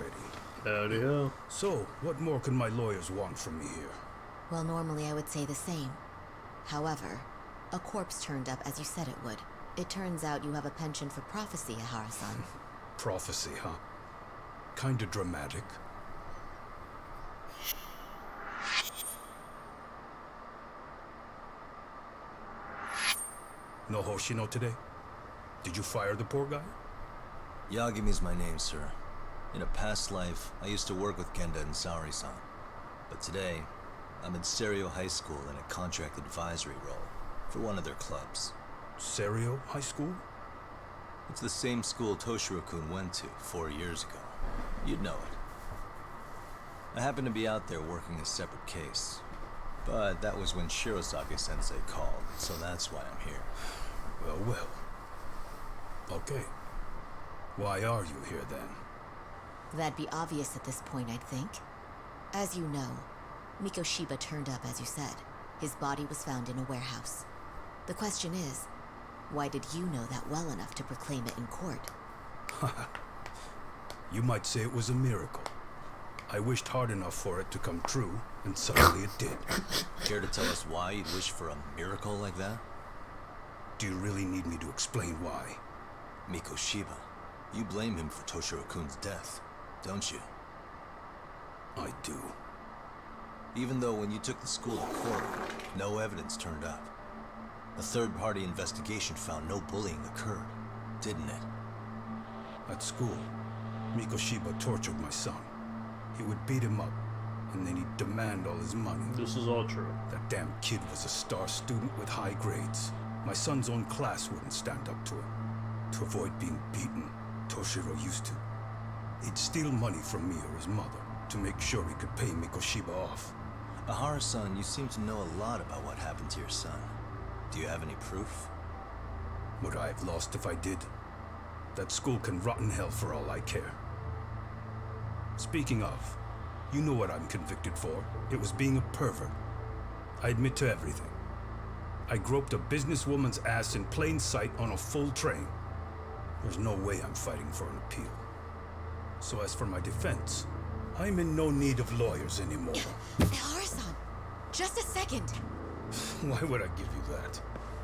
Howdy ho. So, what more can my lawyers want from me here? Well, normally I would say the same. However, a corpse turned up as you said it would. It turns out you have a penchant for prophecy, Ehara-san. Prophecy, huh? Kinda dramatic. No Hoshino today? Did you fire the poor guy? Yagami's my name, sir. In a past life, I used to work with Genda and Saori-san. But today, I'm at Serio High School in a contract advisory role for one of their clubs. Serio High School? It's the same school Toshiro-kun went to 4 years ago. You'd know it. I happened to be out there working a separate case. But that was when Shirosaki-sensei called, so that's why I'm here. Well, well. Okay. Why are you here then? That'd be obvious at this point, I'd think. As you know, Mikoshiba turned up as you said. His body was found in a warehouse. The question is, why did you know that well enough to proclaim it in court? You might say it was a miracle. I wished hard enough for it to come true, and suddenly it did. Care to tell us why you'd wish for a miracle like that? Do you really need me to explain why? Mikoshiba. You blame him for Toshiro-kun's death, don't you? I do. Even though when you took the school to court, no evidence turned up. A third-party investigation found no bullying occurred, didn't it? At school, Mikoshiba tortured my son. He would beat him up, and then he'd demand all his money. This is all true. That damn kid was a star student with high grades. My son's own class wouldn't stand up to him. To avoid being beaten, Toshiro used to. He'd steal money from me or his mother to make sure he could pay Mikoshiba off. Ehara-san, you seem to know a lot about what happened to your son. Do you have any proof? Would I have lost if I did? That school can rot in hell for all I care. Speaking of, you know what I'm convicted for. It was being a pervert. I admit to everything. I groped a businesswoman's ass in plain sight on a full train. There's no way I'm fighting for an appeal. So as for my defense, I'm in no need of lawyers anymore. Ehara-san, just a second. Why would I give you that?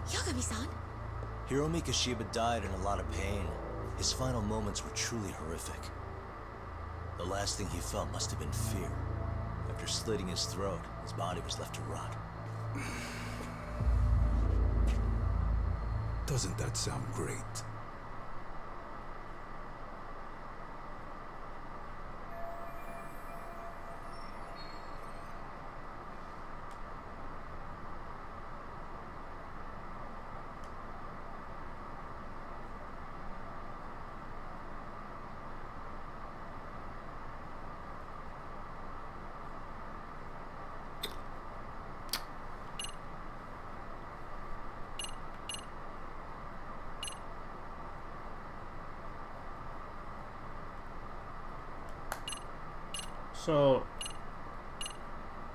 Yagami-san. Hiro Mikoshiba died in a lot of pain. His final moments were truly horrific. The last thing he felt must have been fear. After slitting his throat, his body was left to rot. Doesn't that sound great? So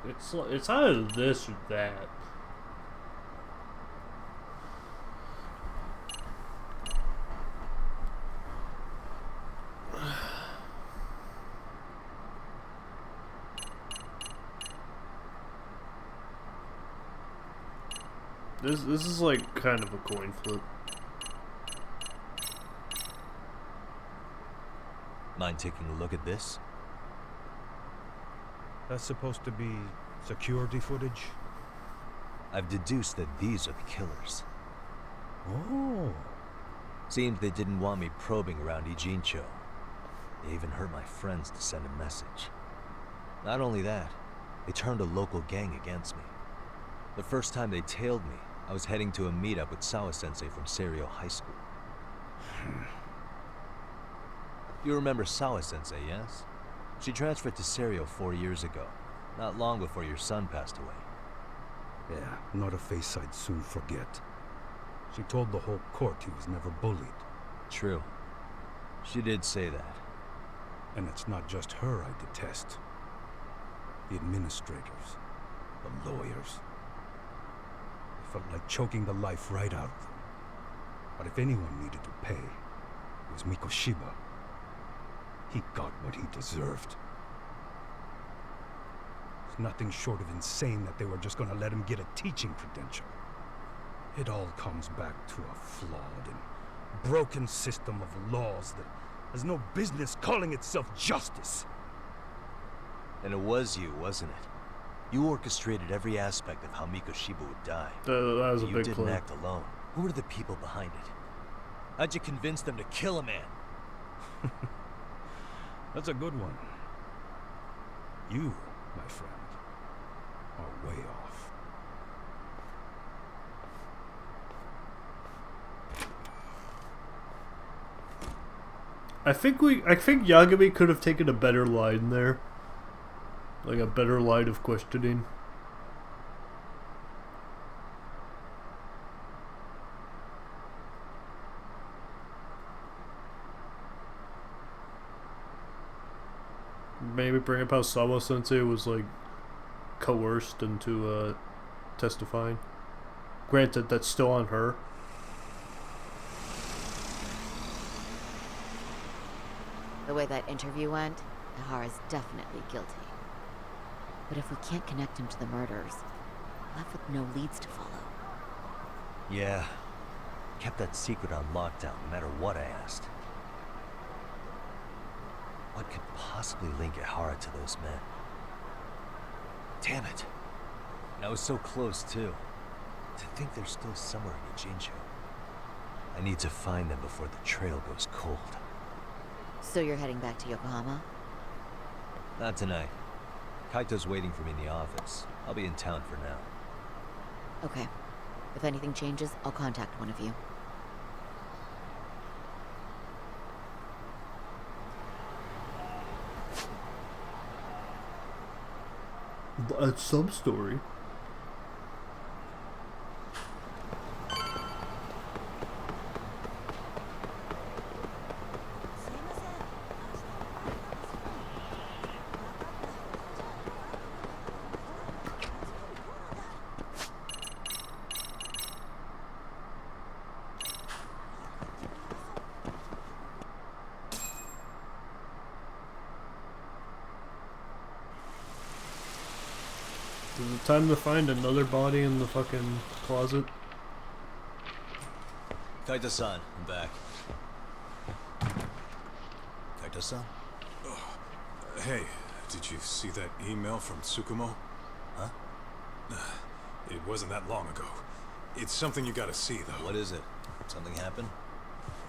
it's either this or that. This is like kind of a coin flip. Mind taking a look at this? That's supposed to be security footage? I've deduced that these are the killers. Oh. Seems they didn't want me probing around Ijincho. They even hurt my friends to send a message. Not only that, they turned a local gang against me. The first time they tailed me, I was heading to a meetup with Sawa-sensei from Serio High School. You remember Sawa-sensei, yes? She transferred to Serio 4 years ago, not long before your son passed away. Yeah, not a face I'd soon forget. She told the whole court he was never bullied. True. She did say that. And it's not just her I detest. The administrators, the lawyers. I felt like choking the life right out of them. But if anyone needed to pay, it was Mikoshiba. He got what he deserved. It's nothing short of insane that they were just gonna let him get a teaching credential. It all comes back to a flawed and broken system of laws that has no business calling itself justice. And it was you, wasn't it? You orchestrated every aspect of how Mikoshiba would die. That was a you big didn't clue. act alone. Who were the people behind it? How'd you convince them to kill a man? That's a good one. You, my friend, are way off. I think Yagami could have taken a better line there. Like a better line of questioning. Maybe bring up how Sawa-sensei was like coerced into testifying. Granted, that's still on her. The way that interview went, Ehara's definitely guilty. But if we can't connect him to the murders, we're left with no leads to follow. Yeah. Kept that secret on lockdown no matter what I asked. What could possibly link Ehara to those men? Damn it. And I was so close, too. To think they're still somewhere in Ijincho. I need to find them before the trail goes cold. So you're heading back to Yokohama? Not tonight. Kaito's waiting for me in the office. I'll be in town for now. Okay. If anything changes, I'll contact one of you. That's some story. Is it time to find another body in the fucking closet? Kaito-san, I'm back. Kaito-san? Hey, did you see that email from Tsukumo? Huh? It wasn't that long ago. It's something you gotta see, though. What is it? Something happened?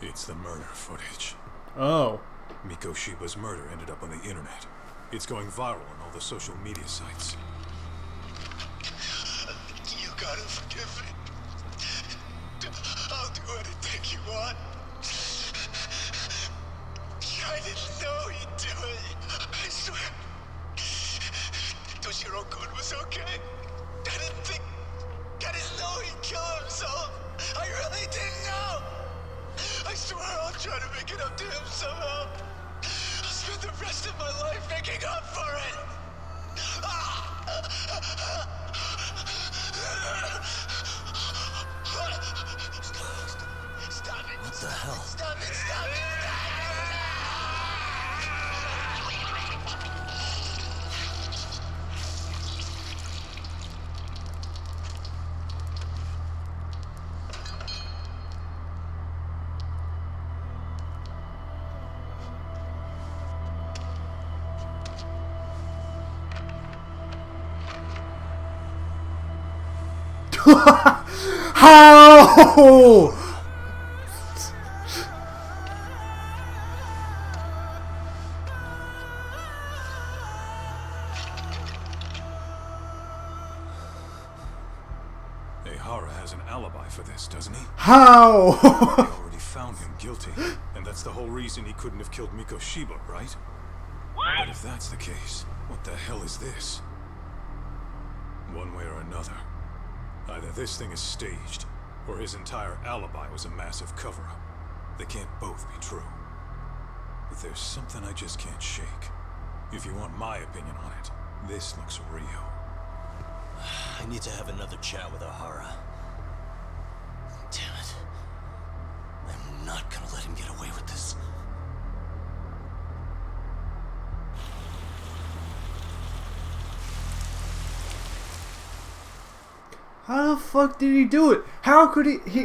It's the murder footage. Oh. Miko Shiba's murder ended up on the internet. It's going viral on all the social media sites. You gotta forgive me. I'll do anything you want. I didn't know he'd do it. I swear. Toshiro-kun was okay. I didn't know he'd kill himself. I really didn't know. I swear I'll try to make it up to him somehow. I'll spend the rest of my life making up for it. Stop it. What the hell? Stop it. Stop it. How? Ehara has an alibi for this, doesn't he? How? They already found him guilty, and that's the whole reason he couldn't have killed Miko Shiba, right? But if that's the case, what the hell is this? One way or another, either this thing is staged, or his entire alibi was a massive cover-up. They can't both be true. But there's something I just can't shake. If you want my opinion on it, this looks real. I need to have another chat with Ohara. Damn it. I'm not gonna let him get away with this. How the fuck did he do it? How could he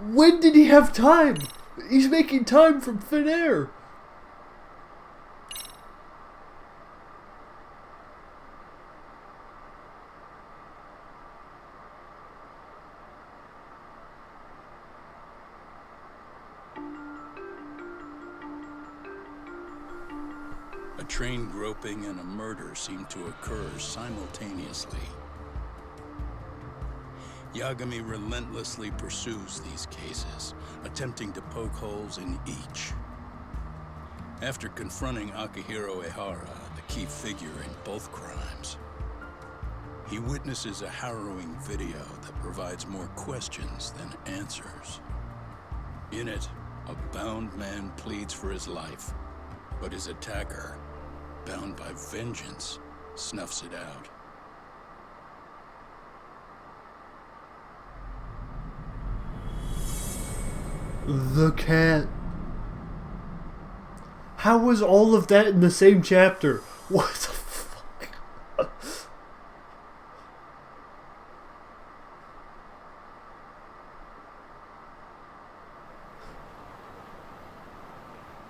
when did he have time? He's making time from thin air. A train groping and a murder seem to occur simultaneously. Yagami relentlessly pursues these cases, attempting to poke holes in each. After confronting Akihiro Ehara, the key figure in both crimes, he witnesses a harrowing video that provides more questions than answers. In it, a bound man pleads for his life, but his attacker, bound by vengeance, snuffs it out. The cat. How was all of that in the same chapter? What the fuck?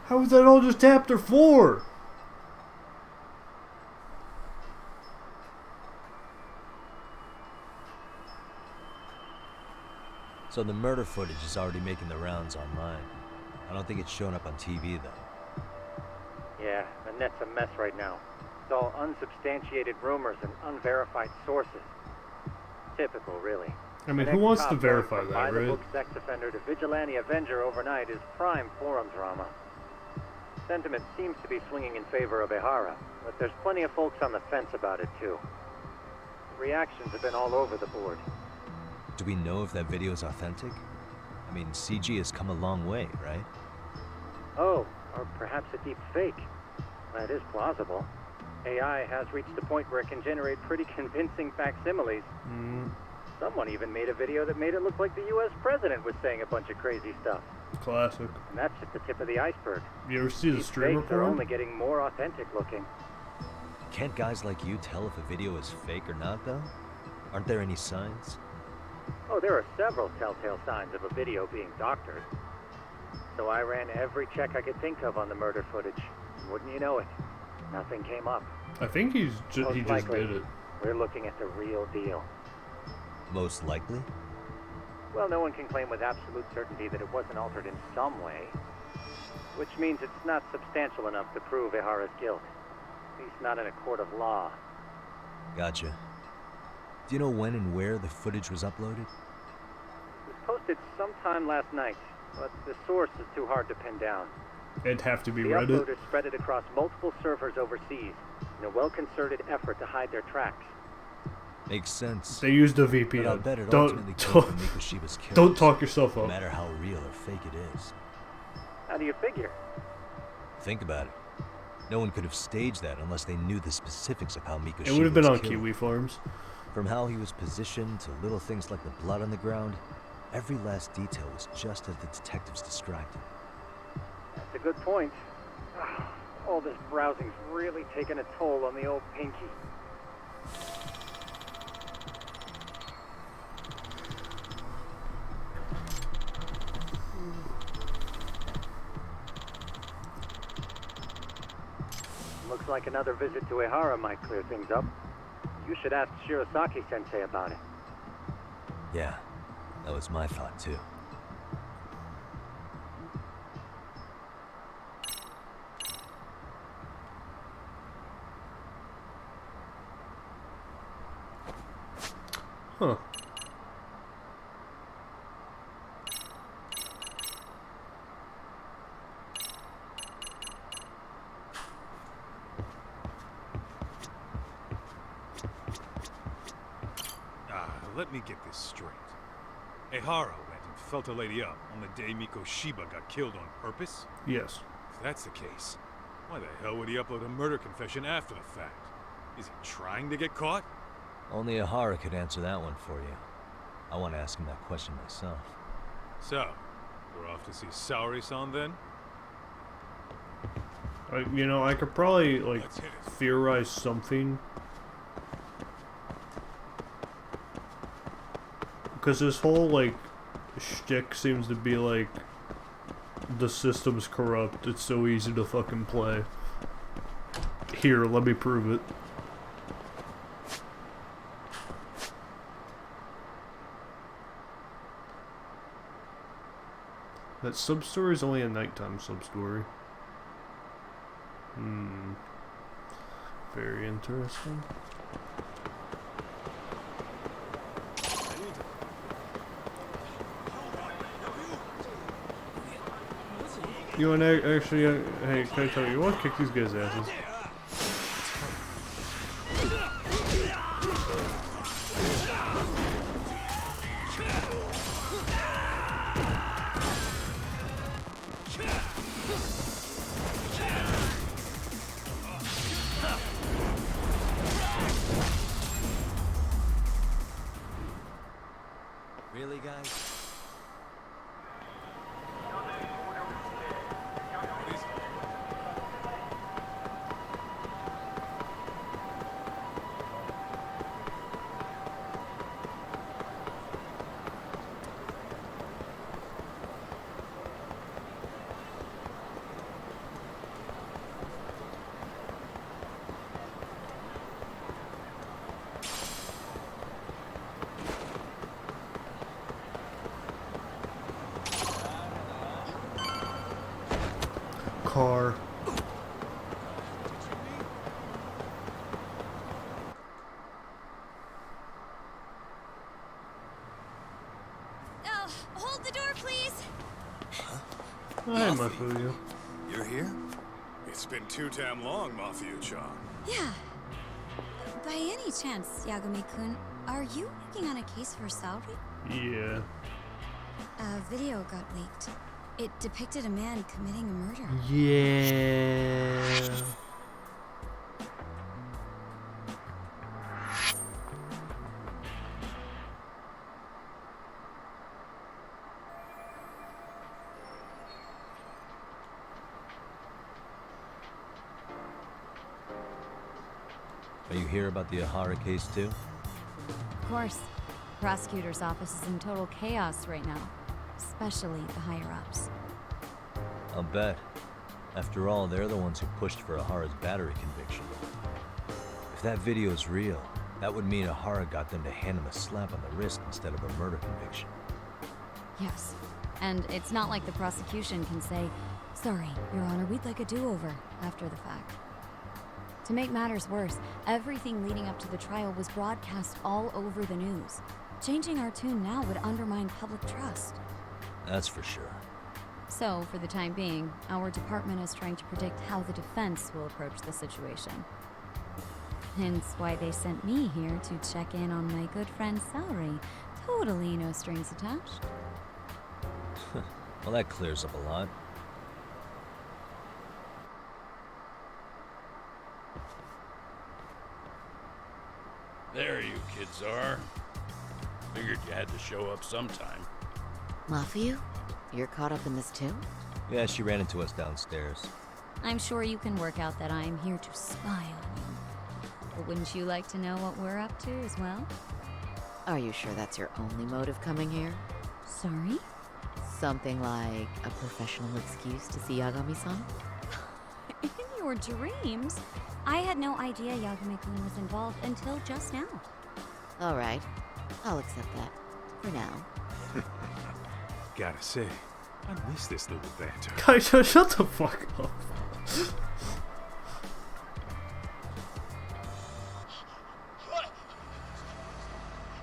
How was that all just chapter 4? So the murder footage is already making the rounds online. I don't think it's showing up on TV, though. Yeah, the net's a mess right now. It's all unsubstantiated rumors and unverified sources. Typical, really. I mean, who wants to verify that, By the right? book sex offender to vigilante avenger overnight is prime forum drama. Sentiment seems to be swinging in favor of Ehara, but there's plenty of folks on the fence about it, too. Reactions have been all over the board. Do we know if that video is authentic? I mean, CG has come a long way, right? Oh, or perhaps a deep fake. That is plausible. AI has reached a point where it can generate pretty convincing facsimiles. Someone even made a video that made it look like the US president was saying a bunch of crazy stuff. Classic. And that's just the tip of the iceberg. You ever see the These streamer fakes are porn? only getting more authentic looking. Can't guys like you tell if a video is fake or not, though? Aren't there any signs? Oh, there are several telltale signs of a video being doctored. So I ran every check I could think of on the murder footage. Wouldn't you know it? Nothing came up. I think he just likely, did it. We're looking at the real deal. Most likely? Well, no one can claim with absolute certainty that it wasn't altered in some way. Which means it's not substantial enough to prove Ehara's guilt. At least not in a court of law. Gotcha. Do you know when and where the footage was uploaded? It was posted sometime last night, but the source is too hard to pin down. It'd have to be The Reddit. uploaders spread it across multiple servers overseas in a well-concerted effort to hide their tracks. Makes sense. They used a But I'll VPN. bet it ultimately came from Mikoshiba's killers, Don't talk yourself no up. matter how real or fake it is. How do you figure? Think about it. No one could have staged that unless they knew the specifics of how Mikoshiba It would have been was on killed. Kiwi Farms. From how he was positioned to little things like the blood on the ground, every last detail was just as the detectives described it. That's a good point. All this browsing's really taken a toll on the old pinky. Looks like another visit to Ehara might clear things up. You should ask Shirosaki-sensei about it. Yeah, that was my thought too. Huh. Let me get this straight. Ehara went and felt a lady up on the day Mikoshiba got killed on purpose? Yes. If that's the case, why the hell would he upload a murder confession after the fact? Is he trying to get caught? Only Ehara could answer that one for you. I want to ask him that question myself. So, we're off to see Saori-san then? I could probably, like, theorize something. Because this whole, like, shtick seems to be, like, the system's corrupt. It's so easy to fucking play. Here, let me prove it. That sub-story is only a nighttime sub-story. Very interesting. You want to actually, hey, can I tell you, you want to kick these guys' asses? Really, guys? Car. Oh, hold the door, please. Hi, Mafuyu. You're here? It's been too damn long, Mafia-chan. Yeah. By any chance, Yagami-kun, are you working on a case for Saori? Yeah. A video got leaked. It depicted a man committing a murder. Yeah. Are you here about the Ahara case too? Of course. The prosecutor's office is in total chaos right now, especially the higher-ups. I'll bet. After all, they're the ones who pushed for Ahara's battery conviction. If that video is real, that would mean Ahara got them to hand him a slap on the wrist instead of a murder conviction. Yes. And it's not like the prosecution can say, "Sorry, Your Honor, we'd like a do-over," after the fact. To make matters worse, everything leading up to the trial was broadcast all over the news. Changing our tune now would undermine public trust. That's for sure. So, for the time being, our department is trying to predict how the defense will approach the situation. Hence why they sent me here to check in on my good friend Saori. Totally no strings attached. Well, that clears up a lot. There you kids are. Figured you had to show up sometime. Mafiu? You're caught up in this too? Yeah, she ran into us downstairs. I'm sure you can work out that I'm here to spy on you. But wouldn't you like to know what we're up to as well? Are you sure that's your only motive coming here? Sorry? Something like a professional excuse to see Yagami-san? In your dreams? I had no idea Yagami-kun was involved until just now. All right. I'll accept that. For now. Gotta say, I miss this little banter. Guys, shut the fuck up.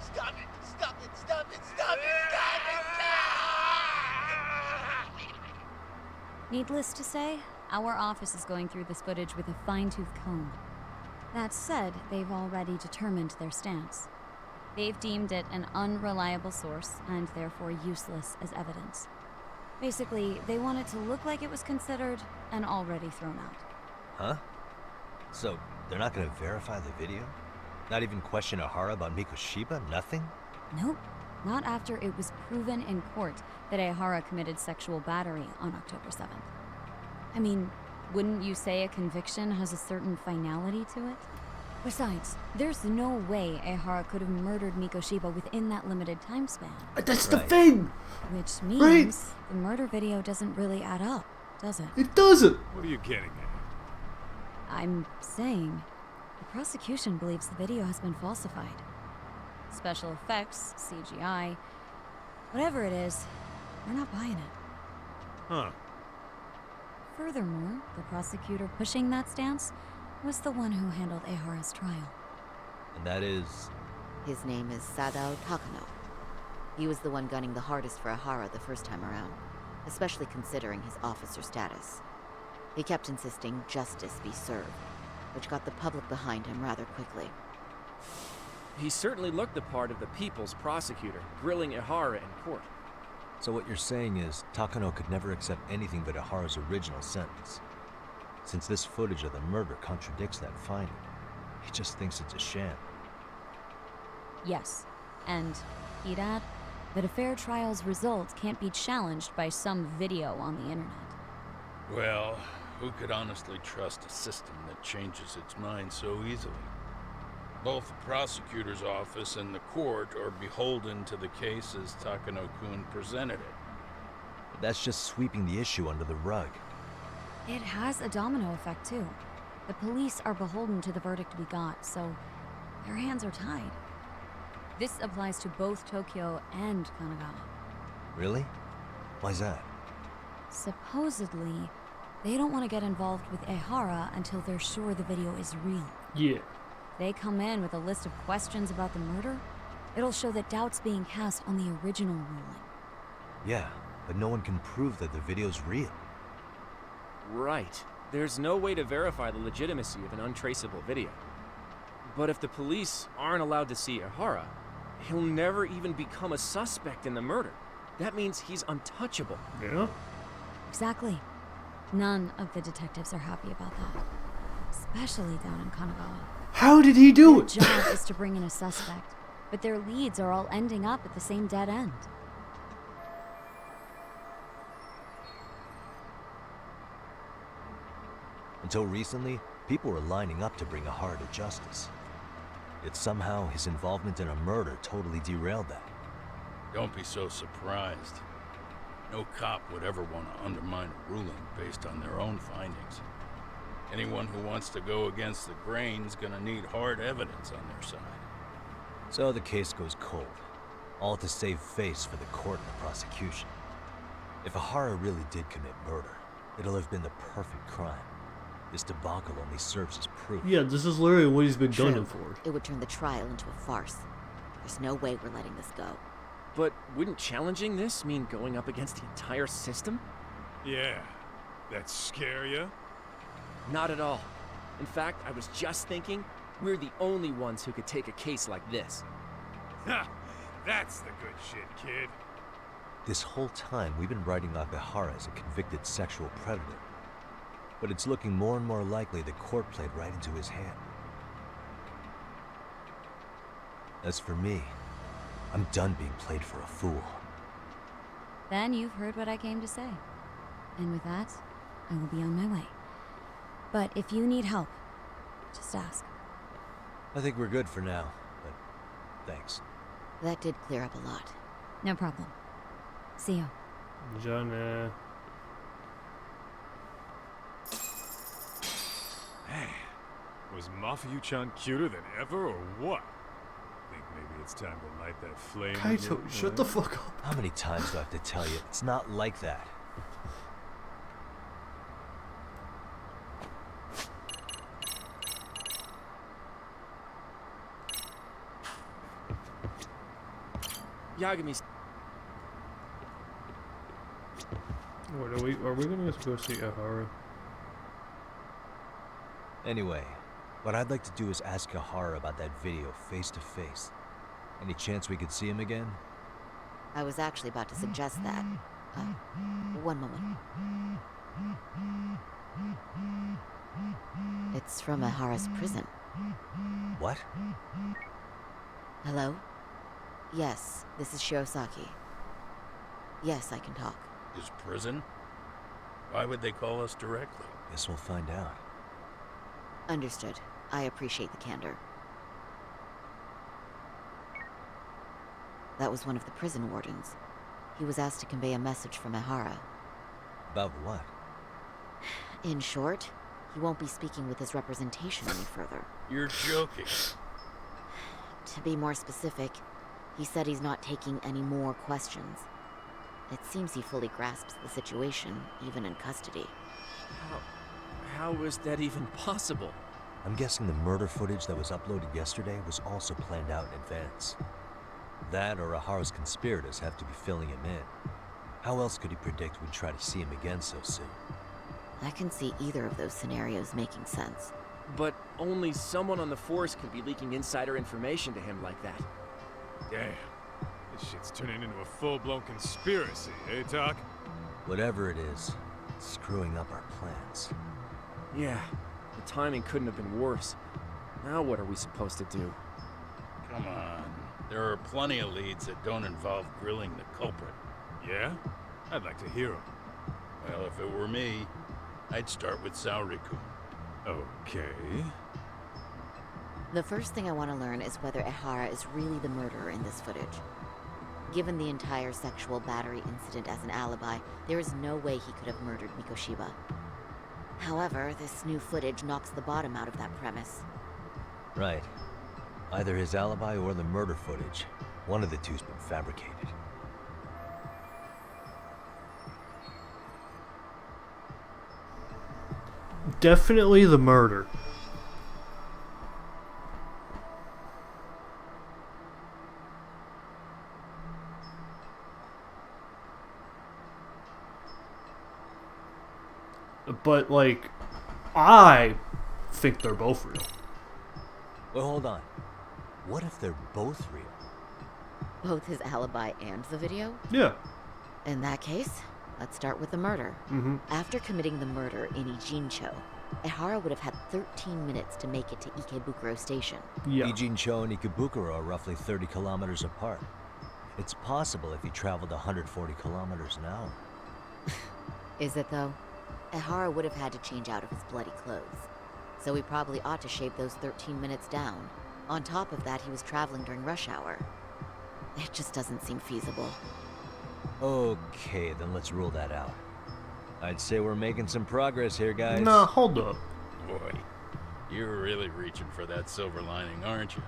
Stop it! Stop it! Stop it! Stop it! Needless to say, our office is going through this footage with a fine-tooth comb. That said, they've already determined their stance. They've deemed it an unreliable source and therefore useless as evidence. Basically, they want it to look like it was considered and already thrown out. Huh? So, they're not gonna verify the video? Not even question Ahara about Mikoshiba? Nothing? Nope. Not after it was proven in court that Ahara committed sexual battery on October 7th. I mean, wouldn't you say a conviction has a certain finality to it? Besides, there's no way Ehara could have murdered Mikoshiba within that limited time span. That's the thing! Which means the murder video doesn't really add up, does it? It doesn't! What are you getting at? I'm saying, the prosecution believes the video has been falsified. Special effects, CGI, whatever it is, we're not buying it. Huh. Furthermore, the prosecutor pushing that stance was the one who handled Ehara's trial. And that is... His name is Sadao Takano. He was the one gunning the hardest for Ahara the first time around, especially considering his officer status. He kept insisting justice be served, which got the public behind him rather quickly. He certainly looked the part of the people's prosecutor, grilling Ehara in court. So what you're saying is, Takano could never accept anything but Ahara's original sentence. Since this footage of the murder contradicts that finding, he just thinks it's a sham. Yes, and he'd add that a fair trial's result can't be challenged by some video on the internet. Well, who could honestly trust a system that changes its mind so easily? Both the prosecutor's office and the court are beholden to the case as Takano-kun presented it. But that's just sweeping the issue under the rug. It has a domino effect, too. The police are beholden to the verdict we got, so their hands are tied. This applies to both Tokyo and Kanagawa. Really? Why's that? Supposedly, they don't want to get involved with Ehara until they're sure the video is real. Yeah. They come in with a list of questions about the murder, it'll show that doubt's being cast on the original ruling. Yeah, but no one can prove that the video's real. Right. There's no way to verify the legitimacy of an untraceable video. But if the police aren't allowed to see Ehara, he'll never even become a suspect in the murder. That means he's untouchable. Yeah? Exactly. None of the detectives are happy about that. Especially down in Kanagawa. How did he do it? Their job is to bring in a suspect, but their leads are all ending up at the same dead end. Until recently, People were lining up to bring Ahara to justice. Yet somehow his involvement in a murder totally derailed that. Don't be so surprised. No cop would ever want to undermine a ruling based on their own findings. Anyone who wants to go against the grain's gonna need hard evidence on their side. So the case goes cold, all to save face for the court and the prosecution. If Ahara really did commit murder, it'll have been the perfect crime. This debacle only serves as proof. Yeah, this is literally what he's been True. gunning for. It would turn the trial into a farce. There's no way we're letting this go. But wouldn't challenging this mean going up against the entire system? Yeah. That scare ya? Not at all. In fact, I was just thinking, we're the only ones who could take a case like this. Ha! That's the good shit, kid. This whole time, we've been writing off Ahara as a convicted sexual predator. But it's looking more and more likely the court played right into his hand. As for me, I'm done being played for a fool. Then you've heard what I came to say. And with that, I will be on my way. But if you need help, just ask. I think we're good for now, but thanks. That did clear up a lot. No problem. See you. Jonah. Man, was Mafuyu-chan cuter than ever, or what? Think maybe it's time to light that flame Kaito, again, shut the fuck up. How many times do I have to tell you? It's not like that. Yagami's. What are we gonna go see Ahara? Anyway, what I'd like to do is ask Ahara about that video face to face. Any chance we could see him again? I was actually about to suggest that. One moment. It's from Ahara's prison. What? Hello? Yes, this is Shirosaki. Yes, I can talk. His prison? Why would they call us directly? Guess we'll find out. Understood. I appreciate the candor. That was one of the prison wardens. He was asked to convey a message from Ahara. About what? In short, he won't be speaking with his representation any further. You're joking. To be more specific, he said he's not taking any more questions. It seems he fully grasps the situation, even in custody. How was that even possible? I'm guessing the murder footage that was uploaded yesterday was also planned out in advance. That or Ahara's conspirators have to be filling him in. How else could he predict we'd try to see him again so soon? I can see either of those scenarios making sense. But only someone on the force could be leaking insider information to him like that. Damn. This shit's turning into a full-blown conspiracy, eh, Doc? Whatever it is, it's screwing up our plans. Yeah, the timing couldn't have been worse. Now what are we supposed to do? Come on. There are plenty of leads that don't involve grilling the culprit. Yeah? I'd like to hear them. Well, if it were me, I'd start with Saori-kun. Okay. The first thing I want to learn is whether Ehara is really the murderer in this footage. Given the entire sexual battery incident as an alibi, there is no way he could have murdered Mikoshiba. However, this new footage knocks the bottom out of that premise. Right. Either his alibi or the murder footage. One of the two's been fabricated. Definitely the murder. But, like, I think they're both real. Well, hold on. What if they're both real? Both his alibi and the video? Yeah. In that case, let's start with the murder. After committing the murder in Ijincho, Ehara would have had 13 minutes to make it to Ikebukuro Station. Yeah. Ijincho and Ikebukuro are roughly 30 kilometers apart. It's possible if he traveled 140 kilometers an hour. Is it though? Ehara would have had to change out of his bloody clothes. So we probably ought to shave those 13 minutes down. On top of that, he was traveling during rush hour. It just doesn't seem feasible. Okay, then let's rule that out. I'd say we're making some progress here, guys. Nah, hold up. Boy, you're really reaching for that silver lining, aren't you?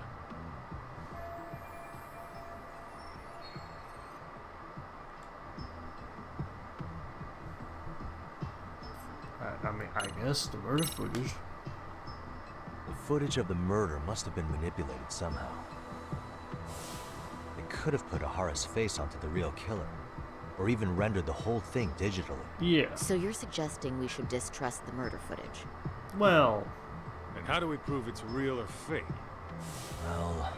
I mean, I guess the murder footage. The footage of the murder must have been manipulated somehow. They could have put Ahara's face onto the real killer, or even rendered the whole thing digitally. Yeah. So you're suggesting we should distrust the murder footage? Well... And how do we prove it's real or fake? Well,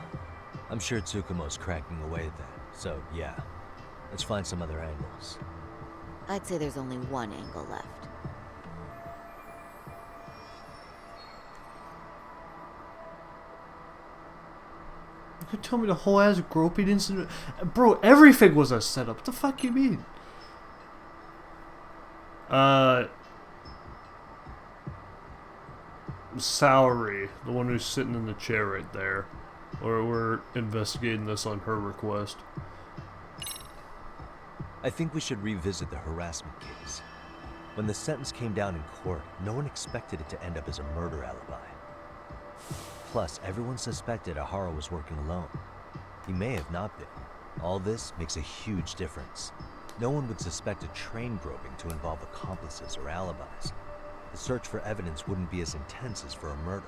I'm sure Tsukumo's cracking away at that, so yeah. Let's find some other angles. I'd say there's only one angle left. You could tell me the whole ass groping incident? Bro, everything was a setup. What the fuck you mean? Salary, the one who's sitting in the chair right there. Or we're investigating this on her request. I think we should revisit the harassment case. When the sentence came down in court, no one expected it to end up as a murder alibi. Plus, everyone suspected Ahara was working alone. He may have not been. All this makes a huge difference. No one would suspect a train groping to involve accomplices or alibis. The search for evidence wouldn't be as intense as for a murder.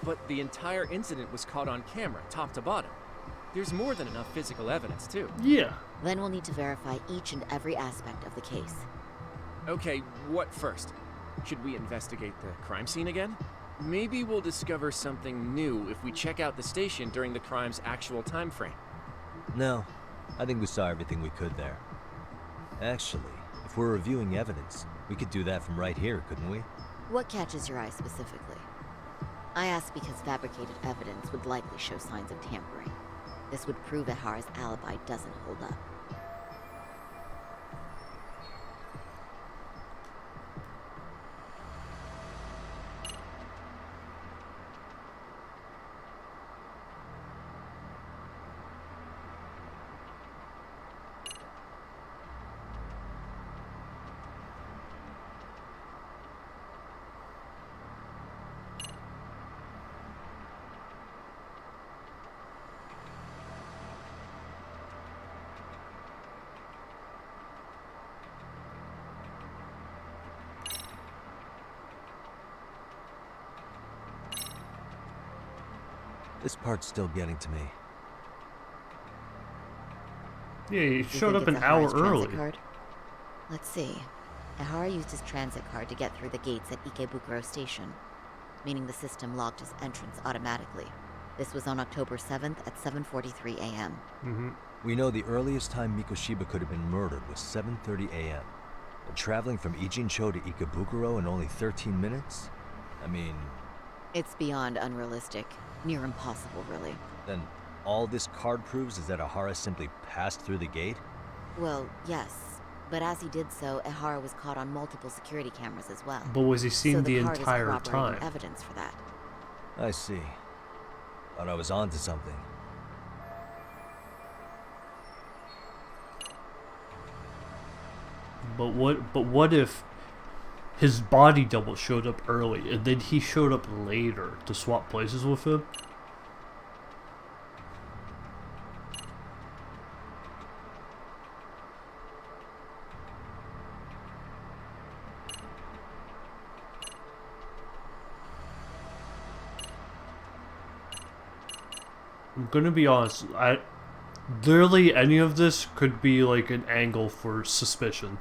But the entire incident was caught on camera, top to bottom. There's more than enough physical evidence, too. Yeah. Then we'll need to verify each and every aspect of the case. Okay, what first? Should we investigate the crime scene again? Maybe we'll discover something new if we check out the station during the crime's actual time frame. No, I think we saw everything we could there. Actually, if we're reviewing evidence, we could do that from right here, couldn't we? What catches your eye specifically? I ask because fabricated evidence would likely show signs of tampering. This would prove Ahara's alibi doesn't hold up. This part's still getting to me. Yeah, he You showed think up an it's hour Ahara's transit early. card? Let's see. Ahara used his transit card to get through the gates at Ikebukuro Station, meaning the system logged his entrance automatically. This was on October 7th at 7:43 a.m. We know the earliest time Mikoshiba could have been murdered was 7:30 a.m. But traveling from Ijincho to Ikebukuro in only 13 minutes? I mean... It's beyond unrealistic. Near impossible, really. Then all this card proves is that Ahara simply passed through the gate? Well, yes. But as he did so, Ahara was caught on multiple security cameras as well. But was he seen so the card is entire corroborating time? Evidence for that. I see. Thought I was onto something. But what if his body double showed up early and then he showed up later to swap places with him? I'm gonna be honest, literally any of this could be like an angle for suspicion.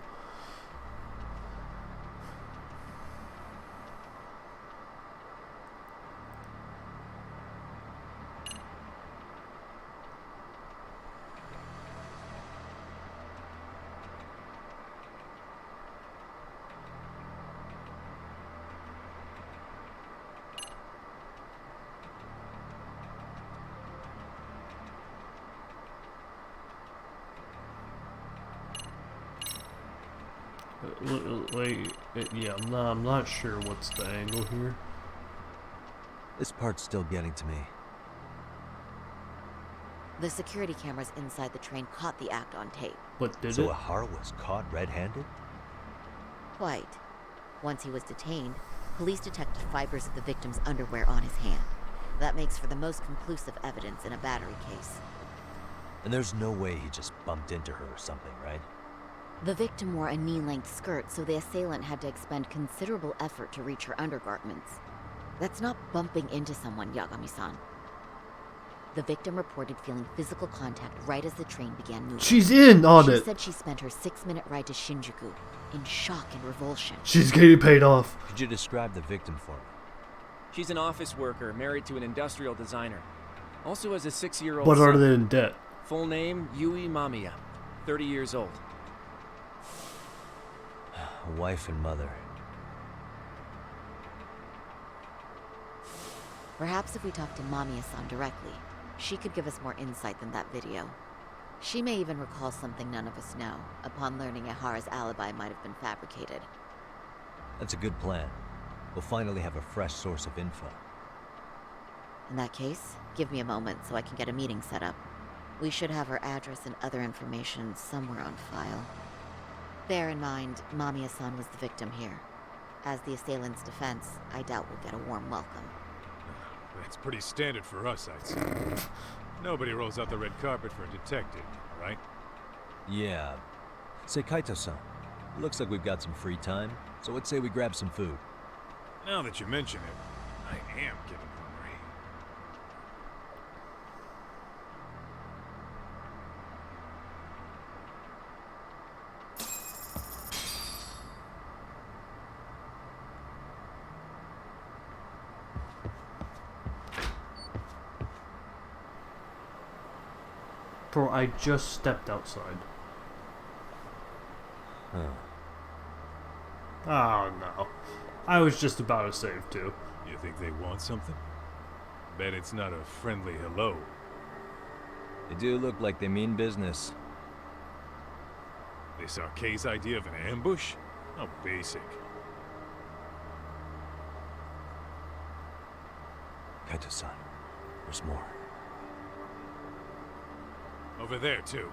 Like, Yeah, I'm not sure what's the angle here. This part's still getting to me. The security cameras inside the train caught the act on tape. But did it? So Ahara was caught red-handed? Quite. Once he was detained, police detected fibers of the victim's underwear on his hand. That makes for the most conclusive evidence in a battery case. And there's no way he just bumped into her or something, right? The victim wore a knee-length skirt, so the assailant had to expend considerable effort to reach her undergarments. That's not bumping into someone, Yagami-san. The victim reported feeling physical contact right as the train began moving. She's in on it! She said she spent her 6-minute ride to Shinjuku in shock and revulsion. She's getting paid off. Could you describe the victim for me? She's an office worker, married to an industrial designer. Also has a 6-year-old But son. are they in debt? Full name, Yui Mamiya. 30 years old. Wife and mother. Perhaps if we talk to Mamiya-san directly, she could give us more insight than that video. She may even recall something none of us know, upon learning Ahara's alibi might have been fabricated. That's a good plan. We'll finally have a fresh source of info. In that case, give me a moment so I can get a meeting set up. We should have her address and other information somewhere on file. Bear in mind, Mamiya-san was the victim here. As the assailant's defense, I doubt we'll get a warm welcome. That's pretty standard for us, I'd say. Nobody rolls out the red carpet for a detective, right? Yeah. Say, Kaito-san, looks like we've got some free time, so let's say we grab some food. Now that you mention it, I am getting hungry. Bro, I just stepped outside. Huh. Oh no. I was just about to save too. You think they want something? Bet it's not a friendly hello. They do look like they mean business. They saw Kay's idea of an ambush? How basic. Kaito-san, there's more. Over there, too.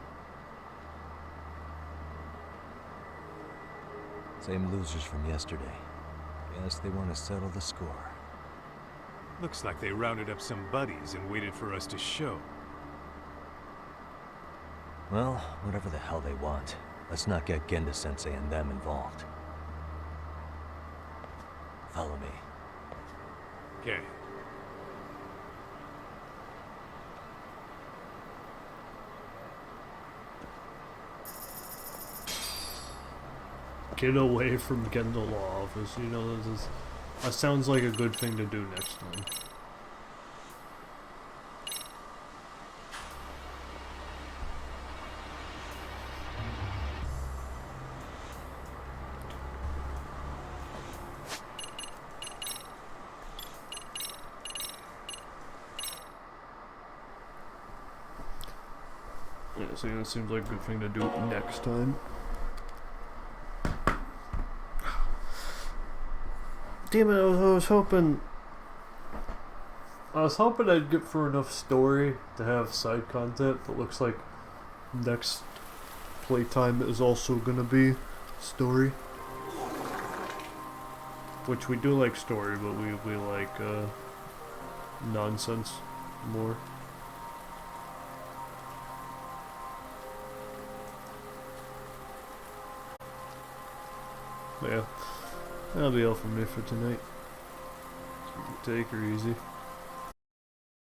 Same losers from yesterday. Guess they want to settle the score. Looks like they rounded up some buddies and waited for us to show. Well, whatever the hell they want, let's not get Genda-sensei and them involved. Follow me. Okay. Get away from Genda Law Office, you know, that sounds like a good thing to do next time. Yeah, see, that seems like a good thing to do next time. Damn it, I was hoping I'd get through enough story to have side content, but looks like next playtime is also gonna be story. Which we do like story, but we like nonsense more. But yeah, that'll be all from me for tonight. Take her easy.